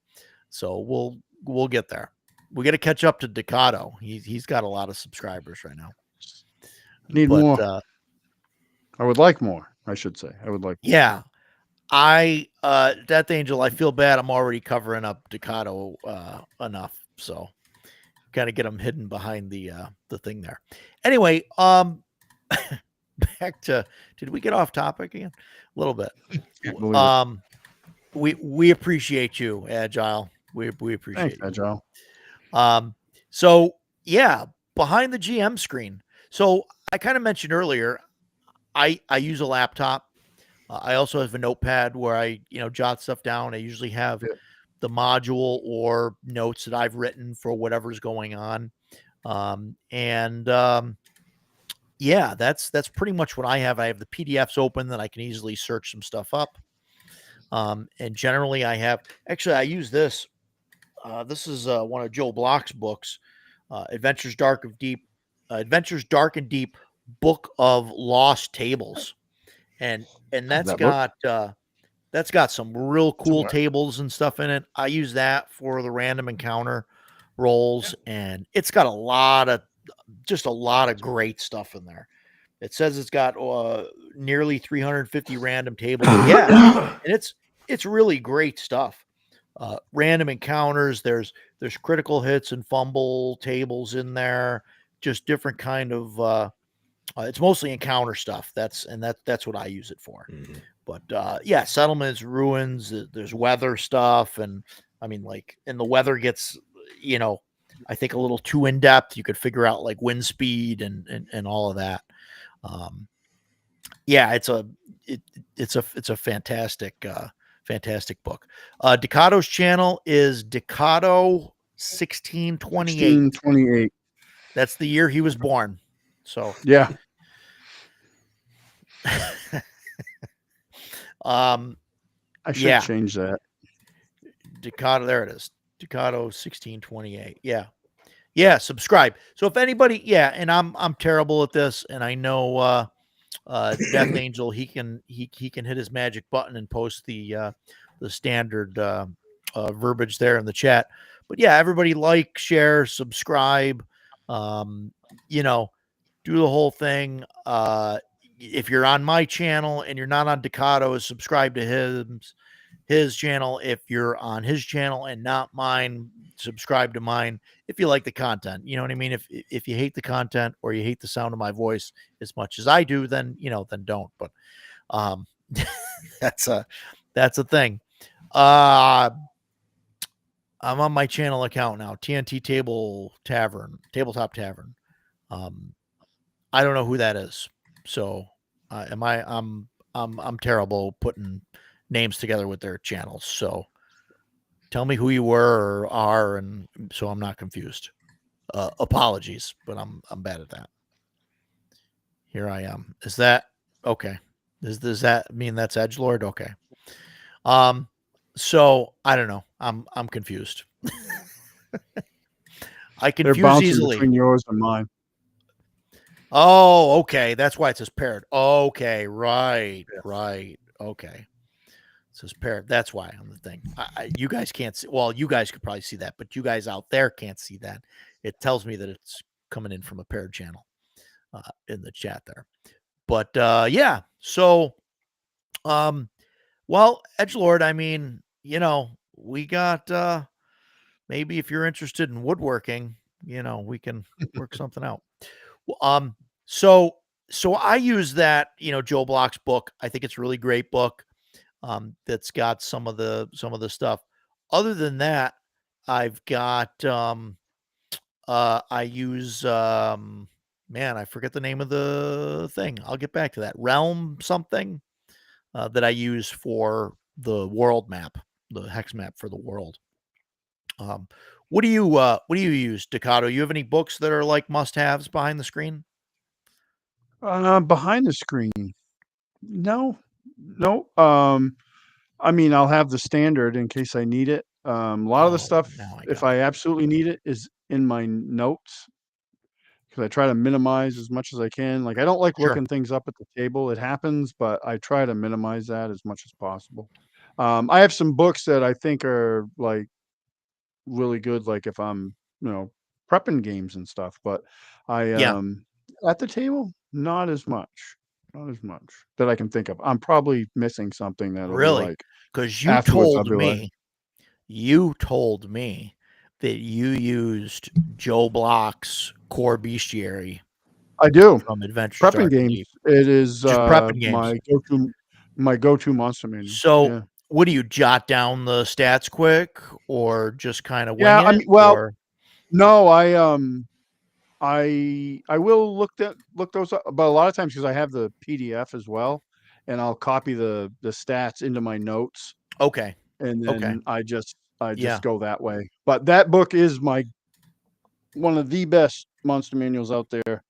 So we'll get there. We got to catch up to Ducato. He's got a lot of subscribers right now. Need more. I would like more, I should say. I would like more. Yeah. Death Angel, I feel bad. I'm already covering up Ducato enough. So kind of get him hidden behind the thing there. Anyway, back to, did we get off topic again? A little bit. We appreciate you, Agile. We appreciate Thanks, you. Agile. So yeah, behind the GM screen. So I kind of mentioned earlier, I use a laptop. I also have a notepad where I, jot stuff down. I usually have the module or notes that I've written for whatever's going on. Yeah, that's pretty much what I have. I have the PDFs open that I can easily search some stuff up. And generally I use this. This is one of Joe Block's books, Adventures Dark and Deep, Book of Lost Tables. And that's got some real cool tables and stuff in it. I use that for the random encounter rolls, and it's got a lot of great stuff in there. It says it's got nearly 350 random tables. Yeah, and it's really great stuff. Random encounters. There's critical hits and fumble tables in there. Just different kind of. It's mostly encounter stuff. That's what I use it for. Mm-hmm. But yeah, settlements, ruins. There's weather stuff, and I mean, like, and the weather gets, I think a little too in depth. You could figure out like wind speed and all of that. Yeah, it's a fantastic book. Ducato's channel is Ducato 1628. That's the year he was born. So yeah. I should change that. Ducato, there it is. Ducato 1628. Yeah, subscribe. So if anybody, and I'm terrible at this, and I know Death Angel, he can hit his magic button and post the standard verbiage there in the chat. But yeah, everybody like, share, subscribe, do the whole thing. If you're on my channel and you're not on Ducato, subscribe to his channel. If you're on his channel and not mine, subscribe to mine. If you like the content, you know what I mean? If you hate the content or you hate the sound of my voice as much as I do, then don't. But that's a thing. I'm on my channel account now, TNT Tabletop Tavern. I don't know who that is. So I'm terrible putting names together with their channels. So tell me who you were or are, and so I'm not confused. Apologies, but I'm bad at that. Here I am. Is that okay? Does that mean that's Edgelord? Okay. So I don't know. I'm confused. I They're confuse bouncing easily. between yours and mine. Oh, okay. That's why it says paired. Okay, right, Yeah. right. Okay. It says paired. That's why on the thing. You guys can't see. Well, you guys could probably see that, but you guys out there can't see that. It tells me that it's coming in from a paired channel in the chat there. But yeah. So, well, Edgelord, I mean, we got maybe if you're interested in woodworking, we can work something out. Um, so I use that, Joe Block's book. I think it's a really great book. That's got some of the stuff. Other than that, I've got I use man, I forget the name of the thing. I'll get back to that. Realm something that I use for the world map, the hex map for the world. What do you use, Ducato? You have any books that are like must-haves behind the screen? Behind the screen, no. I mean, I'll have the standard in case I need it. A lot of the Oh, stuff, now I if got I it. absolutely need it, is in my notes because I try to minimize as much as I can. Like, I don't like Sure. looking things up at the table. It happens, but I try to minimize that as much as possible. I have some books that I think are like really good, like if I'm, prepping games and stuff, but I, Yeah, at the table, not as much that I can think of. I'm probably missing something that'll be really. like Because afterwards, I'll be like, you told me that you used Joe Block's core bestiary I do. from Adventure Prepping Starter games, Deep. it is, Just prepping games. my go-to monster manual. So, Yeah. what do you jot down the stats quick, or just kind of wing Yeah, I it, mean, well, or no, I will look those up, but a lot of times because I have the PDF as well, and I'll copy the stats into my notes, okay, and okay, then I just yeah, go that way. But that book is one of the best monster manuals out there,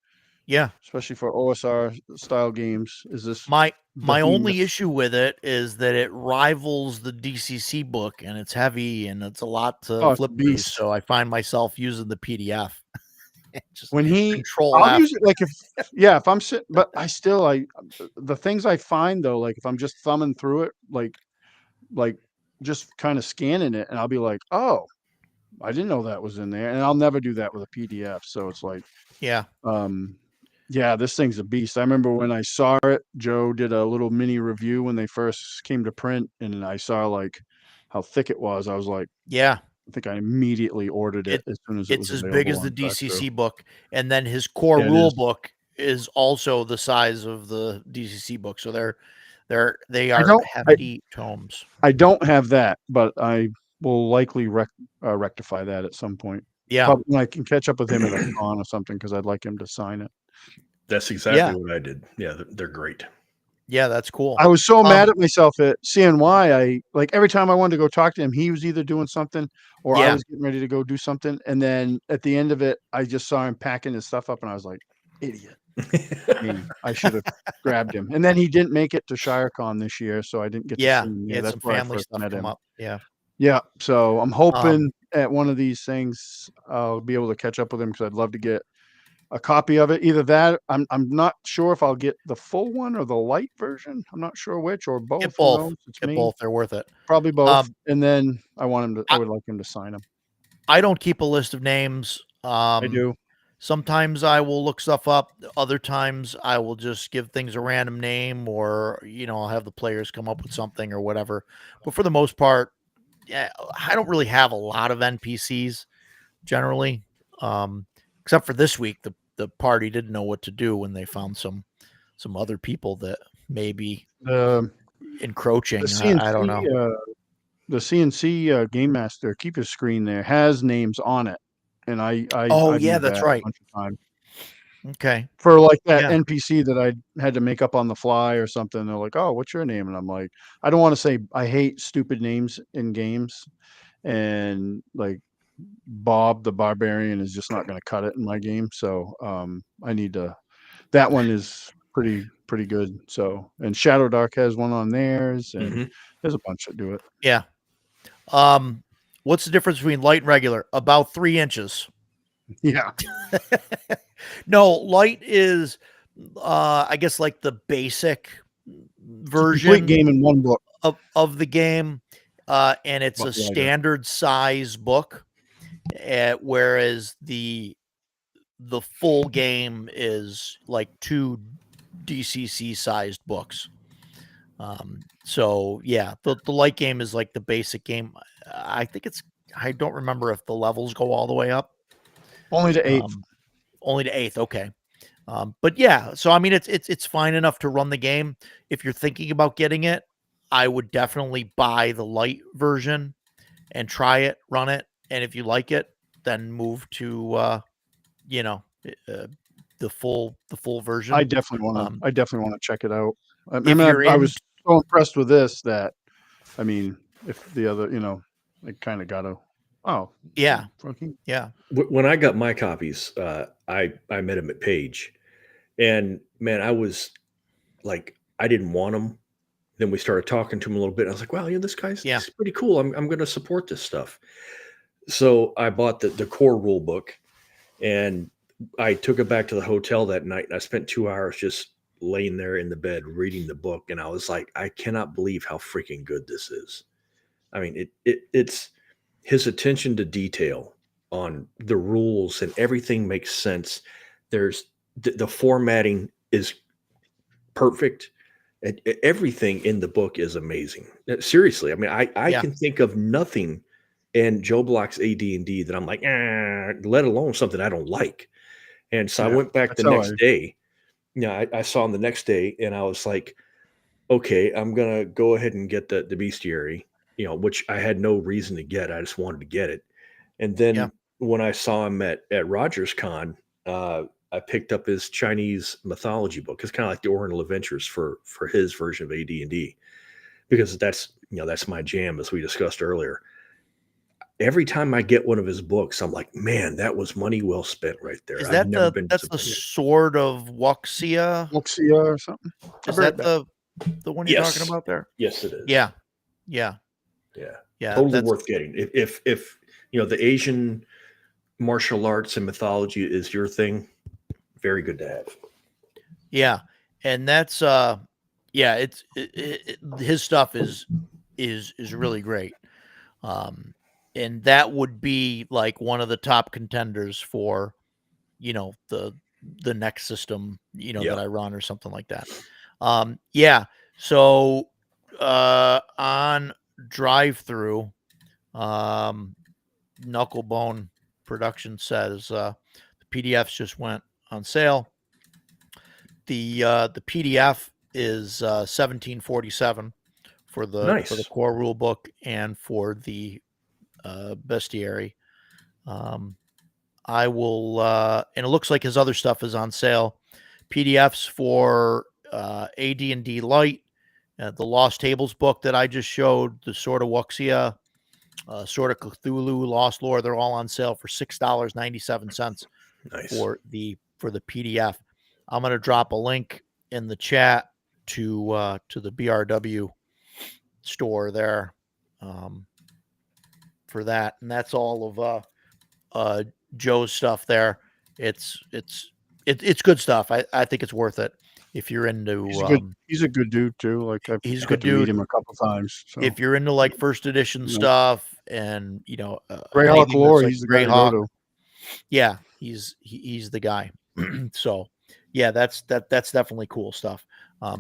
yeah. especially for OSR style games. Is this My only behemoth? issue with it is that it rivals the DCC book, and it's heavy and it's a lot to Oh, it's a flip through. beast. So I find myself using the PDF. Just When he Control I'll F. use it like if I'm sitting, but the things I find though, like if I'm just thumbing through it, like just kind of scanning it, and I'll be like, "Oh, I didn't know that was in there." And I'll never do that with a PDF. So it's like, Yeah, um, yeah, this thing's a beast. I remember when I saw it, Joe did a little mini review when they first came to print, and I saw like how thick it was. I was like, yeah. I think I immediately ordered it It as soon as it it's was as big available as the on Vectro. DCC book, and then his core Yeah, it rule is. book is also the size of the DCC book. So they I are don't. hefty tomes. I don't have that, but I will likely rectify that at some point. Yeah, Probably when I can catch up with him at a con or something because I'd like him to sign it. That's exactly yeah, what I did. Yeah, they're great. yeah. That's cool. I was so Um, mad at myself at CNY. Like every time I wanted to go talk to him, he was either doing something or I yeah, was getting ready to go do something. And then at the end of it, I just saw him packing his stuff up and I was like, idiot. Me. I should have grabbed him. And then he didn't make it to ShireCon this year, so I didn't get to see yeah. him He there. had That's some where I family first stuff met come him. up. Yeah. Yeah, so I'm Um, hoping at one of these things I'll be able to catch up with him because I'd love to get a copy of it. Either that, I'm not sure if I'll get the full one or the light version. I'm not sure which or both. get Who both. knows? It's Get me. both. They're worth it. Probably both. Um, And then I I, would like him to sign them. I don't keep a list of names. I do. Sometimes I will look stuff up. Other times I will just give things a random name, or I'll have the players come up with something or whatever. But for the most part, yeah, I don't really have a lot of NPCs generally, um, except for this week. The party didn't know what to do when they found some other people that may be The the encroaching. I don't know. CNC the CNC game master, keep his screen there, has names on it. And Oh I've yeah, used that's that a right. bunch of times. Okay. For like that Yeah. NPC that I had to make up on the fly or something. They're like, "Oh, what's your name?" And I'm like, I don't want to say I hate stupid names in games, and like Bob the Barbarian is just not going to cut it in my game. So I need to. That one is pretty good. So and Shadow Dark has one on theirs, and Mhm. there's a bunch that do it. Yeah. What's the difference between light and regular? About 3 inches. Yeah. No, light is, I guess, like the basic Complete version game in one book. of the game, and it's a But lighter. standard size book, whereas the full game is like 2 DCC sized books. So yeah, the light game is like the basic game. I think I don't remember if the levels go all the way up. Only to 8th. Only to 8th. Okay. But yeah, so I mean, it's fine enough to run the game. If you're thinking about getting it, I would definitely buy the light version and try it, run it, and if you like it, then move to the full version. I definitely want to check it out. I If mean, you're I in, was so impressed with this that, I mean, if the other, I kind of got to. Oh, yeah, fucking yeah, When I got my copies, I met him at Page, and man, I was like, I didn't want him. Then we started talking to him a little bit. I was like, wow, this guy's Yeah. this is pretty cool. I'm going to support this stuff. So I bought the core rule book, and I took it back to the hotel that night, and I spent 2 hours just laying there in the bed reading the book, and I was like, I cannot believe how freaking good this is. I mean, it's his attention to detail on the rules, and everything makes sense. There's the formatting is perfect. Everything in the book is amazing. Seriously, I mean, I Yeah. can think of nothing in Joe Block's AD&D that I'm like, let alone something I don't like. And so I Yeah, went back that's the how next day. Yeah, I saw him the next day, and I was like, okay, I'm gonna go ahead and get the bestiary, which I had no reason to get. I just wanted to get it. And then Yeah. when I saw him at Rogers Con, I picked up his Chinese mythology book. It's kind of like the Oriental Adventures for his version of AD&D, because that's my jam, as we discussed earlier. Every time I get one of his books, I'm like, man, that was money well spent right there. Is I've that never been that's the disappointed. Sword of Wuxia? Wuxia or something. Is I'll that bring it the one you're talking Yes. about there? Yes, it is. Yeah. Yeah. Yeah. Yeah. Totally That's worth getting. If the Asian martial arts and mythology is your thing, very good to have. yeah. And that's yeah, his stuff is really great. And that would be like one of the top contenders for, the next system, Yeah. that I run or something like that. Yeah. So on drive through, Knucklebone Production says the PDFs just went on sale. The PDF is $17.47 for the Nice. core rule book and for the bestiary. I will, and it looks like his other stuff is on sale. PDFs for AD&D Light, the Lost Tables book that I just showed, the Sword of Wuxia, Sword of Cthulhu, Lost Lore. They're all on sale for $6.97 Nice. for the PDF. I'm going to drop a link in the chat to the BRW store there for that, and that's all of Joe's stuff there. It's good stuff. I think it's worth it if you're into. He's a good dude too. Like He's a I've good got to meet dude. him a couple times. So If you're into like first edition stuff and Greyhawk anything lore, that's like he's the guy to Greyhawk, go to. yeah, he's the guy. So yeah, that's definitely cool stuff.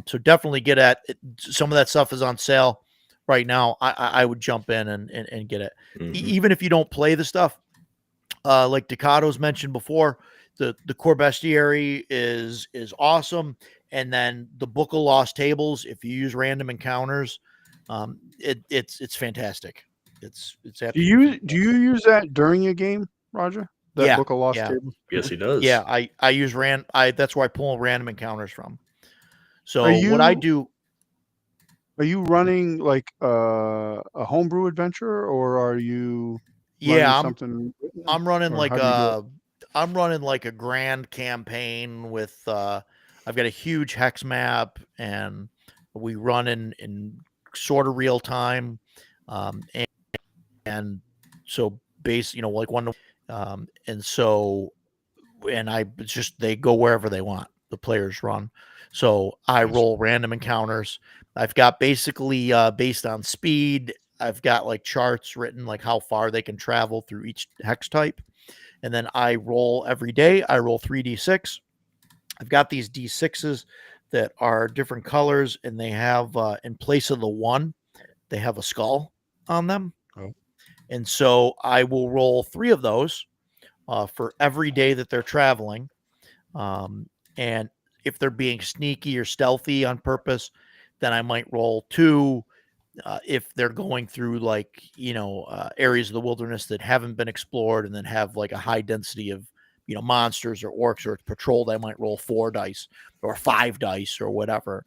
So definitely get at it. Some of that stuff is on sale right now. I would jump in and get it. Mhm. Even if you don't play the stuff, like Decato's mentioned before, the core bestiary is awesome. And then the Book of Lost Tables, if you use random encounters, it's fantastic. It's absolutely Do you use that during a game, Roger? That Yeah, Book of Lost yeah. Tables? Yes, he does. Yeah, I use that's where I pull random encounters from. So Are what I you- do, Are you running like a homebrew adventure, or are you running yeah, something? I'm running or like how do you do a grand campaign with I've got a huge hex map and we run in sort of real time. And and so base, like one, and so, and it's just, they go wherever they want. The players run. So I roll random encounters. I've got basically based on speed, I've got like charts written like how far they can travel through each hex type. And then I roll every day. I roll 3d6. I've got these d6s that are different colors, and they have in place of the one, they have a skull on them. Oh. And so I will roll 3 of those for every day that they're traveling. And if they're being sneaky or stealthy on purpose, then I might roll 2. If they're going through like, areas of the wilderness that haven't been explored and then have like a high density of, monsters or orcs, or it's patrolled, I might roll 4 dice or 5 dice or whatever,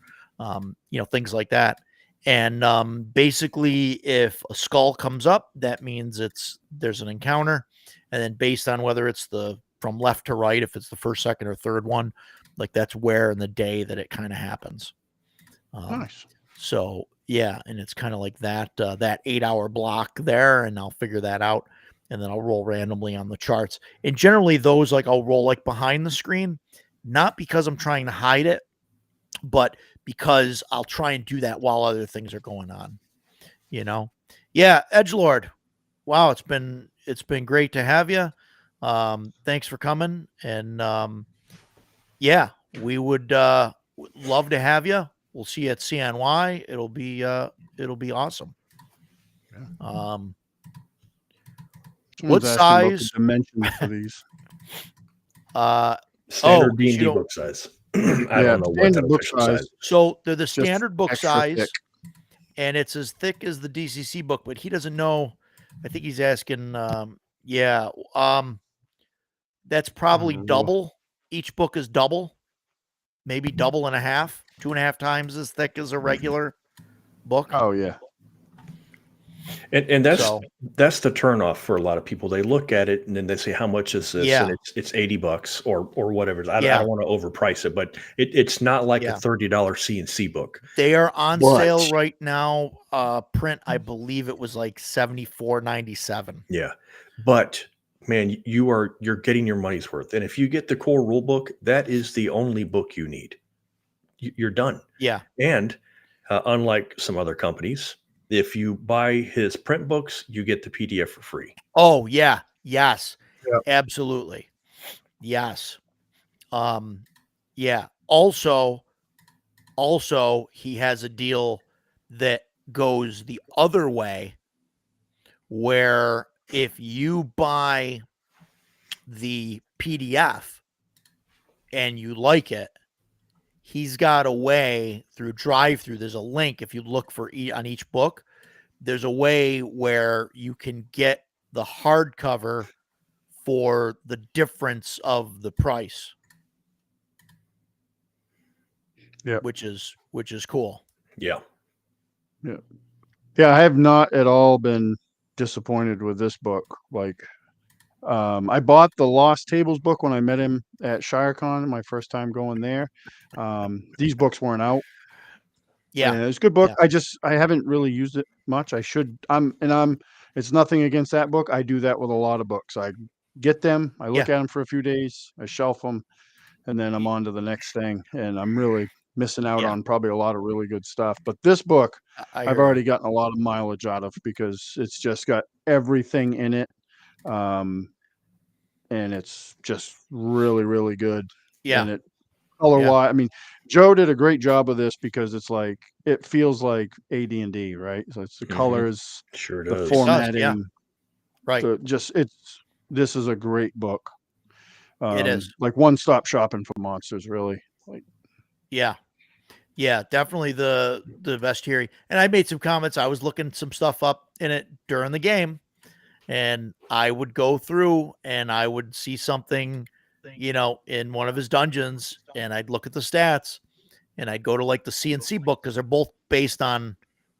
things like that. And basically, if a skull comes up, that means there's an encounter. And then based on whether it's from left to right, if it's the first, second, or third one, like that's where in the day that it kind of happens. Nice. So yeah, and it's kind of like that 8-hour block there, and I'll figure that out, and then I'll roll randomly on the charts. And generally those, like, I'll roll like behind the screen, not because I'm trying to hide it, but because I'll try and do that while other things are going on. Yeah, Edgelord. Wow, it's been great to have you. Thanks for coming, and yeah, we would love to have you. We'll see you at CNY. It'll be awesome. Yeah. What Someone's asking about size? the dimensions for these. Standard so you D&D don't- book size. I don't know what standard that book official size. size. So they're the Just standard book extra size, thick. and it's as thick as the DCC book, but he doesn't know. I think he's asking. That's probably double. Each book is double, maybe double and a half, 2.5 times as thick as a regular book. Oh yeah. And that's So- that's the turnoff for a lot of people. They look at it and then they say, "How much is this?" Yeah. And it's $80 or whatever. I Yeah. don't want to overprice it, but it's not like Yeah. a $30 CNC book. They are on But- sale right now. Print, I believe it was like $74.97. Yeah, but man, you're getting your money's worth. And if you get the core rule book, that is the only book you need. You're done. Yeah. And unlike some other companies, if you buy his print books, you get the PDF for free. Oh yeah. Yes. Yep. Absolutely. Yes. Yeah. Also, he has a deal that goes the other way, where if you buy the PDF and you like it, he's got a way through drive-through. There's a link. If you look for on each book, there's a way where you can get the hardcover for the difference of the price. Yeah. Which is cool. Yeah. Yeah, I have not at all been disappointed with this book. Like, I bought the Lost Tables book when I met him at ShireCon, my first time going there. These books weren't out. Yeah. And it's a good book. Yeah. I haven't really used it much. I should. It's nothing against that book. I do that with a lot of books. I get them, I look at them for a few days, I shelf them, and then I'm on to the next thing. And I'm really missing out Yeah. on probably a lot of really good stuff. But this book, I I've already gotten a lot of mileage out of, because it's just got everything in it. And it's just really, really good. Yeah. And it color-wise, I mean, Joe did a great job of this, because it's like, it feels like AD&D, right? So it's the Mhm. colors, Sure the does. formatting, Right. this is a great book. It is. Like one-stop shopping for monsters, really. Like, Yeah. Yeah, definitely the bestiary. And I made some comments. I was looking some stuff up in it during the game, and I would go through and I would see something, in one of his dungeons, and I'd look at the stats, and I'd go to like the CNC book, because they're both based on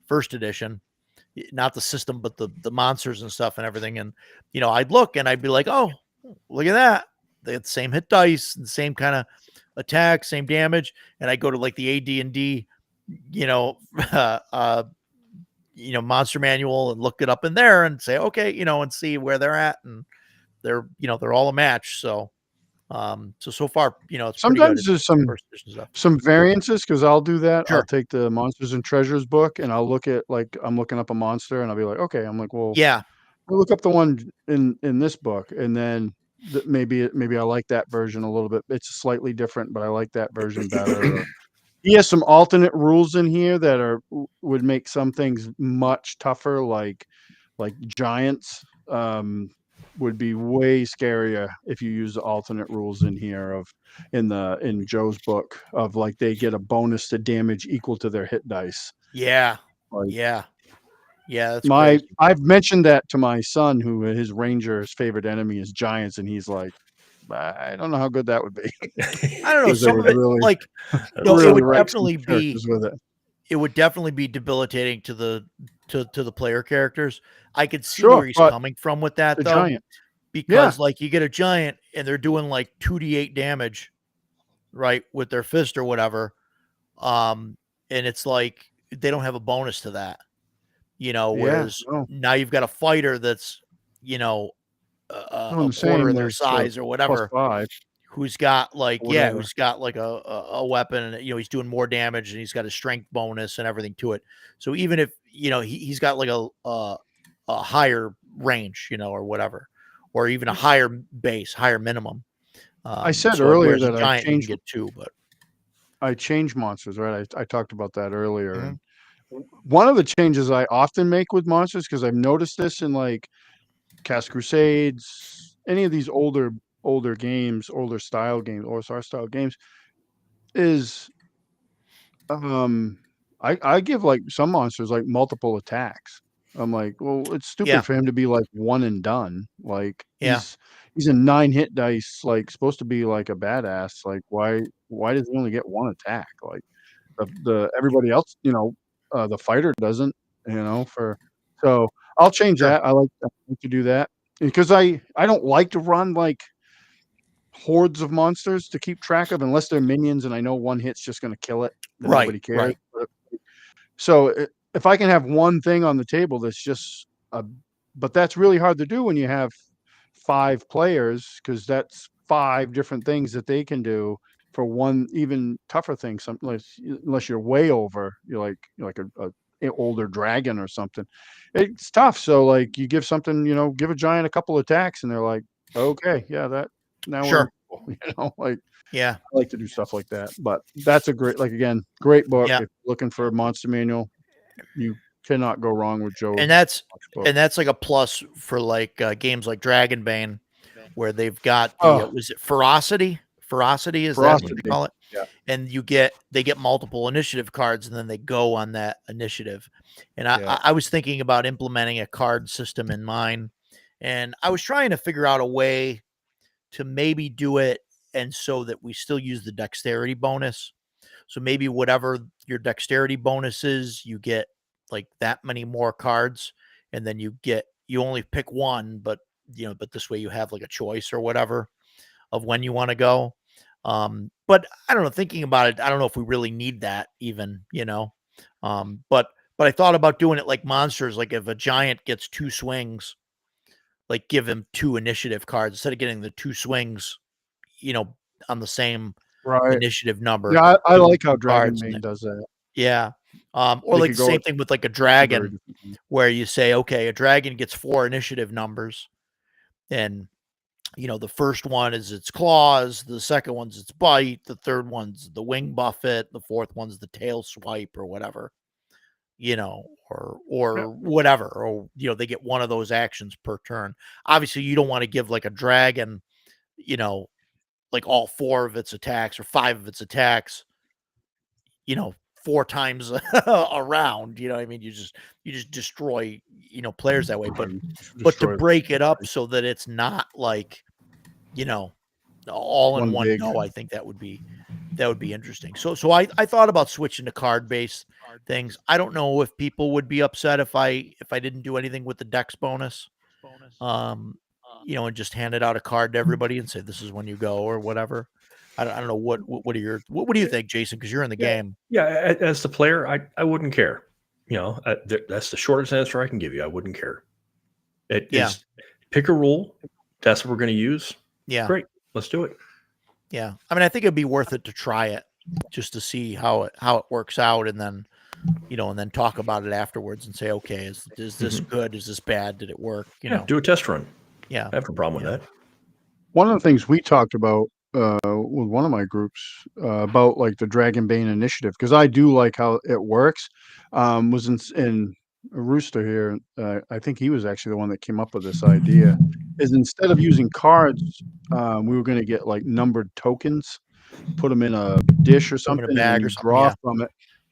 first edition, not the system, but the monsters and stuff and everything. And, I'd look and I'd be like, oh, look at that. They had the same hit dice and same kind of attack, same damage. And I go to like the AD&D, Monster Manual and look it up in there and say, okay, and see where they're at, and they're all a match. So, so far, it's pretty good. Sometimes there's some First edition stuff. some variances because I'll do that. I'll Sure. take the Monsters and Treasures book and I'll look at like I'm looking up a monster and I'll be like, okay, I'm like, well, Yeah, I'll look up the one in this book, and then maybe I like that version a little bit. It's slightly different, but I like that version better. Or he has some alternate rules in here that would make some things much tougher, like giants. Would be way scarier if you use the alternate rules in here in Joe's book of like they get a bonus to damage equal to their hit dice. yeah, Like, yeah. That's crazy. I've mentioned that to my son, who his ranger's favorite enemy is giants, and he's like, I don't know how good that would be. I don't know. 'Cause they Some would of it, really- like, really it would write some definitely be. characters with it. It would definitely be debilitating to the player characters. I could see Sure, where he's but coming from with that, The though, giant. because like you get a giant and they're doing like 2d8 damage, right, with their fist or whatever, and it's like they don't have a bonus to that, whereas no. now you've got a fighter that's Doing a the quarter same, of their there's, size or whatever, +5. who's got like Whatever. who's got like a weapon, and he's doing more damage, and he's got a strength bonus and everything to it. So even if he's got like a higher range, or whatever, or even a higher base, higher minimum. I said so earlier whereas a that I giant you can changed get two, but I changed monsters, right? I talked about that earlier. Mhm. And one of the changes I often make with monsters, because I've noticed this in like Cast Crusades, any of these older games, older style games, OSR style games, is I give like some monsters like multiple attacks. I'm like, well, it's stupid Yeah. for him to be like one and done. Like Yeah. he's a 9 hit dice, like supposed to be like a badass. Like why does he only get one attack? Like the everybody else, the fighter doesn't, so I'll change Sure. that. I like to do that because I don't like to run like hordes of monsters to keep track of unless they're minions and I know one hit's just going to kill it. Then Right, nobody cares. right. So if I can have one thing on the table that's just but that's really hard to do when you have 5 players, because that's 5 different things that they can do for one even tougher thing. Unless you're way over, you're like a older dragon or something. It's tough. So like you give something, give a giant a couple attacks, and they're like, okay, yeah, that now Sure. we're like. Yeah. I like to do stuff like that, but that's a great great book. Yeah. If you're looking for a monster manual, you cannot go wrong with Joe. And that's book. like a plus for like games like Dragonbane, where they've got was it Ferocity? Ferocity is that what Ferocity. you call it? Yeah. And they get multiple initiative cards, and then they go on that initiative. And Yeah. I was thinking about implementing a card system in mine, and I was trying to figure out a way to maybe do it, and so that we still use the dexterity bonus. So maybe whatever your dexterity bonus is, you get like that many more cards, and then you only pick one, but this way you have like a choice or whatever of when you want to go. But I don't know, thinking about it, I don't know if we really need that even, but I thought about doing it like monsters, like if a giant gets 2 swings, like give him 2 initiative cards instead of getting the 2 swings, on the same Right. initiative number. Yeah, I give him like how 2 cards Dragonbane and does that. yeah. Or They like could the go same with thing with like a very dragon, different things. where you say, okay, a dragon gets 4 initiative numbers, and the first one is its claws, the second one's its bite, the third one's the wing buffet, the fourth one's the tail swipe or whatever, or Yeah. whatever, or they get one of those actions per turn. Obviously, you don't want to give like a dragon, like all 4 of its attacks or 5 of its attacks, 4 times a round. You know what I mean? You just destroy, players that way. But to Destroy break it up so that it's not like, all in One one big- go, I think that would be interesting. So I thought about switching to card based things. I don't know if people would be upset if I didn't do anything with the dex bonus. And just handed out a card to everybody and say, this is when you go or whatever. I don't know what do you think, Jason? Because you're in the game. Yeah, as the player, I wouldn't care. That's the shortest answer I can give you. I wouldn't care. It Yeah. is pick a rule. That's what we're going to use. Yeah. Great. Let's do it. Yeah. I mean, I think it'd be worth it to try it just to see how it works out, and then, and then talk about it afterwards and say, okay, is this good? Is this bad? Did it work? Do a test run. Yeah. I have no problem with that. One of the things we talked about with one of my groups about like the Dragonbane initiative, because I do like how it works, was in Rooster here. I think he was actually the one that came up with this idea. Is instead of using cards, we were going to get like numbered tokens, put them in a dish or something, and bag you or something, draw yeah. from it.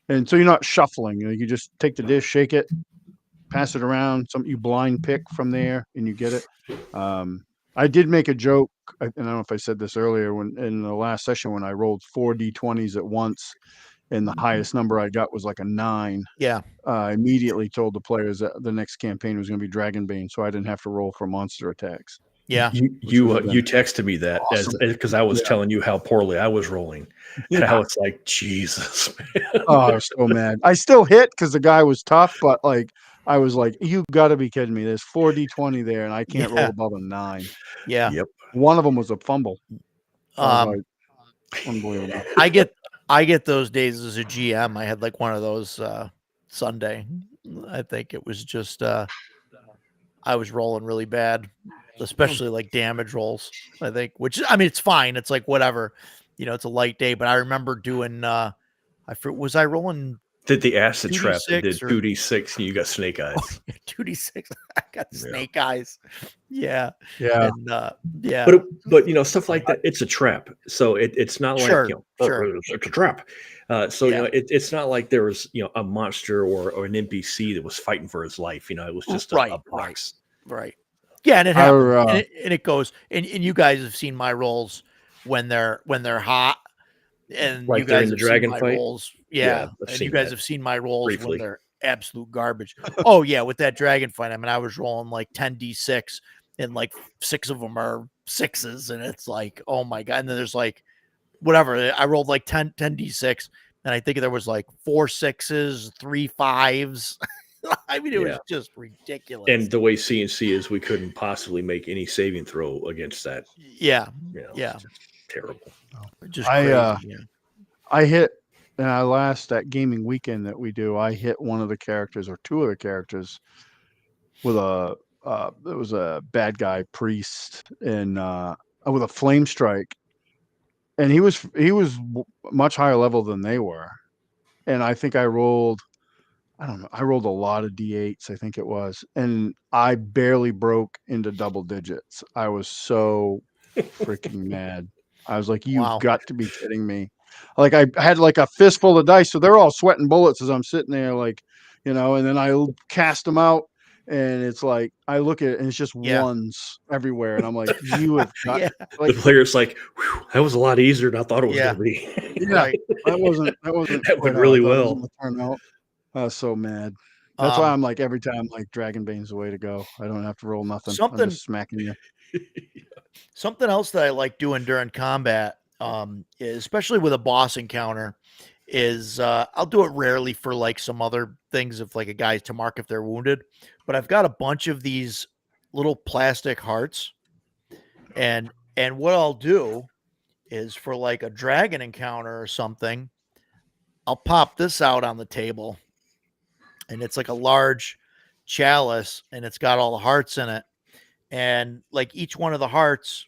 And so you're not shuffling. You just take the dish, shake it, pass it around. Something you blind pick from there, and you get it. I did make a joke. I don't know if I said this earlier when in the last session when I rolled 4 d20s at once, and the highest number I got was like a 9. Yeah. I immediately told the players that the next campaign was going to be Dragonbane, so I didn't have to roll for monster attacks. Yeah. You texted me that awesome. because I was telling you how poorly I was rolling, and I was like, Jesus, man. Oh, I was so mad. I still hit because the guy was tough, but like I was like, you got to be kidding me. There's 4 d20 there, and I can't roll above a 9. Yeah. Yep. One of them was a fumble. Unbelievable. I get those days as a GM. I had like one of those Sunday. I think it was just I was rolling really bad, especially like damage rolls. I think, which I mean, it's fine. It's like whatever, it's a light day. But I remember doing. Was I rolling? Did the acid 2d6 trap that did or- 2d6 and you got snake eyes? 2d6. I got snake eyes. Yeah. Yeah. And, yeah. But stuff like that, it's a trap. So it's not like Sure. it's a trap. It's not like there was a monster or an NPC that was fighting for his life. It was just a box. Right. Yeah, and it happens. And it goes. And you guys have seen my rolls when they're hot. And like you guys in the dragon fight rolls, and you guys have seen my rolls briefly. when they're absolute garbage. Oh yeah, with that dragon fight, I mean, I was rolling like 10d6, and like 6 of them are 6s, and it's like, oh my god. And then there's like, whatever. I rolled like 10d6, and I think there was like 4 6s, 3 5s. I mean, it was just ridiculous. And the way CNC is, we couldn't possibly make any saving throw against that. Yeah, it's just terrible. Just crazy. I hit that gaming weekend that we do. I hit one of the characters or 2 of the characters with it was a bad guy priest and with a flame strike, and he was much higher level than they were, and I think I rolled a lot of d8s, I think it was, and I barely broke into double digits. I was so freaking mad. I was like, you've got to be kidding me. Like I had like a fistful of dice. So they're all sweating bullets as I'm sitting there, like, and then I cast them out, and it's like, I look at it and it's just ones everywhere. And I'm like, you have got the player's like, that was a lot easier than I thought it was going to be. That went really well. I was so mad. That's why I'm like, every time, like, Dragonbane's the way to go. I don't have to roll nothing. I'm just smacking you. Something else that I like doing during combat, especially with a boss encounter, is I'll do it rarely for like some other things, if like a guy's to mark if they're wounded, but I've got a bunch of these little plastic hearts, and what I'll do is for like a dragon encounter or something, I'll pop this out on the table, and it's like a large chalice, and it's got all the hearts in it. And like each one of the hearts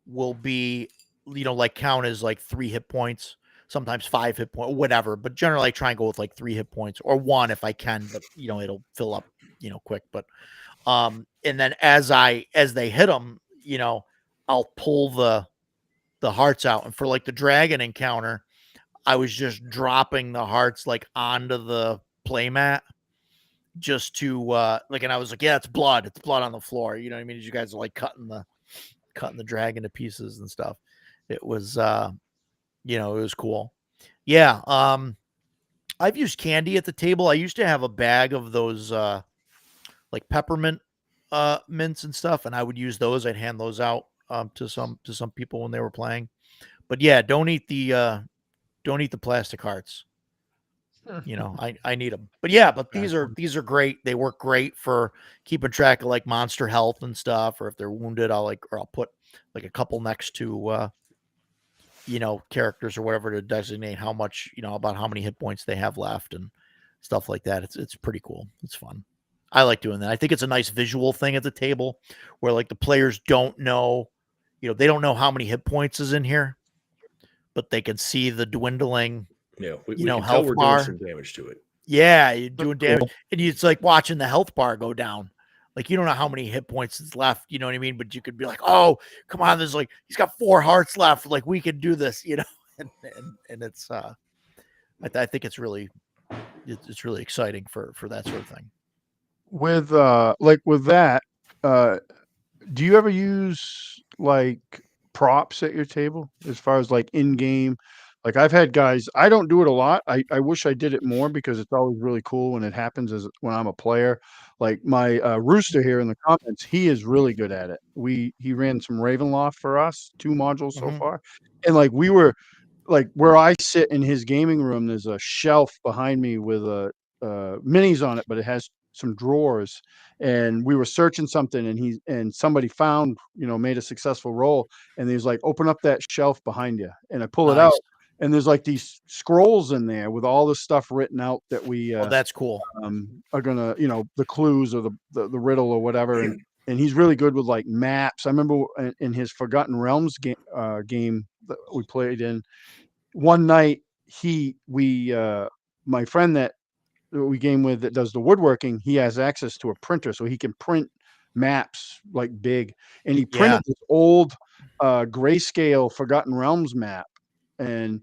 will be, like count as like 3 hit points, sometimes 5 hit points, whatever. But generally I try and go with like 3 hit points or 1 if I can, but it'll fill up, quick. But, and then as they hit them, I'll pull the hearts out. And for like the dragon encounter, I was just dropping the hearts like onto the playmat, just to and I was like, it's blood on the floor, you know what I mean? You guys are like cutting the dragon to pieces and stuff. It was it was cool. I've used candy at the table. I used to have a bag of those like peppermint mints and stuff, and I would use those. I'd hand those out to some people when they were playing. But don't eat the plastic hearts. You know, I need them. But yeah, but these are great. They work great for keeping track of like monster health and stuff, or if they're wounded, I'll put like a couple next to you know, characters or whatever to designate how much, you know, about how many hit points they have left and stuff like that. It's pretty cool. It's fun. I like doing that. I think it's a nice visual thing at the table where like the players don't know, you know, they don't know how many hit points is in here, but they can see the dwindling, Yeah, we you know, can tell health we're doing bar. some damage to it. Yeah, you're doing Cool. damage, and it's like watching the health bar go down. Like you don't know how many hit points is left, you know what I mean? But you could be like, "Oh, come on, there's like he's got 4 hearts left. Like we can do this," you know. And it's I think it's really exciting for that sort of thing. With like with that, do you ever use like props at your table as far as like in game? Like I've had guys, I don't do it a lot. I wish I did it more because it's always really cool when it happens as when I'm a player. Like my Rooster here in the comments, he is really good at it. He ran some Ravenloft for us, 2 modules so Mhm. far. And like we were like where I sit in his gaming room, there's a shelf behind me with a minis on it, but it has some drawers. And we were searching something, and somebody found, you know, made a successful roll, and he was like, "Open up that shelf behind you." And I pull it out, Nice. and there's like these scrolls in there with all the stuff written out that we Oh, that's cool. are gonna, you know, the clues or the riddle or whatever. And he's really good with like maps. I remember in his Forgotten Realms game that we played in one night, my friend that we game with that does the woodworking, he has access to a printer, so he can print maps like big. And he Yeah. printed this old grayscale Forgotten Realms map, and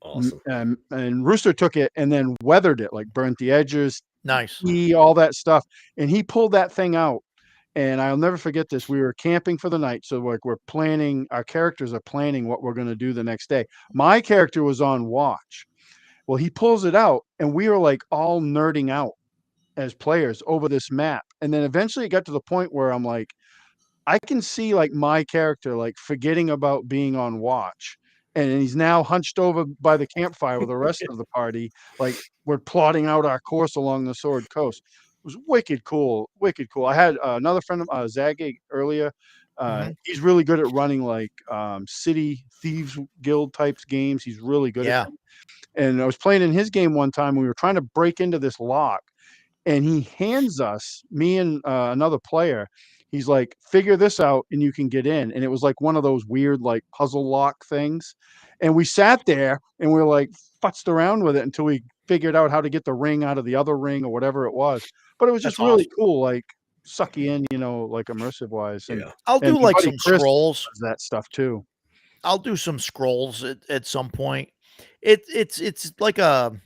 Awesome. and Rooster took it and then weathered it, like burnt the edges, Nice. all that stuff. And he pulled that thing out. And I'll never forget this. We were camping for the night. So like we're planning, our characters are planning what we're going to do the next day. My character was on watch. Well, he pulls it out and we were like all nerding out as players over this map. And then eventually it got to the point where I'm like, I can see like my character like forgetting about being on watch. And he's now hunched over by the campfire with the rest of the party. Like we're plotting out our course along the Sword Coast. It was wicked cool, wicked cool. I had another friend of Zagig earlier. Mhm. He's really good at running like city thieves guild types games. He's really good at Yeah. them. And I was playing in his game one time. We were trying to break into this lock, and he hands us, me and another player, he's like, figure this out and you can get in. And it was like one of those weird like puzzle lock things. And we sat there and we are like futzed around with it until we figured out how to get the ring out of the other ring or whatever it was. But it was just That's really awesome. cool, like suck you in, you know, like immersive wise. Yeah. I'll And do my like buddy some Chris scrolls. does that stuff too. I'll do some scrolls at some point. It's like a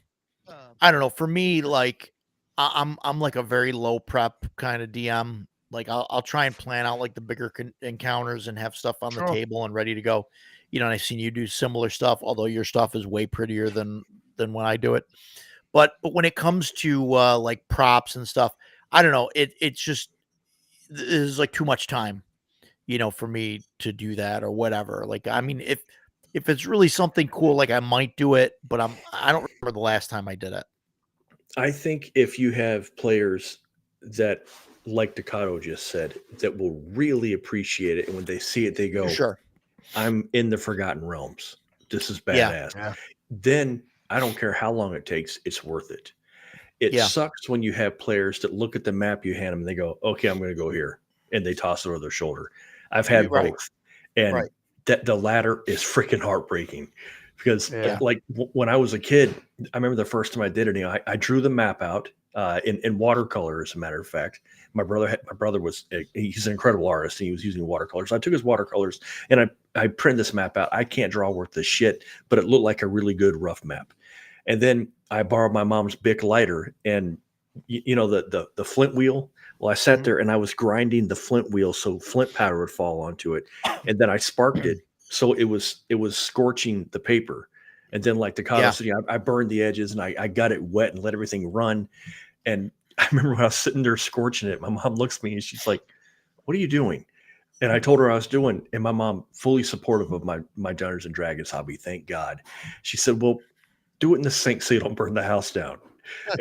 I don't know. For me, like I'm like a very low prep kind of DM. Like I'll try and plan out like the bigger encounters and have stuff on the Sure. table and ready to go. You know, and I've seen you do similar stuff, although your stuff is way prettier than when I do it. But when it comes to like props and stuff, I don't know. It's just there's like too much time, you know, for me to do that or whatever. Like I mean, if it's really something cool, like I might do it, but I don't remember the last time I did it. I think if you have players that, like Decado just said, that will really appreciate it, and when they see it, they go, Sure. I'm in the Forgotten Realms. This is Yeah. badass. Yeah. Then I don't care how long it takes, it's worth it. It Yeah. sucks when you have players that look at the map you hand them and they go, okay, I'm going to go here. And they toss it over their shoulder. I've had Right. both. And Right. that the latter is freaking heartbreaking because Yeah. like when I was a kid, I remember the first time I did it, you know, I drew the map out in watercolor. As a matter of fact, my brother was, he's an incredible artist. And he was using watercolors. So I took his watercolors and I printed this map out. I can't draw worth the shit, but it looked like a really good rough map. And then I borrowed my mom's Bic lighter and you know, the flint wheel. Well, I sat Mhm. there and I was grinding the flint wheel so flint powder would fall onto it. And then I sparked it. So it was scorching the paper. And then like the Yeah. City, I burned the edges and I got it wet and let everything run. And I remember when I was sitting there scorching it, my mom looks at me and she's like, what are you doing? And I told her I was doing, and my mom fully supportive of my Dungeons and Dragons hobby. Thank God. She said, well, do it in the sink so you don't burn the house down.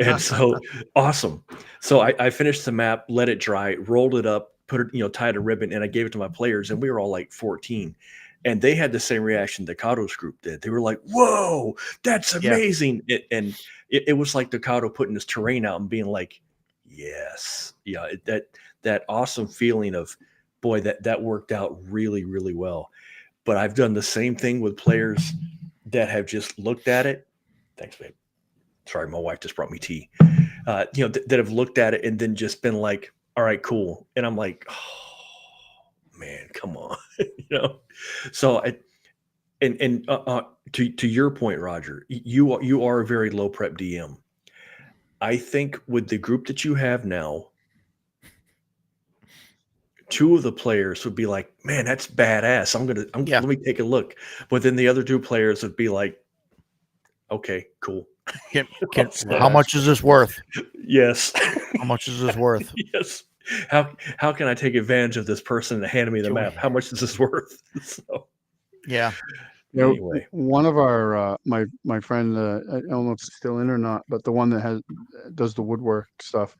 And so awesome. So I finished the map, let it dry, rolled it up, put it, tied a ribbon, and I gave it to my players, and we were all like 14. And they had the same reaction the Kado's group did. They were like, "Whoa, that's Yeah. amazing!" It was like the Kado putting his terrain out and being like, "Yes, yeah." That awesome feeling of, boy, that worked out really, really well. But I've done the same thing with players that have just looked at it. Thanks, babe. Sorry, my wife just brought me tea. That have looked at it and then just been like, "All right, cool," and I'm like, "Oh man, come on," So to your point, Roger, you are a very low prep DM. I think with the group that you have now, two of the players would be like, "Man, that's badass. Yeah. Let me take a look." But then the other two players would be like, "Okay, cool." How much is this worth? Yes. How much is this worth? Yes. How can I take advantage of this person that handed me the map? How much is this worth? So Yeah. anyway, one of our my friend, I don't know if it's still in or not, but the one that does the woodwork stuff,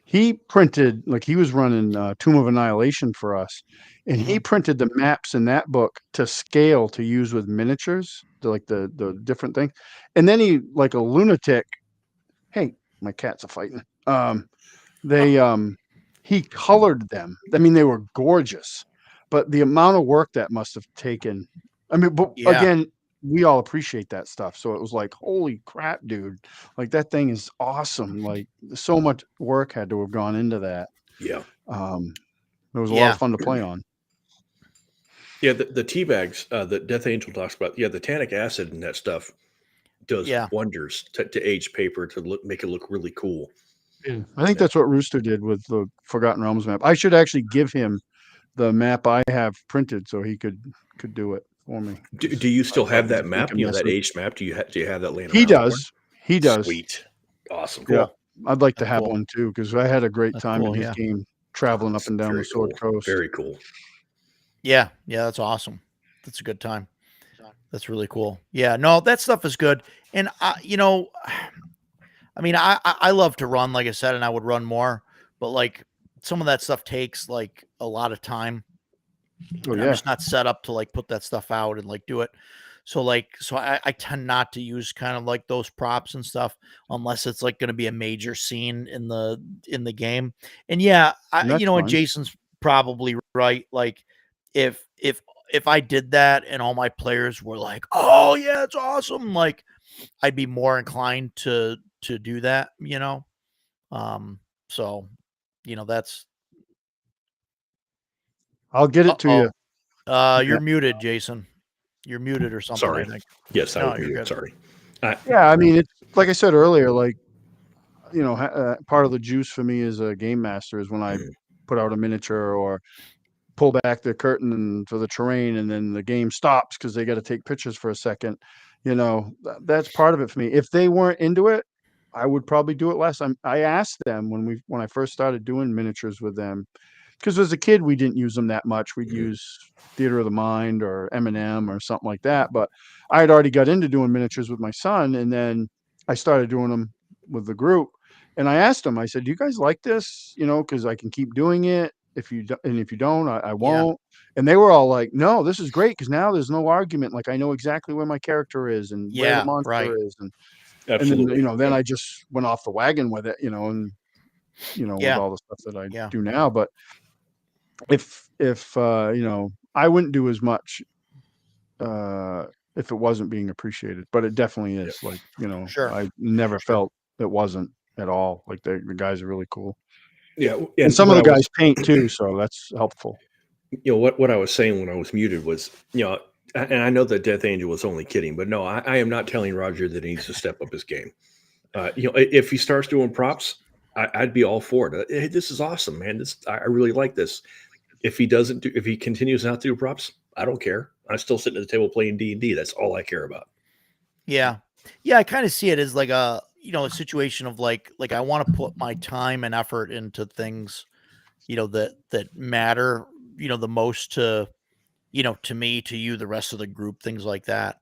he printed, like, he was running Tomb of Annihilation for us, and he printed the maps in that book to scale to use with miniatures, the different things, and then he, like a lunatic, hey, my cats are fighting. They he colored them. I mean, they were gorgeous, but the amount of work that must have taken. I mean, but Yeah. again, we all appreciate that stuff. So it was like, holy crap, dude! Like, that thing is awesome. Like, so much work had to have gone into that. yeah. It was a lot Yeah. of fun to play on. Yeah, the tea bags that Death Angel talks about, the tannic acid and that stuff does Yeah. wonders to age paper to make it look really cool. I think that's what Rooster did with the Forgotten Realms map. I should actually give him the map I have printed so he could do it for me. Do you still have that map? making That messes. aged map? Do you have that laying He around? does. He does. Sweet, awesome. Yeah. I'd like to That's have cool. one too, because I had a great That's time cool, in his yeah. game traveling up and down the Very Sword cool. Coast. Very cool. Yeah. Yeah. That's awesome. That's a good time. That's really cool. Yeah. No, that stuff is good. And I love to run, like I said, and I would run more, but like some of that stuff takes like a lot of time. Oh, I'm yeah. just not set up to like put that stuff out and like do it. So I tend not to use kind of like those props and stuff unless it's like going to be a major scene in the game. And yeah, And that's and fine. Jason's probably right. Like if I did that and all my players were like, "Oh yeah, it's awesome," like I'd be more inclined to do that, So, that's. I'll get it to you. You're muted, Jason. You're muted or something. Sorry. I think. Yes, I No, was you're muted. good. Sorry. Yeah, I mean, it's like I said earlier, like, part of the juice for me as a game master is when I put out a miniature or pull back the curtain for the terrain, and then the game stops because they got to take pictures for a second. That's part of it for me. If they weren't into it, I would probably do it less. I asked them when I first started doing miniatures with them, because as a kid we didn't use them that much. We'd use Theater of the Mind or M&M or something like that. But I had already got into doing miniatures with my son, and then I started doing them with the group. And I asked them, I said, "Do you guys like this? Because I can keep doing it. If you don't, I won't." And they were all like, "No, this is great because now there's no argument. Like, I know exactly where my character is and where the Yeah, monster right. is." And Absolutely. then then I just went off the wagon with it, and with all the stuff that I do now. But if I wouldn't do as much if it wasn't being appreciated, but it definitely is. Like, Sure. I never felt it wasn't at all. Like, the guys are really cool. Yeah, And some of the guys paint too, so that's helpful. What I was saying when I was muted was, and I know that Death Angel was only kidding, but no, I am not telling Roger that he needs to step up his game. If he starts doing props, I'd be all for it. Hey, this is awesome, man. I really like this. If he continues not to do props, I don't care. I'm still sitting at the table playing D&D. That's all I care about. Yeah. Yeah. I kind of see it as like a situation of like I want to put my time and effort into things, that matter, the most to, to me, to you, the rest of the group, things like that.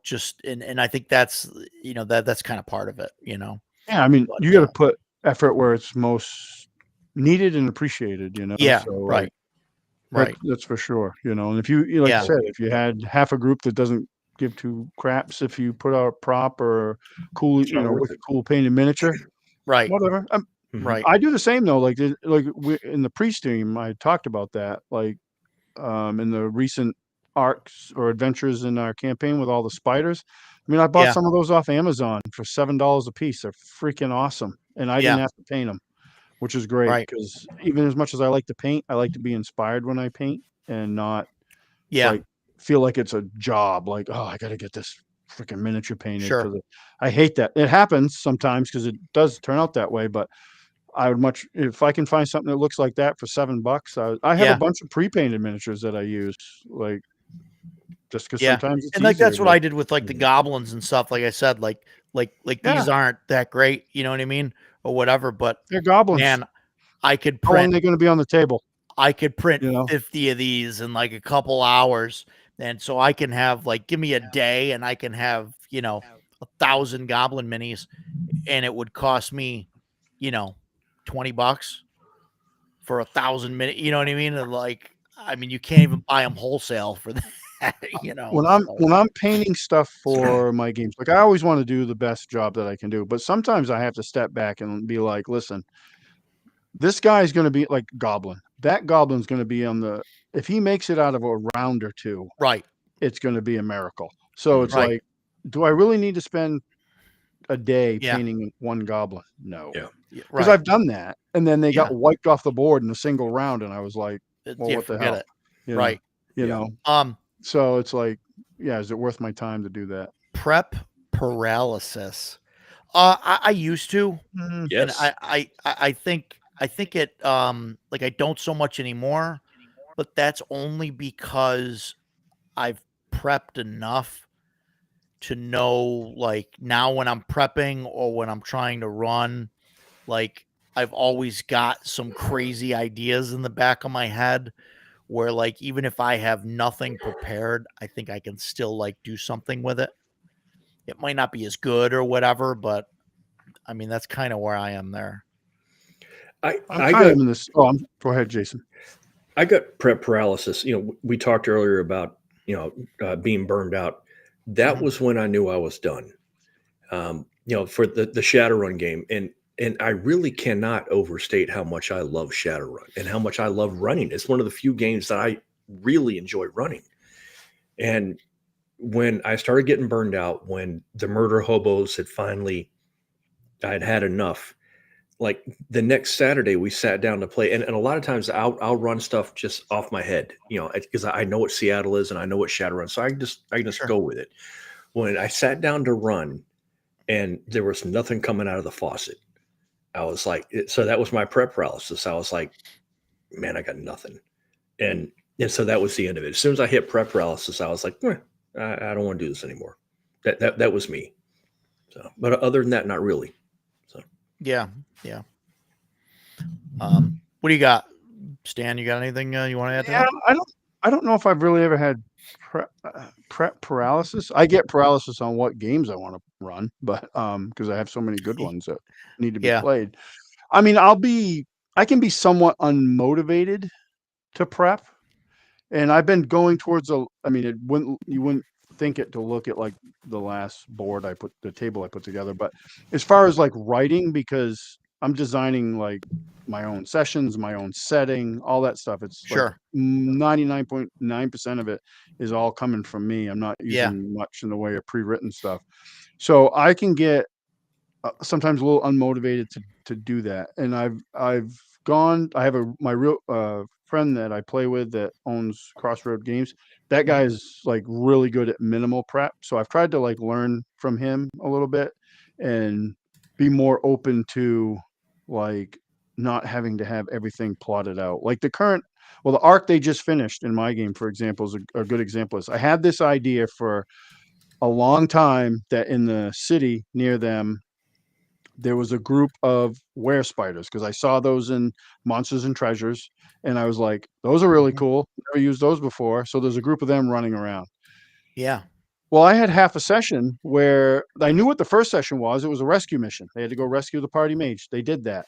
just and I think that's that's kind of part of it, Yeah, I mean, but you got to put effort where it's most needed and appreciated, yeah, So like right, right, that's for sure, And if like yeah, you said, if you had half a group that doesn't give two craps if you put out a prop or cool, It's not worth with it. a cool painted miniature, right, whatever. Mhm. right, I do the same though. Like in the pre-stream, I talked about that. Like in the recent arcs or adventures in our campaign with all the spiders. I mean, I bought yeah, some of those off Amazon for $7 a piece. They're freaking awesome, and I didn't yeah, have to paint them, which is great right, because even as much as I like to paint, I like to be inspired when I paint and not yeah, like feel like it's a job. Like, oh, I got to get this freaking miniature painted for sure, the. I hate that. It happens sometimes because it does turn out that way, but I would much if I can find something that looks like that for $7. I have a yeah, bunch of pre-painted miniatures that I use, like just because yeah, sometimes it's and like easier that's what to. I did with like the Mhm. goblins and stuff. Like I said, like Yeah, these aren't that great, you know what I mean, or whatever. But they're goblins. man, I could How long print are they going to be on the table? I could print You know, 50 of these in like a couple hours. And so I can have like, give me a day and I can have, 1,000 goblin minis and it would cost me, you know, $20 for 1,000 minutes. You know what I mean? And like, I mean, you can't even buy them wholesale for that, so when I'm painting stuff for my games, like I always want to do the best job that I can do, but sometimes I have to step back and be like, listen, this guy's going to be like Goblin. That Goblin's going to be on the. If he makes it out of a round or two, right, it's going to be a miracle. So it's Mhm. right. like, do I really need to spend a day Yeah. painting one goblin? No, Yeah. Yeah, because right. I've done that, and then they Yeah. got wiped off the board in a single round, and I was like, well, Yeah. what the Forget hell, it. you know, Right. you Yeah. know. Um, So it's like, yeah, is it worth my time to do that? Prep paralysis. I used to, Mm, and Yes. I think it like I don't so much anymore, but that's only because I've prepped enough to know like now when I'm prepping or when I'm trying to run, like I've always got some crazy ideas in the back of my head where like even if I have nothing prepared, I think I can still like do something with it. It might not be as good or whatever, but I mean that's kind of where I am there. I I'm I kind got of in this. Go ahead, Jason. I got prep paralysis. We talked earlier about being burned out. That Mhm. was when I knew I was done. For the Shadowrun game, and I really cannot overstate how much I love Shadowrun and how much I love running. It's one of the few games that I really enjoy running. And when I started getting burned out, when the murder hobos had finally, I'd had enough. Like the next Saturday, we sat down to play, and a lot of times I'll run stuff just off my head, because I know what Seattle is and I know what Shadowrun, so I can just Sure. go with it. When I sat down to run, and there was nothing coming out of the faucet, I was like, so that was my prep paralysis. I was like, man, I got nothing, and so that was the end of it. As soon as I hit prep paralysis, I was like, I don't want to do this anymore. That was me. So, but other than that, not really. So. Yeah. Yeah. What do you got, Stan? You got anything you want to add to Yeah, that? I don't know if I've really ever had prep paralysis. I get paralysis on what games I want to run, but because I have so many good ones that need to be Yeah. played. I mean, I can be somewhat unmotivated to prep, and I've been going towards I mean, you wouldn't think it to look at like the table I put together, but as far as like writing, because I'm designing like my own sessions, my own setting, all that stuff. It's like Sure. 99.9% of it is all coming from me. I'm not Yeah. using much in the way of pre-written stuff. So I can get sometimes a little unmotivated to do that. And I've gone. I have my real friend that I play with that owns Crossroad Games. That guy is like really good at minimal prep. So I've tried to like learn from him a little bit and be more open to like not having to have everything plotted out. Like the arc they just finished in my game, for example, is a good example. Is I had this idea for a long time that in the city near them there was a group of were spiders because I saw those in Monsters and Treasures, and I was like, those are really Mhm. cool. Never used those before. So there's a group of them running around. Yeah. Well, I had half a session where I knew what the first session was. It was a rescue mission. They had to go rescue the party mage. They did that.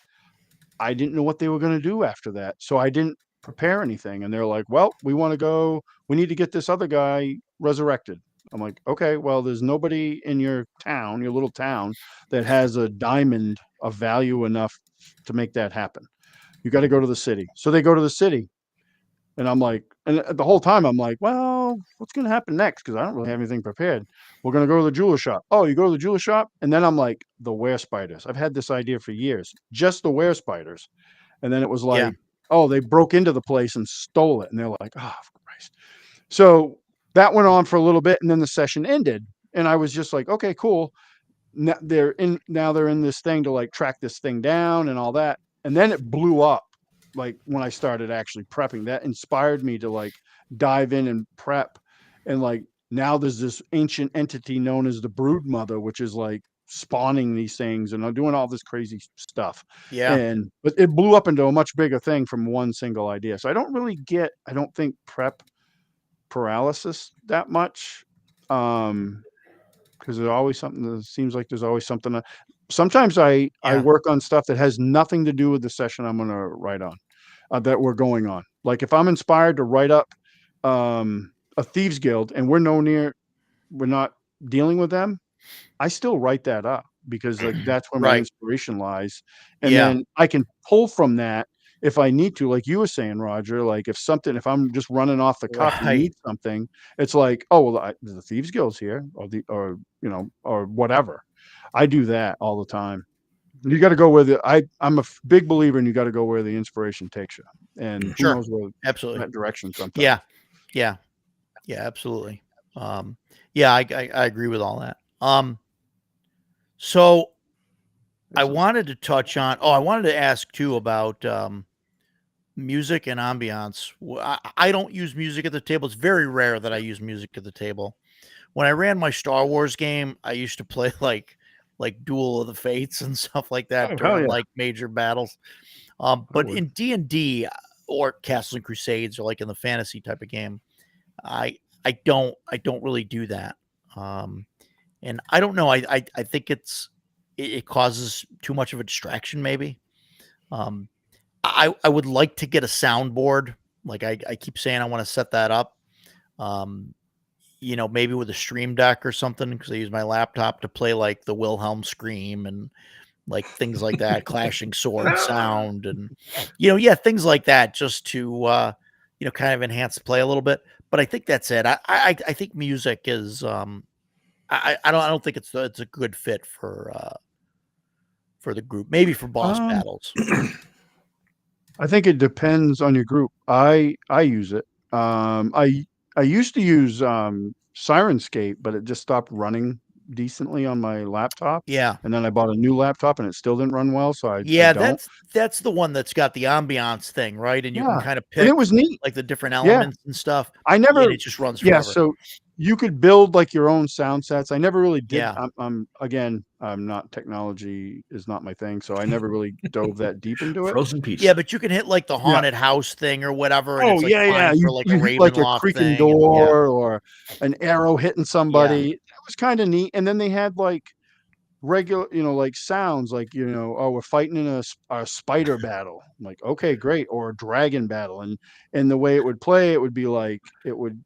I didn't know what they were going to do after that. So I didn't prepare anything. And they're like, well, we want to go, we need to get this other guy resurrected. I'm like, okay, well, there's nobody in your town, your little town, that has a diamond of value enough to make that happen. You got to go to the city. So they go to the city. And I'm like, and the whole time I'm like, well, what's going to happen next? Because I don't really have anything prepared. We're going to go to the jeweler shop. Oh, you go to the jeweler shop? And then I'm like, the were spiders. I've had this idea for years, just the were spiders. And then it was like, Yeah. oh, they broke into the place and stole it. And they're like, oh, Christ. So that went on for a little bit. And then the session ended. And I was just like, okay, cool. Now they're in this thing to like track this thing down and all that. And then it blew up. Like when I started actually prepping, that inspired me to like dive in and prep. And like now there's this ancient entity known as the Brood Mother, which is like spawning these things and I'm doing all this crazy stuff. Yeah. But it blew up into a much bigger thing from one single idea. So I don't think prep paralysis that much. Because there's always something that seems like there's always something. Sometimes I work on stuff that has nothing to do with the session I'm going to write on, that we're going on. Like if I'm inspired to write up a thieves guild and we're not dealing with them, I still write that up because like that's where my Right. inspiration lies. And Yeah. then I can pull from that if I need to, like you were saying, Roger, like if I'm just running off the cuff and Right. need something, it's like, oh, well, the thieves guild's here or whatever. I do that all the time. You got to go where I'm a big believer in you got to go where the inspiration takes you. And who Sure. knows where Absolutely. that direction sometimes. Yeah. Yeah. Yeah, absolutely. Yeah, I agree with all that. So I wanted to touch on, I wanted to ask too about music and ambiance. I don't use music at the table. It's very rare that I use music at the table. When I ran my Star Wars game, I used to play like Duel of the Fates and stuff like that Oh, during yeah. like major battles. But would. in D&D or Castles and Crusades or like in the fantasy type of game, I don't really do that. And I don't know. I think it causes too much of a distraction. Maybe. I would like to get a soundboard. Like I keep saying, I want to set that up. Maybe with a stream deck or something, because I use my laptop to play like the Wilhelm scream and like things like that, clashing sword sound and, things like that, just to, kind of enhance the play a little bit. But I think that's it. I think music is, I don't think it's a good fit for the group, maybe for boss battles. I think it depends on your group. I use it. I used to use Sirenscape, but it just stopped running decently on my laptop. Yeah. And then I bought a new laptop and it still didn't run well. So I don't. That's the one that's got the ambiance thing, right? And you can kind of pick and it was neat. like the different elements and stuff. I never, and it just runs forever. So you could build like your own sound sets. I never really did. Yeah. I'm not, technology is not my thing. So I never really dove that deep into it. Frozen pizza. Yeah, but you can hit like the haunted house thing or whatever. And Oh, it's like yeah. for like You a hit like a Ravenloft creaking thing. door or an arrow hitting somebody. It was kind of neat. And then they had like regular, like sounds like, we're fighting in a spider battle. I'm like, okay, great. Or a dragon battle. And the way it would play, it would be like, it would,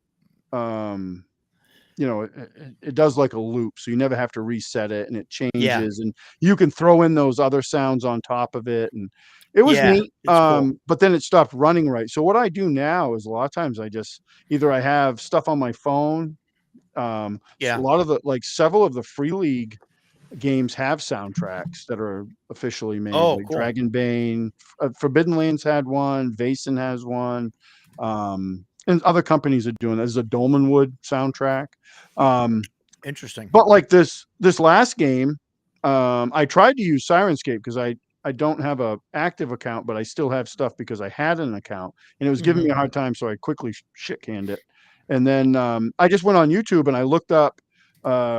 it does like a loop. So you never have to reset it and it changes and you can throw in those other sounds on top of it. And it was neat. Cool. But then it stopped running right. So what I do now is a lot of times I just, either I have stuff on my phone. A lot of several of the Free League games have soundtracks that are officially made. Oh, like cool. Dragonbane, Forbidden Lands had one, Vaesen has one. And other companies are doing that. There's a Dolmenwood soundtrack. Interesting. But like this last game, I tried to use Sirenscape because I don't have a active account, but I still have stuff because I had an account and it was giving me a hard time. So I quickly shit canned it. And then I just went on YouTube and I looked up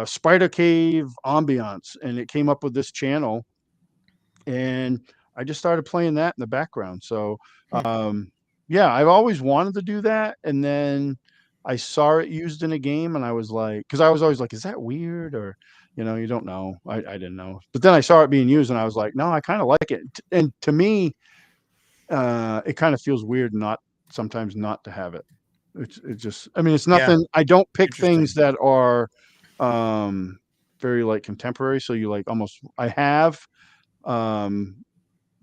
Spider Cave ambiance and it came up with this channel and I just started playing that in the background. So I've always wanted to do that. And then I saw it used in a game and I was like, because I was always like, is that weird? Or, you don't know. I didn't know. But then I saw it being used and I was like, no, I kind of like it. And to me, it kind of feels weird sometimes not to have it. It just, I mean, it's Yeah. nothing. I don't pick Interesting. things that are very like contemporary. So you like almost, I have, but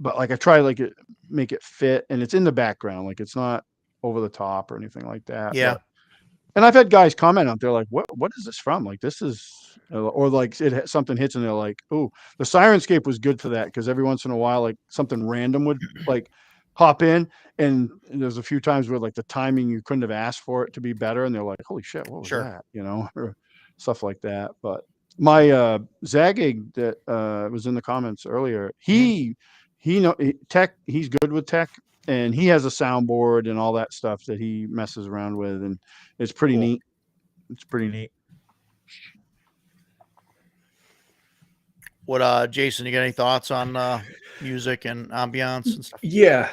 like I try like make it fit, and it's in the background. Like it's not over the top or anything like that. Yeah. But, and I've had guys comment out there like, what is this from? Like this is, or like something hits and they're like, oh, the Sirenscape was good for that, because every once in a while, like something random would like pop in, and there's a few times where like the timing, you couldn't have asked for it to be better, and they're like, holy shit, what was Sure. that? Or stuff like that. But my Zagig that was in the comments earlier, he's good with tech, and he has a soundboard and all that stuff that he messes around with, and it's pretty Cool. neat. It's pretty neat. What, Jason, you got any thoughts on music and ambiance and stuff? Yeah.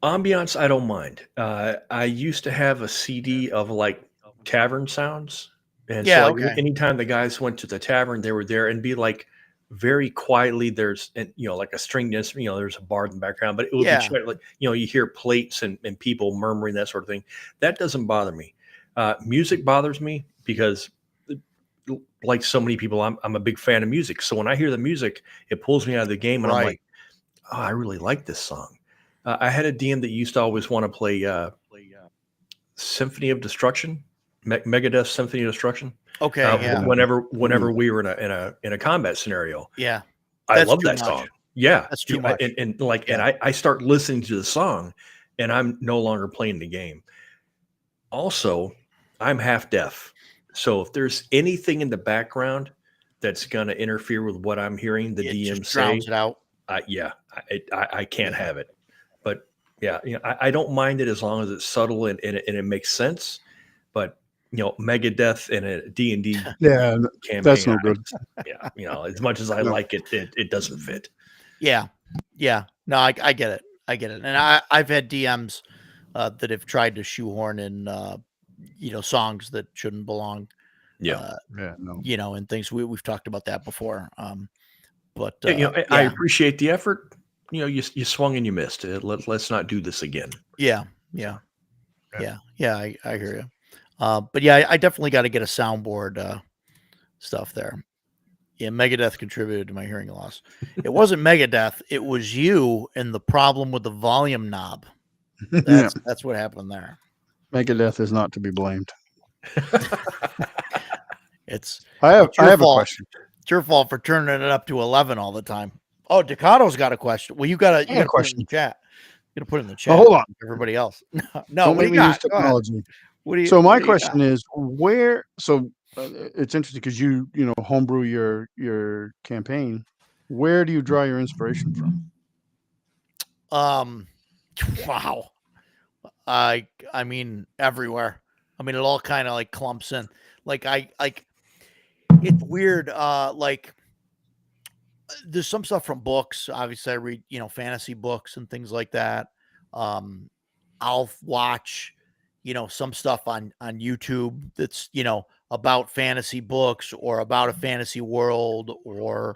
Ambiance, I don't mind. I used to have a CD of like tavern sounds. And Yeah, so like okay. anytime the guys went to the tavern, they were there and be like very quietly. There's, and like a stringed instrument, there's a bar in the background, but it would Yeah. be like, you hear plates and people murmuring, that sort of thing. That doesn't bother me. Music bothers me because, like so many people, I'm a big fan of music. So when I hear the music, it pulls me out of the game, and I'm Right. like, oh, I really like this song. I had a DM that used to always want to play Symphony of Destruction, Megadeth Symphony of Destruction. Okay. Yeah. Whenever we were in a combat scenario, Yeah. I That's love too that much. song. Yeah, That's too much. And like, Yeah. and I start listening to the song, and I'm no longer playing the game. Also, I'm half deaf, so if there's anything in the background that's going to interfere with what I'm hearing the It DM just say, drowns it out. I can't have it. But yeah, I don't mind it as long as it's subtle and it makes sense. But Megadeth in a D&D Yeah, campaign, that's no good. as much as I No. like it, it doesn't fit. Yeah. Yeah. No, I get it. I get it. And I've had DMs that have tried to shoehorn in songs that shouldn't belong. Yeah. Yeah, no. And things we've talked about that before. But I appreciate the effort. You swung and you missed. Let's not do this again. Yeah. I hear you. But yeah, I definitely got to get a soundboard stuff there. Yeah, Megadeth contributed to my hearing loss. It wasn't Megadeth. It was you and the problem with the volume knob. That's what happened there. Megadeth is not to be blamed. I have a question. It's your fault for turning it up to 11 all the time. Oh, Decato's got a question. Well, you got to put it in the chat. You got to put it in the chat. Oh, hold on. Everybody else. Don't make me use technology. So my question is, where? So it's interesting because you homebrew your campaign. Where do you draw your inspiration from? Wow. I mean everywhere. I mean it all kind of like clumps in. Like it's weird. Like there's some stuff from books. Obviously, I read fantasy books and things like that. I'll watch some stuff on YouTube that's about fantasy books or about a fantasy world, or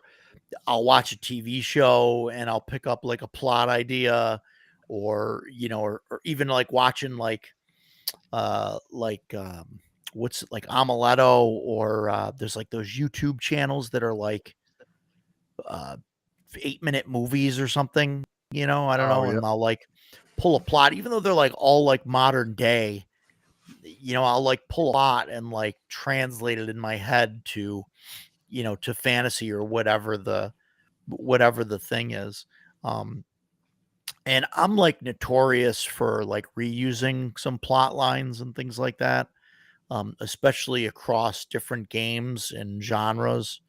I'll watch a TV show and I'll pick up like a plot idea, or or even like watching what's like Amaletto, or there's like those YouTube channels that are like 8-minute movies or something, I don't know. Yeah. And I'll like pull a plot, even though they're like all like modern day, I'll like pull a plot and like translate it in my head to, to fantasy or whatever the thing is. And I'm like notorious for like reusing some plot lines and things like that, especially across different games and genres.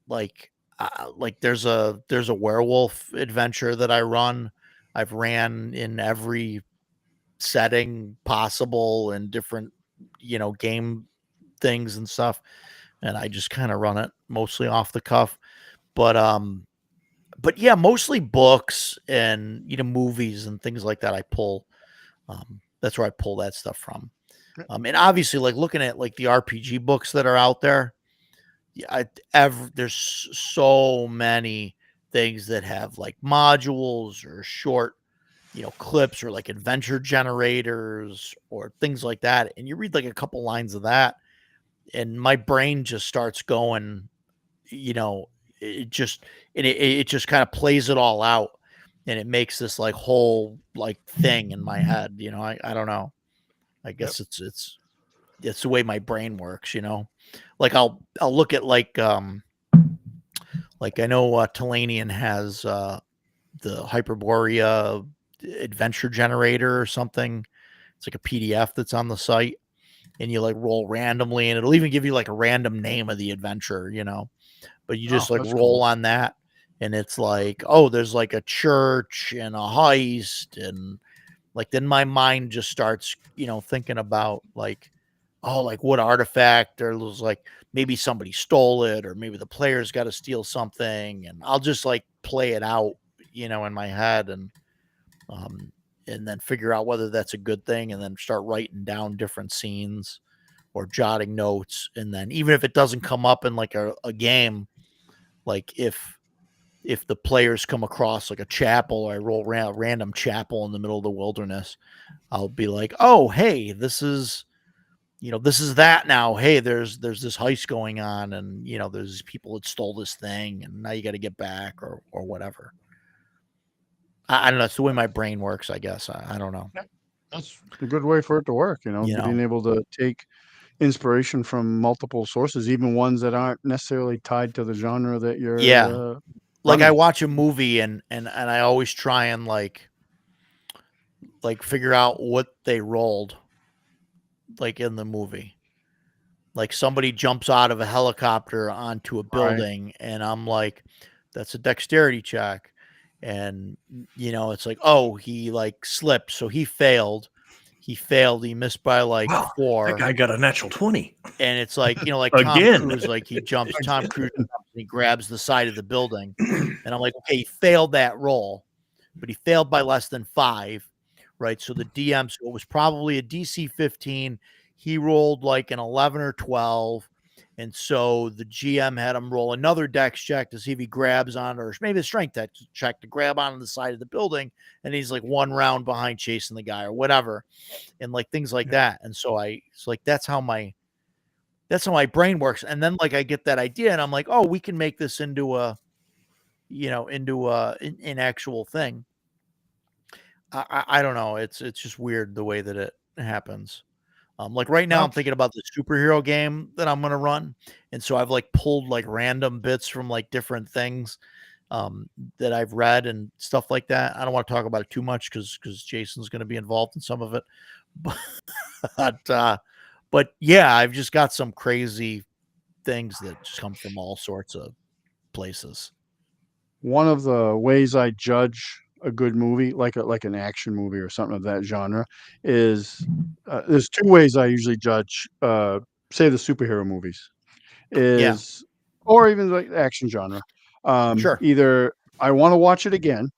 Like there's a werewolf adventure that I run. I've ran in every setting possible and different, game things and stuff. And I just kind of run it mostly off the cuff. But yeah, mostly books and movies and things like that. That's where I pull that stuff from. And obviously, like looking at like the RPG books that are out there, yeah, there's so many things that have like modules or short, clips or like adventure generators or things like that. And you read like a couple lines of that, and my brain just starts going, you know, it just it just kind of plays it all out, and it makes this like whole like thing in my head. I don't know. I Yep. guess it's the way my brain works. Like I'll look at like I know Talanian has the Hyperborea adventure generator or something. It's like a PDF that's on the site, and you like roll randomly, and it'll even give you like a random name of the adventure, but you just Oh, like that's roll cool. on that, and it's like, oh, there's like a church and a heist, and like then my mind just starts, thinking about like, oh, like what artifact, or it was like maybe somebody stole it, or maybe the player's got to steal something, and I'll just like play it out, in my head, um, and then figure out whether that's a good thing, and then start writing down different scenes or jotting notes, and then even if it doesn't come up in like a game, like if the players come across like a chapel, or I roll around a random chapel in the middle of the wilderness, I'll be like, oh, hey, this is that now. Hey, there's this heist going on, and there's people that stole this thing, and now you got to get back, or whatever. I don't know. It's the way my brain works, I guess. I don't know. That's a good way for it to work, You know, being able to take inspiration from multiple sources, even ones that aren't necessarily tied to the genre that yeah. you're Like I running. watch a movie, and I always try and like figure out what they rolled like in the movie. Like somebody jumps out of a helicopter onto a Right. building, and I'm like, that's a dexterity check. And it's like, oh, he like slipped, so he failed. He missed by like Wow, that 4. guy got a natural 20 And it's like, like Tom again. Cruise, like Tom Cruise jumps and he grabs the side of the building. And I'm like, okay, he failed that roll, but he failed by less than 5, right? So the DM, so it was probably a DC 15. He rolled like an 11 or 12. And so the GM had him roll another dex check to see if he grabs on, or maybe a strength check to grab on the side of the building. And he's like 1 round behind chasing the guy or whatever. And like things like that. And so it's like, that's how my brain works. And then like I get that idea, and I'm like, oh, we can make this into an actual thing. I don't know. It's just weird the way that it happens. Like right now, Well, I'm thinking about the superhero game that I'm gonna run, and so I've like pulled like random bits from like different things that I've read and stuff like that. I don't want to talk about it too much because Jason's going to be involved in some of it, but yeah, I've just got some crazy things that just come from all sorts of places. one of the ways I judge a good movie, like an action movie or something of that genre, is there's 2 ways I usually judge, say the superhero movies, Yeah, is or even like the action genre. sure. Either I want to watch it again,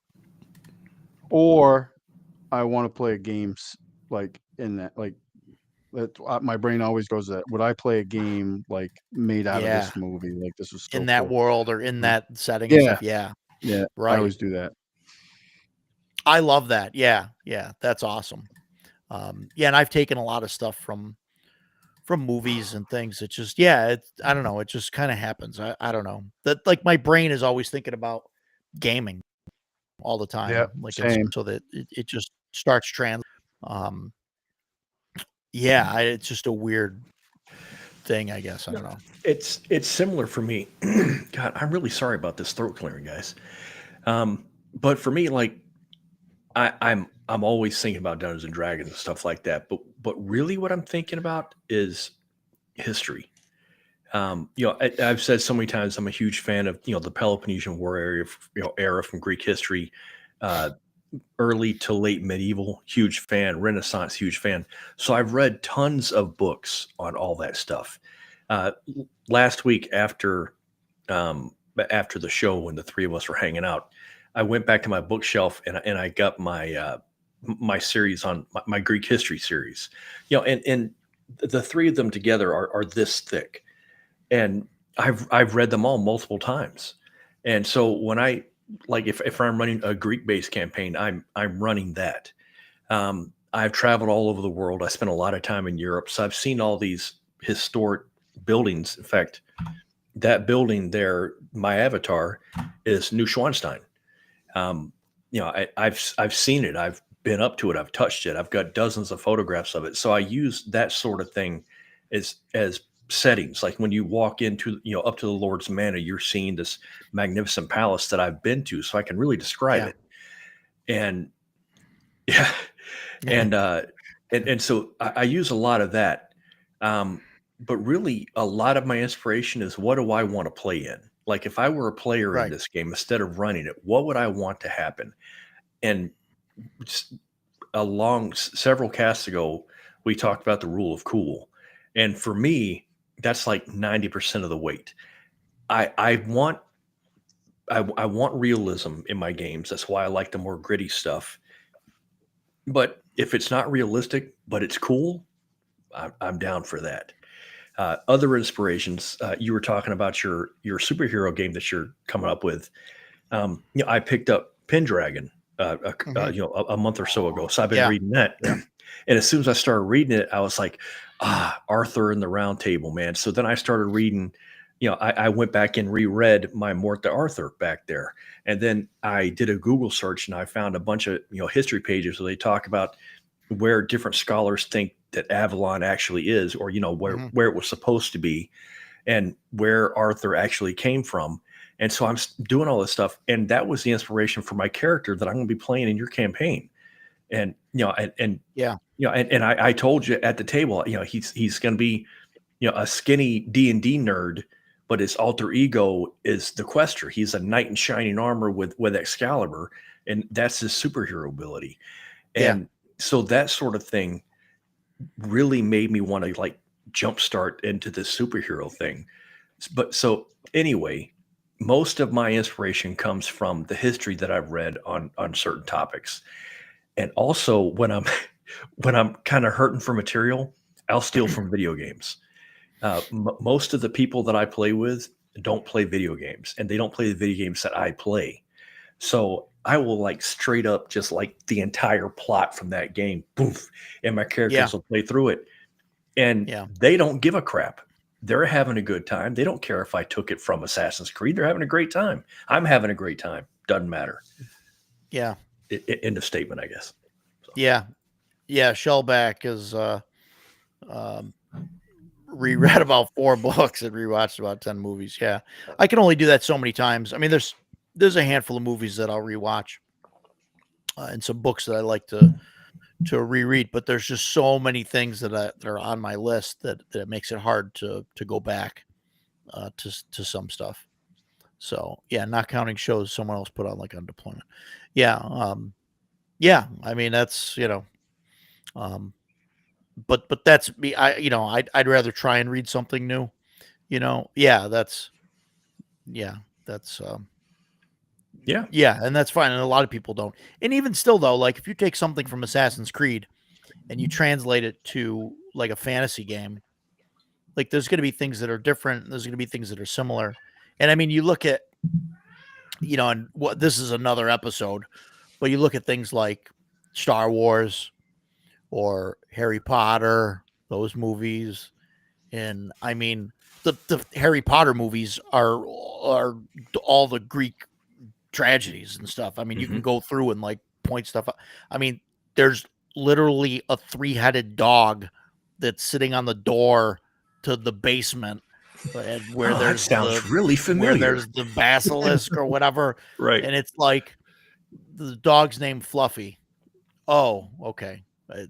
or I want to play games like in that like that. My brain always goes to that. Would I play a game like made out of Yeah, this movie? Like this was in so that cool. world or in Mm. that setting and Yeah, stuff. Yeah, yeah. I right. always do that. I love that. Yeah, yeah, that's awesome. Yeah, and I've taken a lot of stuff from movies and things. It just, yeah, I don't know. It just kind of happens. I don't know that like my brain is always thinking about gaming all the Yeah, time. Like it's same. so that it just starts um, yeah, it's just a weird thing, I guess. I No, don't know. it's similar for me. God, I'm really sorry about this throat clearing, guys. But for me, like I'm always thinking about Dungeons and Dragons and stuff like that. But really, what I'm thinking about is history. I've said so many times I'm a huge fan of the Peloponnesian War area, era from Greek history, uh, early to late medieval. Huge fan, Renaissance, huge fan. So I've read tons of books on all that stuff. Last week after the show when the 3 of us were hanging out, I went back to my bookshelf and I got my my series on my Greek history series. And the three of them together are this thick, and I've read them all multiple times. And so when I like if I'm running a Greek based campaign, I'm running that. I've traveled all over the world. I spent a lot of time in Europe, so I've seen all these historic buildings. In fact, that building there, my avatar is Neuschwanstein. I've seen it. I've been up to it. I've touched it. I've got dozens of photographs of it. So I use that sort of thing as settings. Like when you walk into, up to the Lord's Manor, you're seeing this magnificent palace that I've been to, so I can really describe it. And yeah, and so I use a lot of that. But really, a lot of my inspiration is, what do I want to play in? Like if I were a player in this game, instead of running it, what would I want to happen? And along several casts ago, we talked about the rule of cool. And for me, that's like 90% of the weight. I want realism in my games. That's why I like the more gritty stuff. But if it's not realistic, but it's cool, I'm down for that. Other inspirations, you were talking about your superhero game that you're coming up with. I picked up Pendragon, a month or so ago. So I've been reading that. And as soon as I started reading it, I was like, Arthur and the Round Table, man. So then I started reading, I went back and reread my Morte d'Arthur back there. And then I did a Google search and I found a bunch of, history pages where they talk about where different scholars think that Avalon actually is, or, where it was supposed to be and where Arthur actually came from. And so I'm doing all this stuff. And that was the inspiration for my character that I'm going to be playing in your campaign. And, and I told you at the table, he's going to be, a skinny D&D nerd, but his alter ego is the Quester. He's a knight in shining armor with Excalibur, and that's his superhero ability. And so that sort of thing really made me want to like jumpstart into this superhero thing. But so anyway, most of my inspiration comes from the history that I've read on certain topics. And also when I'm kind of hurting for material, I'll steal from video games. Most of the people that I play with don't play video games, and they don't play the video games that I play. So I will like straight up just like the entire plot from that game, poof, and my characters will play through it. And they don't give a crap. They're having a good time. They don't care if I took it from Assassin's Creed. They're having a great time. I'm having a great time. Doesn't matter. Yeah. End of statement, I guess. So. Yeah. Shellback is reread about 4 books and rewatched about 10 movies. Yeah. I can only do that so many times. I mean, there's a handful of movies that I'll rewatch and some books that I like to reread, but there's just so many things that are on my list that it makes it hard to go back to some stuff. So yeah, not counting shows someone else put on like on deployment. I mean, that's, but that's me. I'd rather try and read something new, that's. And that's fine. And a lot of people don't. And even still though, like if you take something from Assassin's Creed and you translate it to like a fantasy game, like there's going to be things that are different. There's going to be things that are similar. And I mean, you look at, and what this is another episode, but you look at things like Star Wars or Harry Potter, those movies. And I mean, the Harry Potter movies are all the Greek tragedies and stuff. I mean, you can go through and like point stuff out. I mean, there's literally a 3-headed dog that's sitting on the door to the basement where that sounds really familiar. Where there's the basilisk or whatever. Right. And it's like the dog's named Fluffy. Oh, okay. At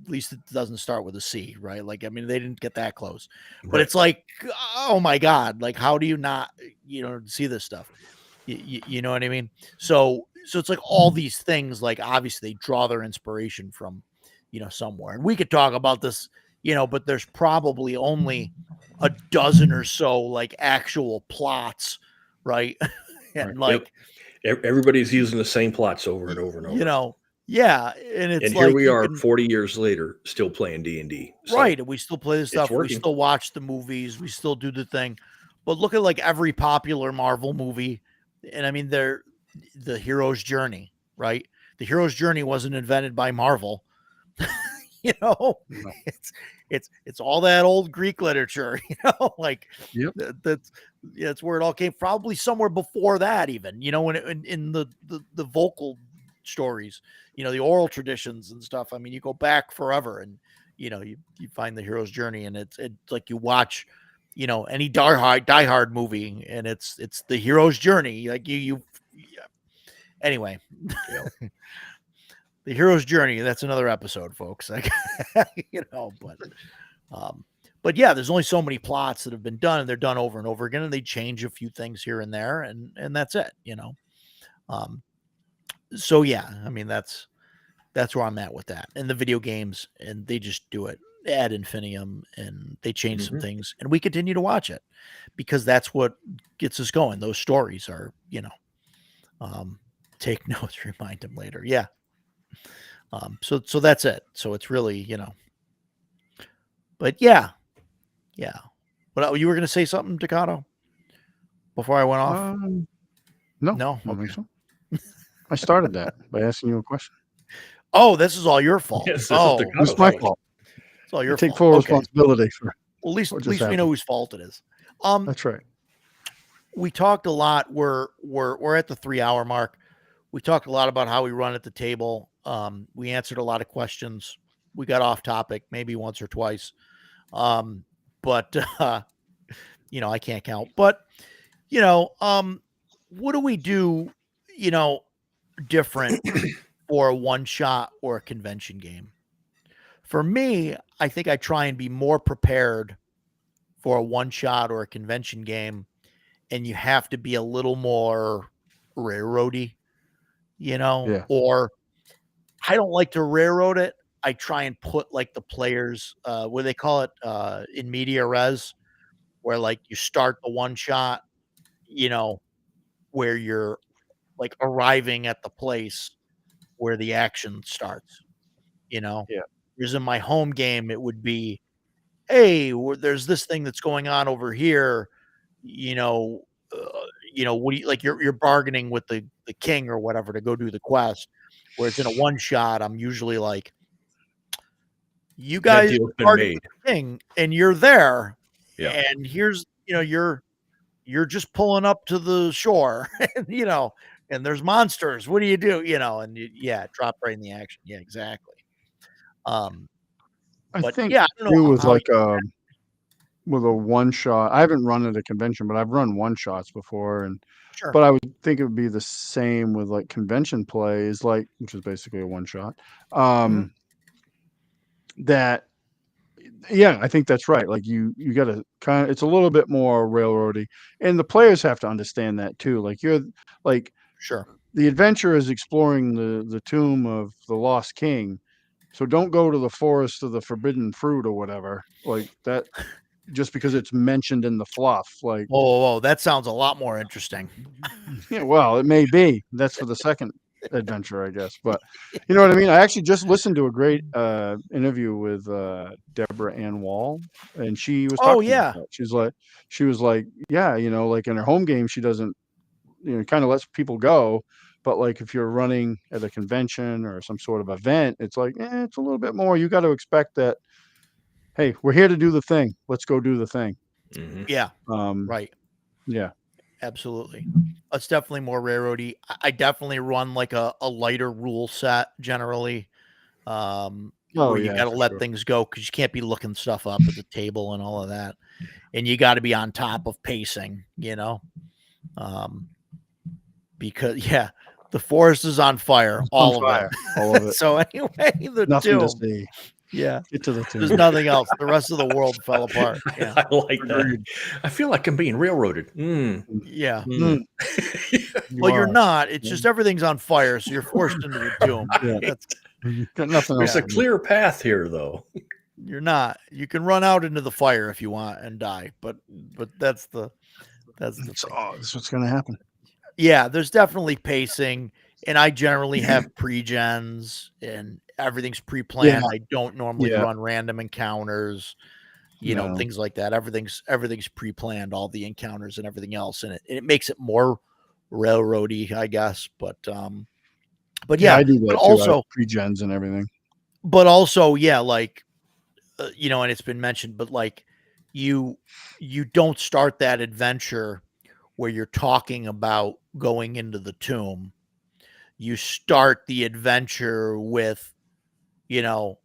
least it doesn't start with a C, right? Like, I mean, they didn't get that close, but it's like, oh my God, like, how do you not, see this stuff? You know what I mean? So it's like all these things, like obviously they draw their inspiration from, somewhere. And we could talk about this, but there's probably only a dozen or so like actual plots, right? And like everybody's using the same plots over and over and over. Yeah, and it's And here like we you are can 40 years later still playing D&D. So right, and we still play the stuff, we working. still watch the movies, we still do the thing. But look at like every popular Marvel movie, and I mean they're the hero's journey, right? The hero's journey wasn't invented by Marvel. You know, No. it's all that old Greek literature, you know, like Yep. that's where it all came, probably somewhere before that, even, you know, when in the vocal stories, you know, the oral traditions and stuff. I mean, you go back forever, and you know, you find the hero's journey, and it's like you watch, you know, any Die Hard movie, and it's the hero's journey, like yeah. Anyway. Yeah. The hero's journey, that's another episode, folks. Like, you know, but yeah, there's only so many plots that have been done, and they're done over and over again, and they change a few things here and there, and that's it, you know. So yeah, I mean that's where I'm at with that. And the video games, and they just do it ad infinitum, and they change some things, and we continue to watch it because that's what gets us going. Those stories are, you know, take notes, remind them later. Yeah. So that's it. So it's really, you know, but yeah. But you were going to say something, Takato, before I went off? No, No? I don't think Okay. so. I started that by asking you a question. Oh, this is all your fault. Yes, this is Oh, Takato's It's my fault. fault. it's all your I take fault. full Okay. responsibility for. Well, at least what we just know happened. whose fault it is. That's right. We talked a lot. We're at the 3-hour mark. We talked a lot about how we run at the table. We answered a lot of questions. We got off topic maybe once or twice. But you know, I can't count. But you know, what do we do, you know, different for a one shot or a convention game? For me, I think I try and be more prepared for a one shot or a convention game, and you have to be a little more railroady, you know, Yeah. or I don't like to railroad it. I try and put like the players, what they call it, in media res, where like you start the one shot, you know, where you're like arriving at the place where the action starts, you know. Yeah. Whereas in my home game, it would be, hey, there's this thing that's going on over here, you know. What do you like? You're bargaining with the king or whatever to go do the quest. Whereas in a one shot, I'm usually like, you That guys deal's been bargained made. with the king, and you're there, Yeah. and here's, you know, you're just pulling up to the shore, and you know, and there's monsters. What do you do? You know, and yeah, drop right in the action. Yeah, exactly. I But think yeah, I don't too know with how like with a one shot. I haven't run at a convention, but I've run one shots before, and sure. but I would think it would be the same with like convention plays, like which is basically a one shot. That yeah, I think that's right. Like you got to kind of, it's a little bit more railroady, and the players have to understand that too. Like you're like Sure. the adventure is exploring the tomb of the lost king, so don't go to the forest of the forbidden fruit or whatever like that, just because it's mentioned in the fluff. Like Whoa, that sounds a lot more interesting. yeah, well, it may be that's for the second adventure, I guess, but you know what I mean. I actually just listened to a great interview with Deborah Ann Wall, and she was Oh talking yeah, about that. She was like, yeah, you know, like in her home game, she doesn't, you know, kind of lets people go, but like if you're running at a convention or some sort of event, it's like, it's a little bit more. You got to expect that, hey, we're here to do the thing, let's go do the thing. yeah, um right. yeah, Absolutely. It's definitely more railroady. I definitely run like a lighter rule set generally. oh Where you yeah, got to for let sure. things go because you can't be looking stuff up at the table and all of that, and you got to be on top of pacing, you know, because yeah, the forest is on fire, It's on all of fire, all of it. it. So anyway, the Nothing to tomb, see. yeah, Get to the there's tomb. nothing else. The rest of the world fell apart. Yeah, I like that. Agreed. I feel like I'm being railroaded. yeah. Mm, Well, you're are. not. It's Yeah. just everything's on fire, so you're forced into the tomb. Yeah. That's Got nothing There's else a to do. clear path here, though. you're not. You can run out into the fire if you want and die, but that's the That's thing. that's what's gonna happen. Yeah, there's definitely pacing, and I generally have pre-gens and everything's pre-planned. I don't normally Yeah. run random encounters, No. things like that. Everything's pre-planned, all the encounters and everything else, and it makes it more railroady, I guess. But Yeah, yeah, I do but that too. I have also, pre-gens and everything. yeah, like and it's been mentioned, but like you don't start that adventure where you're talking about going into the tomb. You start the adventure with, you know,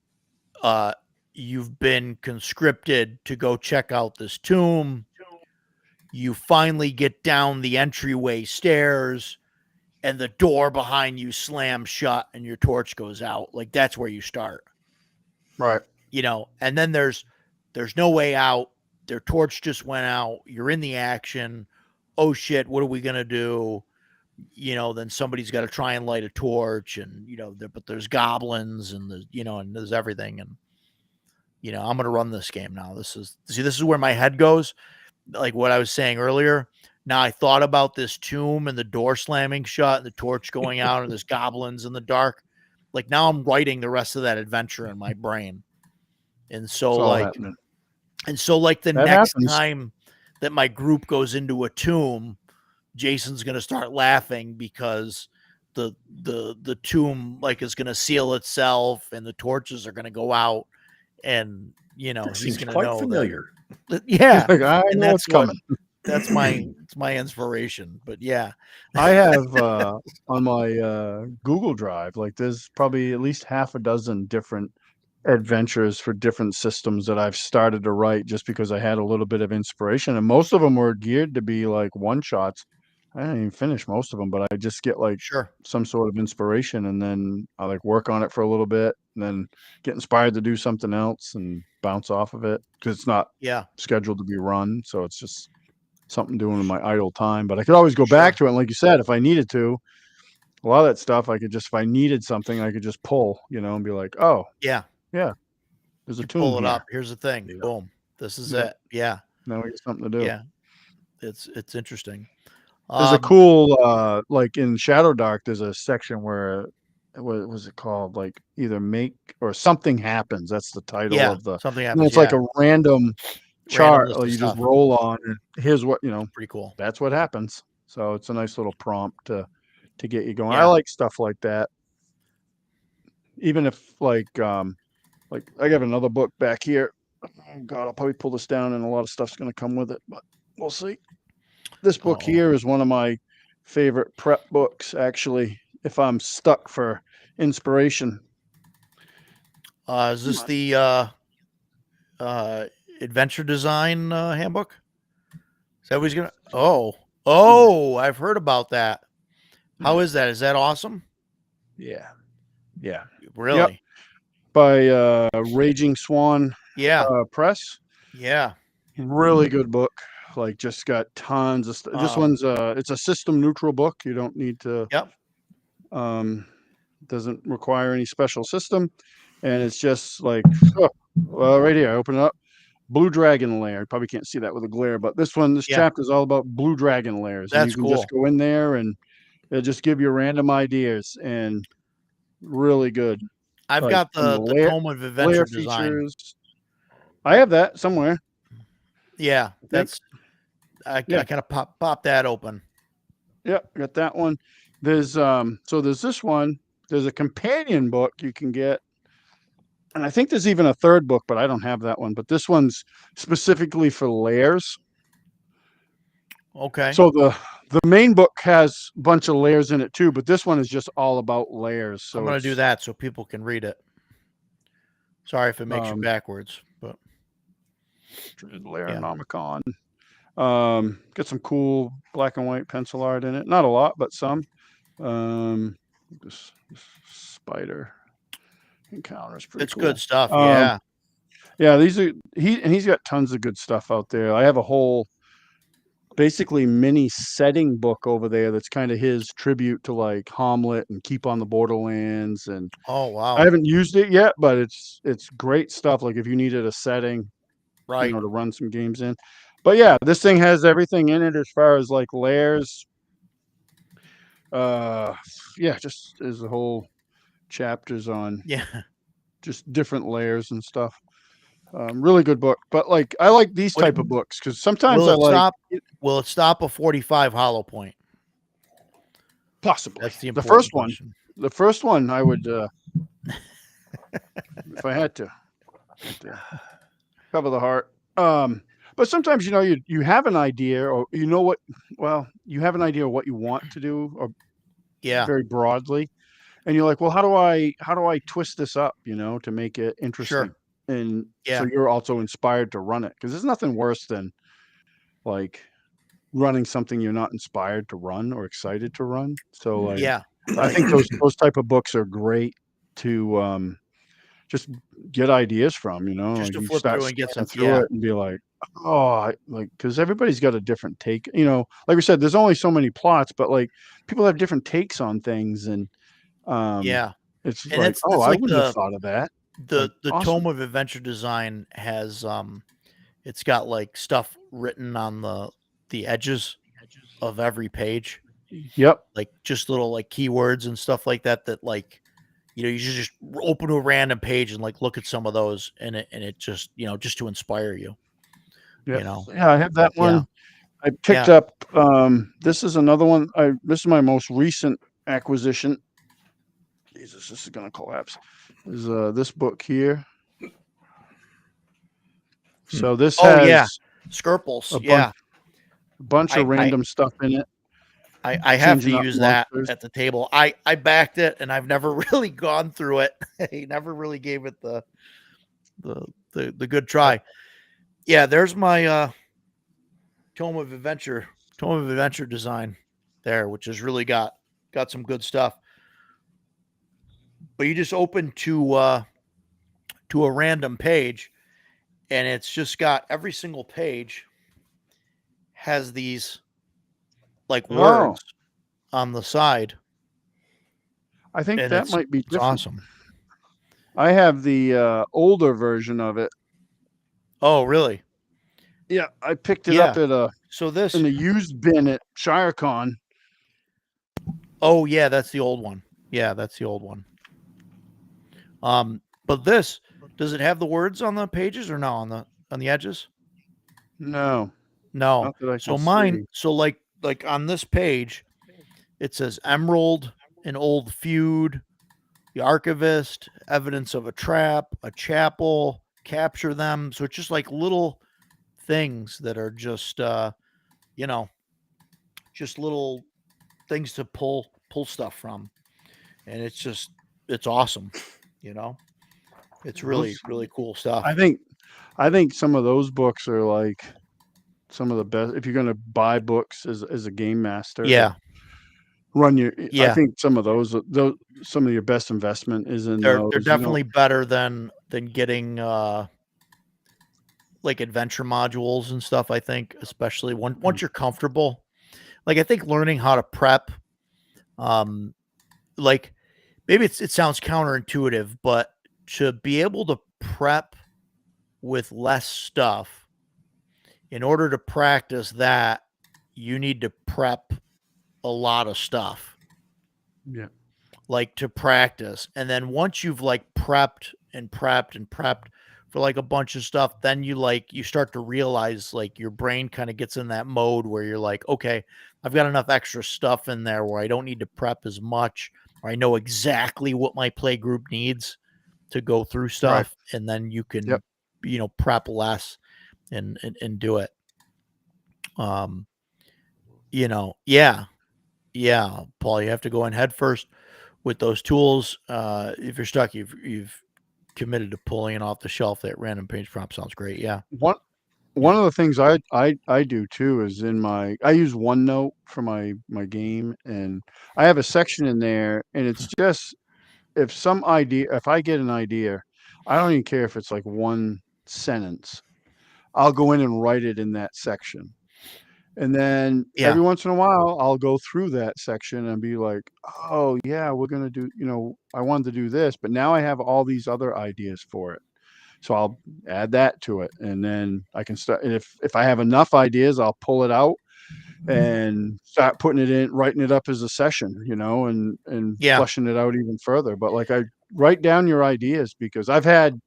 uh, you've been conscripted to go check out this tomb. You finally get down the entryway stairs and the door behind you slams shut and your torch goes out. Like that's where you start. Right. And then there's no way out. Their torch just went out. You're in the action. Oh shit, what are we going to do? Then somebody's got to try and light a torch, and but there's goblins and and there's everything, and I'm going to run this game now. This is where my head goes, like what I was saying earlier. Now I thought about this tomb and the door slamming shut and the torch going out and there's goblins in the dark. Like now I'm writing the rest of that adventure in my brain. And It's so all happening. the That next happens. time that my group goes into a tomb, Jason's going to start laughing because the tomb like is going to seal itself and the torches are going to go out, and That he's seems going to quite know familiar. yeah, Like, I and know that's it's coming. That's my inspiration. But yeah, I have on my Google Drive, like there's probably at least half a dozen different adventures for different systems that I've started to write just because I had a little bit of inspiration, and most of them were geared to be like one shots. I didn't even finish most of them, but I just get like sure, some sort of inspiration, and then I like work on it for a little bit, and then get inspired to do something else and bounce off of it because it's not yeah, scheduled to be run, so it's just something doing in my idle time. But I could always go back sure, to it, and like you said, if I needed to, a lot of that stuff I could just, if I needed something, I could just pull, and be like, oh yeah. yeah, there's a You tomb pull it here. up. Here's the thing. Yeah. Boom. This is Yeah. it. Yeah, Now we got something to do. yeah. It's interesting. There's a cool like in Shadow Dark, there's a section where what was it called? Like either make or something happens. That's the title Yeah, of the, something and happens. it's like Yeah, a random random chart list of you just stuff. roll on, and here's what Pretty cool. that's what happens. So it's a nice little prompt to get you going. I Yeah. like stuff like that. Even if like I got another book back here. Oh God, I'll probably pull this down and a lot of stuff's gonna come with it, but we'll see. This book Uh-oh. here is one of my favorite prep books, actually, if I'm stuck for inspiration. Is this the adventure design handbook? Is that what he's gonna? Oh, I've heard about that. How is that? Is that awesome? Yeah. Yeah. Really? By Raging Swan Yeah. Press. Yeah. Really good book. Like just got tons of stuff. This one's it's a system neutral book. You don't need to Yep. Doesn't require any special system. And it's just like right here, I open it up. Blue Dragon Lair. You probably can't see that with a glare, but this Yeah. chapter is all about Blue Dragon Lairs. And That's you can just go in there and it'll just give you random ideas, and really good. I've Like, got from the Tome of Adventure layer Design. features. I have that somewhere. Yeah, that's I kind of pop that open. Yeah, got that one. There's there's this one. There's a companion book you can get. And I think there's even a third book, but I don't have that one. But this one's specifically for layers. Okay. So the main book has a bunch of layers in it too, but this one is just all about layers. So I'm going to do that so people can read it. Sorry if it makes you backwards, but Layer-nomicon. Got some cool black and white pencil art in it. Not a lot, but some. This spider encounters pretty it's cool. good stuff. Yeah. Yeah, he's got tons of good stuff out there. I have a whole basically mini setting book over there that's kind of his tribute to like Hamlet and Keep on the Borderlands, and Oh wow. I haven't used it yet, but it's great stuff. Like if you needed a setting, Right. to run some games in. But yeah, this thing has everything in it as far as like layers. Yeah, just as a whole chapters on Yeah. just different layers and stuff. Really good book. But like I like these Would it- type of books because sometimes Will I it like stop? Will it stop a 45 hollow point? possibly That's the the important first one. question. The first one I would if I had to cover the heart. But sometimes you have an idea or you have an idea of what you want to do or Yeah. very broadly. And you're like, well, how do I twist this up, to make it interesting? Sure. And so Yeah. you're also inspired to run it because there's nothing worse than like running something you're not inspired to run or excited to run. So like Yeah. I think those type of books are great to just get ideas from, Just like to you flip start through and get scanning some. through Yeah. it and be like, oh, like because everybody's got a different take. Like we said, there's only so many plots, but like people have different takes on things, and um, Yeah. it's And like, oh, it's I like wouldn't have thought of that. Like, the awesome. tome of adventure design has it's got like stuff written on the edges of every page, Yep. like just little like keywords and stuff like that like you should just open a random page and like look at some of those and it just just to inspire you. Yeah. You know. Yeah, I have that Yeah. one. I picked Yeah. up this is another one. This is my most recent acquisition. Jesus, this is gonna collapse. Is this book here. So this Oh yeah. has Skirples. a Yeah. bunch of I random stuff in it. I have to Changing up use that monsters. at the table. I backed it and I've never really gone through it. I never really gave it the good try. Yeah, there's my tome of adventure design there, which has really got some good stuff. But you just open to a random page and it's just got every single page has these like Oh, words on the side I think and that might be it's different. awesome. I have the older version of it. Oh, really? Yeah, I picked it Yeah. up at So this in the used bin at ShireCon. Oh yeah, that's the old one. Yeah, that's the old one. But this, does it have the words on the pages or no on the edges? No, No. not that I So can mine, see. so like on this page, it says Emerald, an old feud, the archivist, evidence of a trap, a chapel, capture them. So it's just like little things that are just you know, just little things to pull stuff from. And it's awesome, you know. It's really Those, cool stuff. I think some of those books are like some of the best. If you're going to buy books as a game master, to Yeah. run your. I Yeah. think some of those some of your best investment is in They're those. definitely better than getting like adventure modules and stuff, I think, especially once you're comfortable. Like I think learning how to prep um like maybe it sounds counterintuitive, but to be able to prep with less stuff, in order to practice that, you need to prep a lot of stuff. Yeah. Like to practice. And then once you've like prepped and prepped and prepped for like a bunch of stuff, then you start to realize like your brain kind of gets in that mode where you're like, okay, I've got enough extra stuff in there where I don't need to prep as much, or I know exactly what my play group needs to go through Right. stuff. And then you can, Yep. Prep less and do it. Yeah. Yeah, Paul, you have to go in head first with those tools. If you're stuck, you've committed to pulling it off the shelf. That random page prompt sounds great. Yeah. One of the things I do too is I use OneNote for my game, and I have a section in there, and it's just if I get an idea, I don't even care if it's like one sentence. I'll go in and write it in that section. And then Yeah. every once in a while, I'll go through that section and be like, oh, yeah, we're going to do, I wanted to do this, but now I have all these other ideas for it. So I'll add that to it. And then I can start. And if I have enough ideas, I'll pull it out and start putting it in, writing it up as a session, and Yeah. fleshing it out even further. But like, I write down your ideas, because I had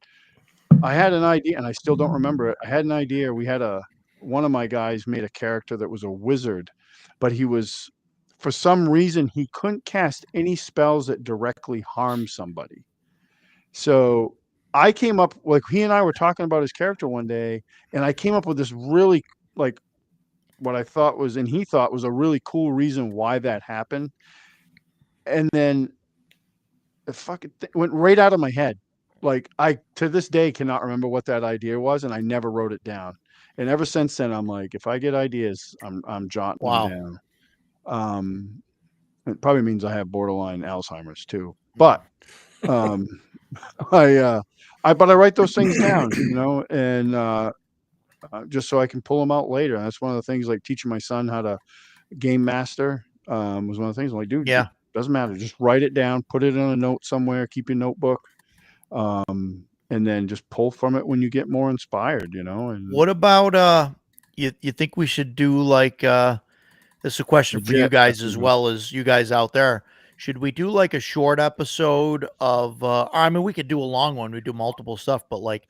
an idea and I still don't remember it. I had an idea. One of my guys made a character that was a wizard, but for some reason, he couldn't cast any spells that directly harm somebody. So I came up, like, he and I were talking about his character one day, and I came up with this really, like, what I thought was, and he thought was, a really cool reason why that happened. And then it fucking went right out of my head. Like, I, to this day, cannot remember what that idea was, and I never wrote it down. And ever since then, I'm like, if I get ideas, I'm jotting them Wow. down. It probably means I have borderline Alzheimer's too. But um, but I write those things down, and just so I can pull them out later. And that's one of the things, like teaching my son how to game master, was one of the things. I'm like, dude, Yeah. it doesn't matter. Just write it down, put it in a note somewhere, keep your notebook, and then just pull from it when you get more inspired, And What about you think we should do like this is a question for you Legit, guys that's as a- well as you guys out there. Should we do like a short episode of I mean we could do a long one, we do multiple stuff, but like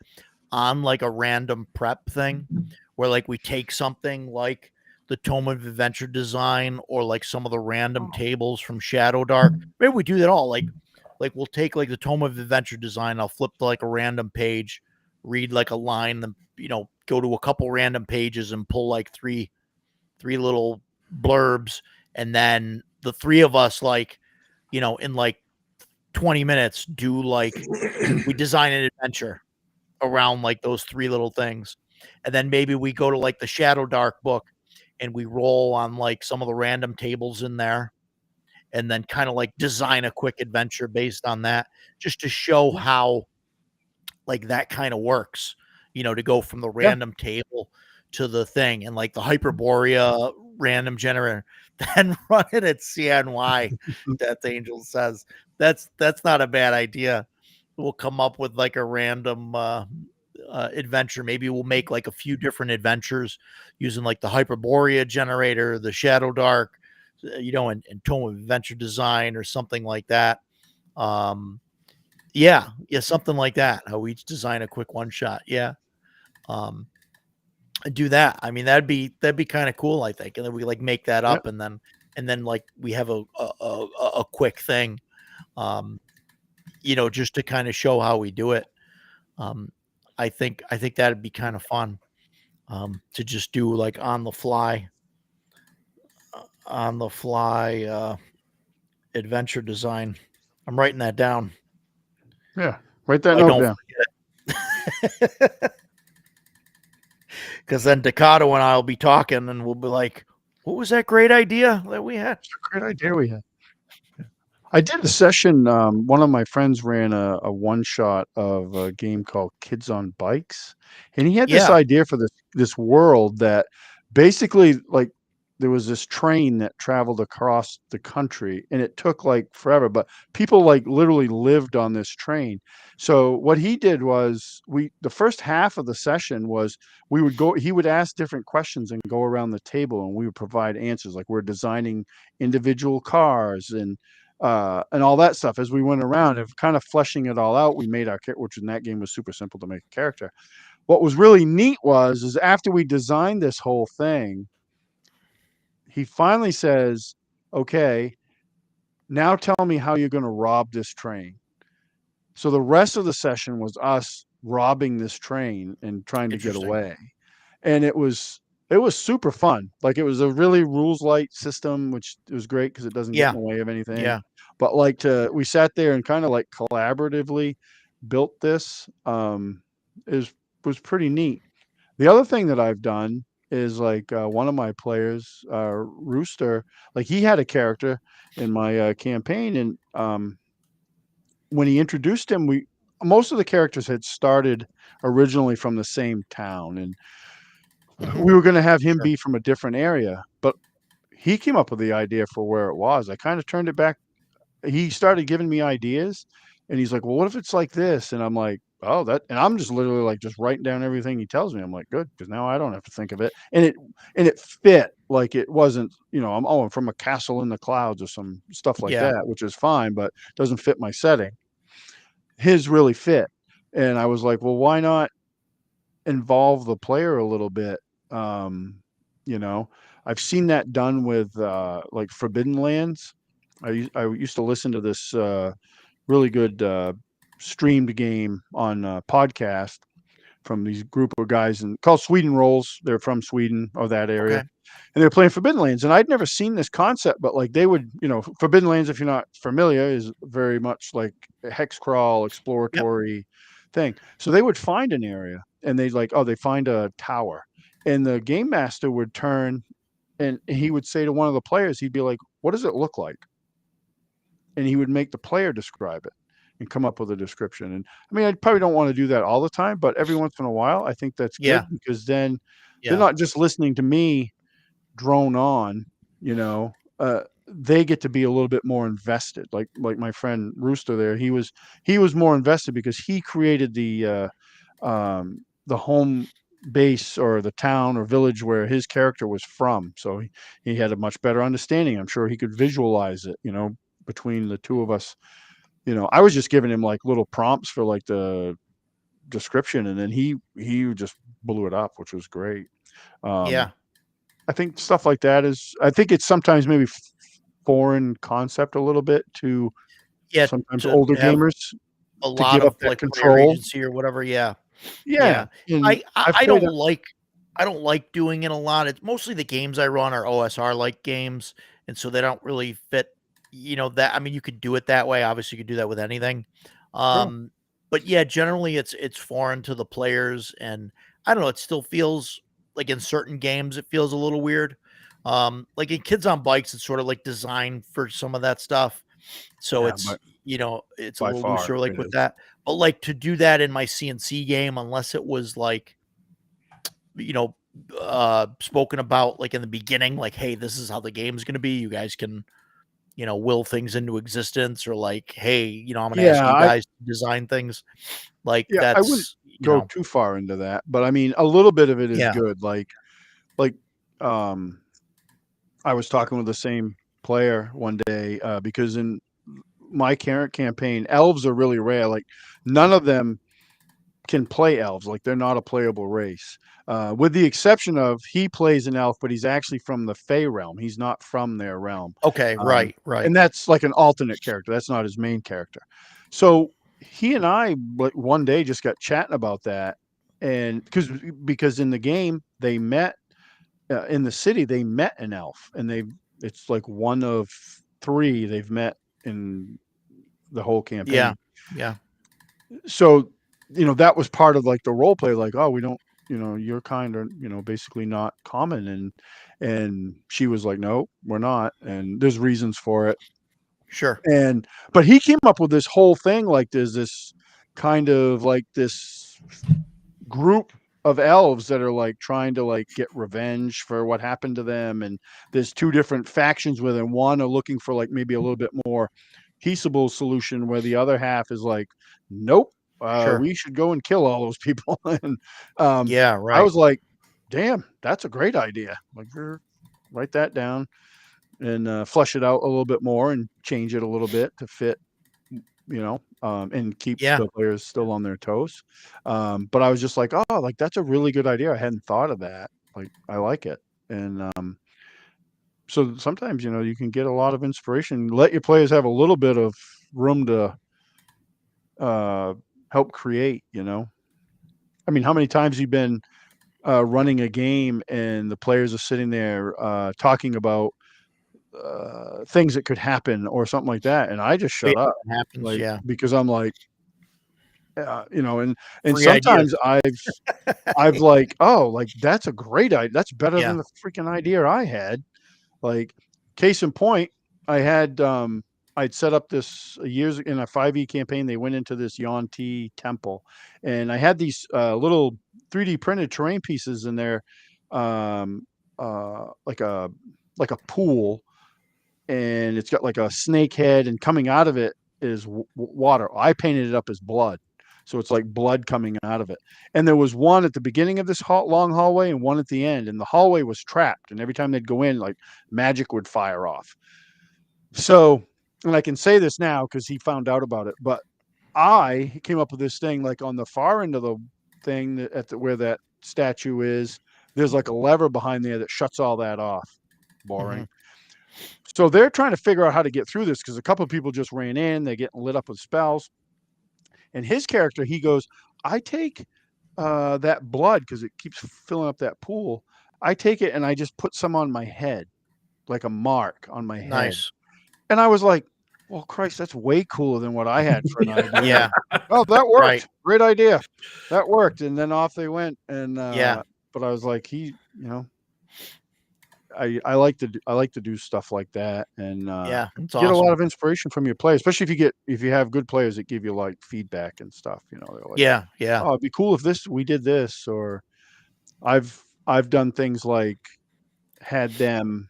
on like a random prep thing where like we take something like the Tome of Adventure design or like some of the random tables from Shadow Dark. Maybe we do that all. Like we'll take like the Tome of Adventure design, I'll flip to like a random page, read like a line, then go to a couple random pages and pull like three little blurbs, and then the three of us, like, in like 20 minutes do like we design an adventure around like those three little things. And then maybe we go to like the Shadow Dark book and we roll on like some of the random tables in there, and then kind of like design a quick adventure based on that, just to show how like that kind of works, to go from the Yeah. random table to the thing, and like the Hyperborea random generator, then run it at CNY. Death Angel says that's not a bad idea. We'll come up with like a random adventure. Maybe we'll make like a few different adventures using like the Hyperborea generator, the Shadow Dark, and Tome of Adventure design or something like that. Yeah, something like that. How we each design a quick one shot. Yeah. Do that. I mean, that'd be kind of cool, I think. And then we like make that Yep. up, and then like we have a quick thing, just to kind of show how we do it. I think that'd be kind of fun, to just do like on the fly adventure design. I'm writing that down. Yeah. Write that I note don't down. Because then Decado and I will be talking, and we'll be like, "What was that great idea that we had?" It's a great idea we had. I did a session. One of my friends ran a one shot of a game called Kids on Bikes, and he had this Yeah. idea for this world that basically, like, there was this train that traveled across the country, and it took like forever, but people like literally lived on this train. So what he did was, the first half of the session was, he would ask different questions and go around the table, and we would provide answers. Like, we're designing individual cars and all that stuff. As we went around and kind of fleshing it all out, we made our character, which in that game was super simple to make a character. What was really neat is after we designed this whole thing, he finally says, "Okay, now tell me how you're going to rob this train." So the rest of the session was us robbing this train and trying to get Interesting. away. And it was super fun. Like, it was a really rules light system, which was great because it doesn't get Yeah. in the way of anything. Yeah. But like, we sat there and kind of like collaboratively built this. Was pretty neat. The other thing that I've done is, like, one of my players, Rooster, like, he had a character in my campaign, and when he introduced him, most of the characters had started originally from the same town, and we were going to have him Sure. be from a different area, but he came up with the idea for where it was. I kind of turned it back. He started giving me ideas, and he's like, "Well, what if it's like this?" And I'm like, oh, and I'm just literally like just writing down everything he tells me. I'm like, good, because now I don't have to think of it. And it fit, like it wasn't, I'm from a castle in the clouds or some stuff like Yeah. that, which is fine, but doesn't fit my setting. His really fit. And I was like, well, why not involve the player a little bit? You know, I've seen that done with like Forbidden Lands. I used to listen to this really good streamed game on podcast from these group of guys called Sweden Rolls. They're from Sweden or that area. Okay. And they're playing Forbidden Lands. And I'd never seen this concept, but like they would, Forbidden Lands, if you're not familiar, is very much like a hex crawl exploratory thing. So they would find an area and they'd like, oh, they find a tower. And the game master would turn and he would say to one of the players, he'd be like, what does it look like? And he would make the player describe it and come up with a description. And I mean, I probably don't want to do that all the time, but every once in a while, I think that's good Yeah. because then they're Yeah. not just listening to me drone on, they get to be a little bit more invested. Like my friend Rooster there, he was more invested because he created the home base or the town or village where his character was from. So he had a much better understanding. I'm sure he could visualize it, between the two of us. I was just giving him like little prompts for like the description, and then he just blew it up, which was great. Yeah. I think stuff like that I think it's sometimes maybe foreign concept a little bit to Yeah. sometimes To older have gamers a to lot give of up that like player control. agency or whatever. Yeah. Yeah. Yeah. And I don't like doing it a lot. It's mostly the games I run are OSR like games, and so they don't really fit. That I mean, you could do it that way. Obviously, you could do that with anything. Sure. But yeah, generally it's foreign to the players, and I don't know. It still feels like in certain games it feels a little weird. Like in Kids on Bikes, it's sort of like designed for some of that stuff. So Yeah, it's but it's a by little far looser like it with is. that. But like to do that in my CNC game, unless it was like spoken about like in the beginning, like, hey, this is how the game's going to be. You guys can, will things into existence, or like, hey, I'm going to ask Yeah, you guys to design things. Like I wouldn't that's, go too far into that, but I mean, a little bit of it is yeah, good. Like, um, I was talking with the same player one day because in my current campaign, elves are really rare. Like, none of them can play elves. Like, they're not a playable race. With the exception of he plays an elf, but he's actually from the Fey realm. He's not from their realm. okay, Um, right, and that's like an alternate character. That's not his main character. So he and I like one day just got chatting about that, and because in the game they met in the city, they met an elf, and it's like one of three they've met in the whole yeah, campaign. yeah, So that was part of like the role play, like, oh, we don't, you're kind of basically not common. And she was like, no, we're not, and there's reasons for it. sure, But he came up with this whole thing, like there's this kind of like this group of elves that are like trying to like get revenge for what happened to them, and there's two different factions within. One are looking for like maybe a little bit more peaceable solution, where the other half is like, nope, sure, we should go and kill all those people. And yeah, I right, was like, damn, that's a great idea. Like, write that down and flesh it out a little bit more and change it a little bit to fit, and keep yeah, the players still on their toes. But I was just like, oh, like that's a really good idea. I hadn't thought of that. Like, I like it. And so sometimes, you can get a lot of inspiration. Let your players have a little bit of room to help create, I mean, how many times you've been running a game and the players are sitting there talking about things that could happen or something like that, and I just yeah, shut up, it happens, like, yeah, because I'm like, and free ideas, sometimes I've like, oh, like that's a great idea. That's better yeah, than the freaking idea I had. Like, case in point, I'd set up this years in a 5e campaign. They went into this Yuan-Ti temple, and I had these little 3D printed terrain pieces in there, um, like a pool, and it's got like a snake head, and coming out of it is water. I painted it up as blood. So it's like blood coming out of it. And there was one at the beginning of this long hallway and one at the end. And the hallway was trapped. And every time they'd go in, like magic would fire off. So, and I can say this now because he found out about it, but I came up with this thing like on the far end of the thing that where that statue is, there's like a lever behind there that shuts all that off. Boring. So they're trying to figure out how to get through this because a couple of people just ran in, they're getting lit up with spells. And his character, he goes, I take that blood because it keeps filling up that pool. I take it and I just put some on my head, like a mark on my head. Nice. And I was like, well, Christ, that's way cooler than what I had for an idea. Yeah. Oh, that worked. Right. Great idea. That worked. And then off they went. And Yeah. but I was like, I like to do stuff like that and Yeah, it's get a awesome. lot of inspiration from your players, especially if you have good players that give you like feedback and stuff. They're like, Yeah. oh, it'd be cool if we did this. Or I've done things like had them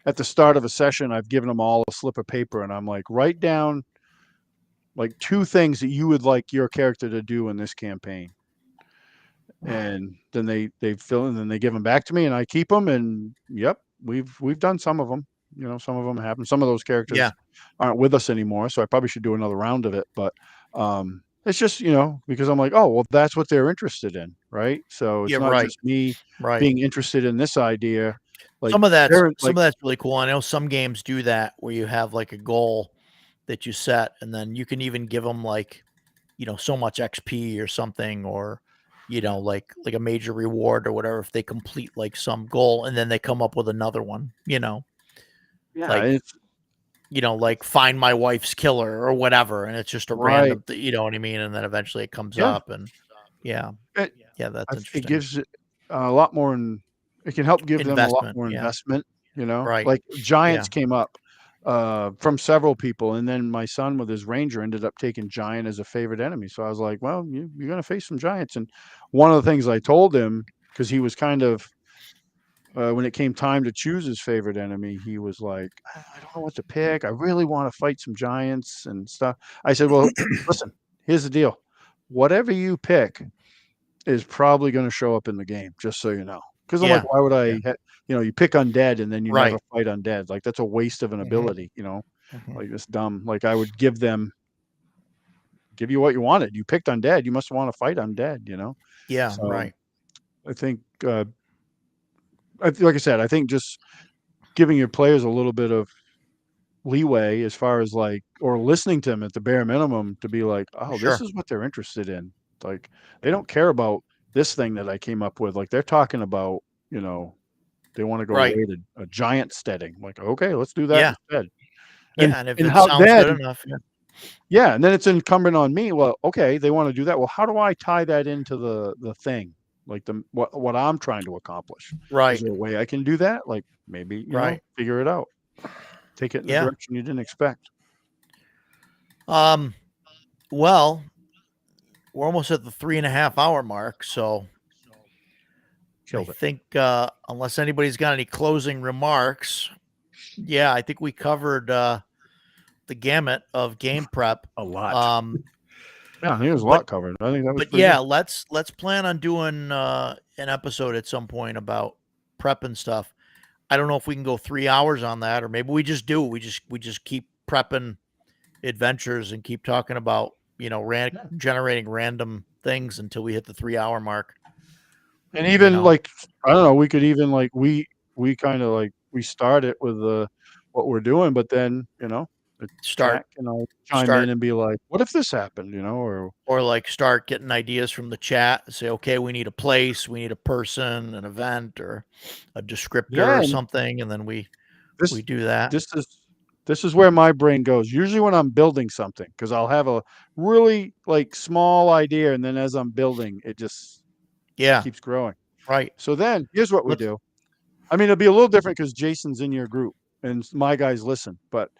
at the start of a session. I've given them all a slip of paper and I'm like, write down like 2 things that you would like your character to do in this campaign. And then they fill in and they give them back to me and I keep them. And yep, we've done some of them. Some of them happen. Some of those characters aren't with us anymore, so I probably should do another round of it. But it's just because I'm like, oh well, that's what they're interested in, right? So it's not just me being interested in this idea. Like some of that's really cool. I know some games do that where you have like a goal that you set, and then you can even give them like so much XP or something, or like a major reward or whatever if they complete like some goal, and then they come up with another one. Yeah, like like find my wife's killer or whatever, and it's just a random, you know what I mean? And then eventually it comes up, and that's interesting. It gives it a lot more, and it can help give them a lot more investment. Right? Like Giants came up from several people, and then my son with his ranger ended up taking Giant as a favorite enemy. So I was like, well, you're going to face some Giants. And one of the things I told him, because he was kind of when it came time to choose his favorite enemy, he was like, I don't know what to pick. I really want to fight some Giants and stuff. I said, well, listen, here's the deal. Whatever you pick is probably going to show up in the game, just so you know. Because I'm like, why would I, you pick undead and then you never fight undead. Like that's a waste of an ability, like it's dumb. Like I would give you what you wanted. You picked undead. You must want to fight undead, Yeah. So right. I think, like I said, I think just giving your players a little bit of leeway as far as or listening to them at the bare minimum to be like, oh, this is what they're interested in. Like they don't care about this thing that I came up with. Like they're talking about, they want to go raid a giant steading. Like, okay, let's do that instead. And if it sounds good enough. Yeah. And then it's incumbent on me. Well, okay, they want to do that. Well, how do I tie that into the thing? Like what I'm trying to accomplish. Right. Is there a way I can do that? Like maybe, figure it out. Take it in the direction you didn't expect. Well, we're almost at the 3.5 hour mark. So I think unless anybody's got any closing remarks, I think we covered the gamut of game prep. A lot. Yeah, there's a lot covered. I think that was. But good. let's plan on doing an episode at some point about prep and stuff. I don't know if we can go 3 hours on that, or maybe we just do. We just keep prepping adventures and keep talking about generating random things until we hit the 3 hour mark. And even I don't know, we could even we kind of we start it with what we're doing, but then start chime in and be like, what if this happened, or start getting ideas from the chat and say, okay, we need a place, we need a person, an event, or a descriptor or something, and then we do that. This is where my brain goes usually when I'm building something, because I'll have a really small idea, and then as I'm building it just keeps growing. Right. So then here's what we do. I mean, it'll be a little different because Jason's in your group and my guys listen, but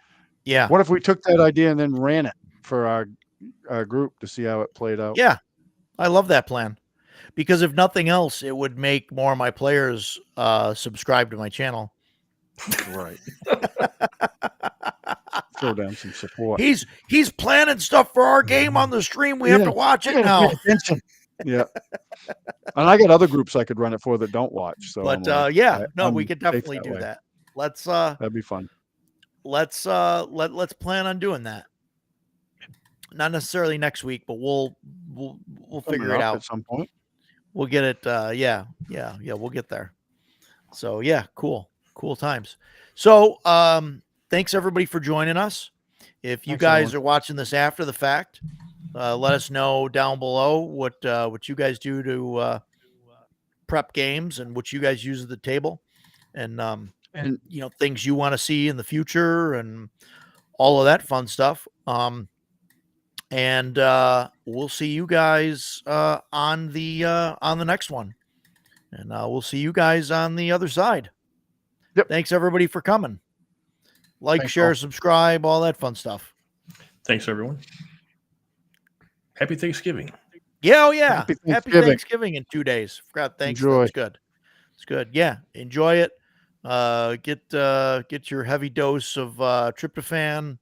what if we took that idea and then ran it for our group to see how it played out? Yeah, I love that plan, because if nothing else, it would make more of my players subscribe to my channel. Right. throw down some support. He's planning stuff for our game on the stream. We have Yeah, to watch I it gotta now. pay attention. Yeah, and I got other groups I could run it for that don't watch. So, But I'm like, yeah, no, I'm we could safe definitely that do way. that. Let's That'd be fun. let's plan on doing that. Not necessarily next week, but we'll figure Coming it up out. at some point. We'll get it. Yeah, we'll get there. So yeah, cool times. So thanks everybody for joining us. If you Thanks, guys everyone. are watching this after the fact, let us know down below what you guys do to prep games and what you guys use at the table, and And you know, things you want to see in the future and all of that fun stuff. And we'll see you guys on the next one, and we'll see you guys on the other side. Yep. Thanks everybody for coming. Like, Thanks, share, Paul. subscribe, all that fun stuff. Thanks, everyone. Happy Thanksgiving. Yeah, oh yeah. Happy Happy Thanksgiving. Thanksgiving in 2 days. Forgot thanks. Enjoy. That's good. It's good. Yeah, enjoy it. Get your heavy dose of tryptophan,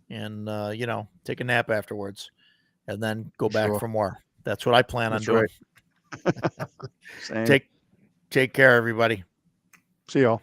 and you know, take a nap afterwards, and then go back Sure. for more. That's what I plan on That's doing. right. Same. Take care, everybody. See y'all.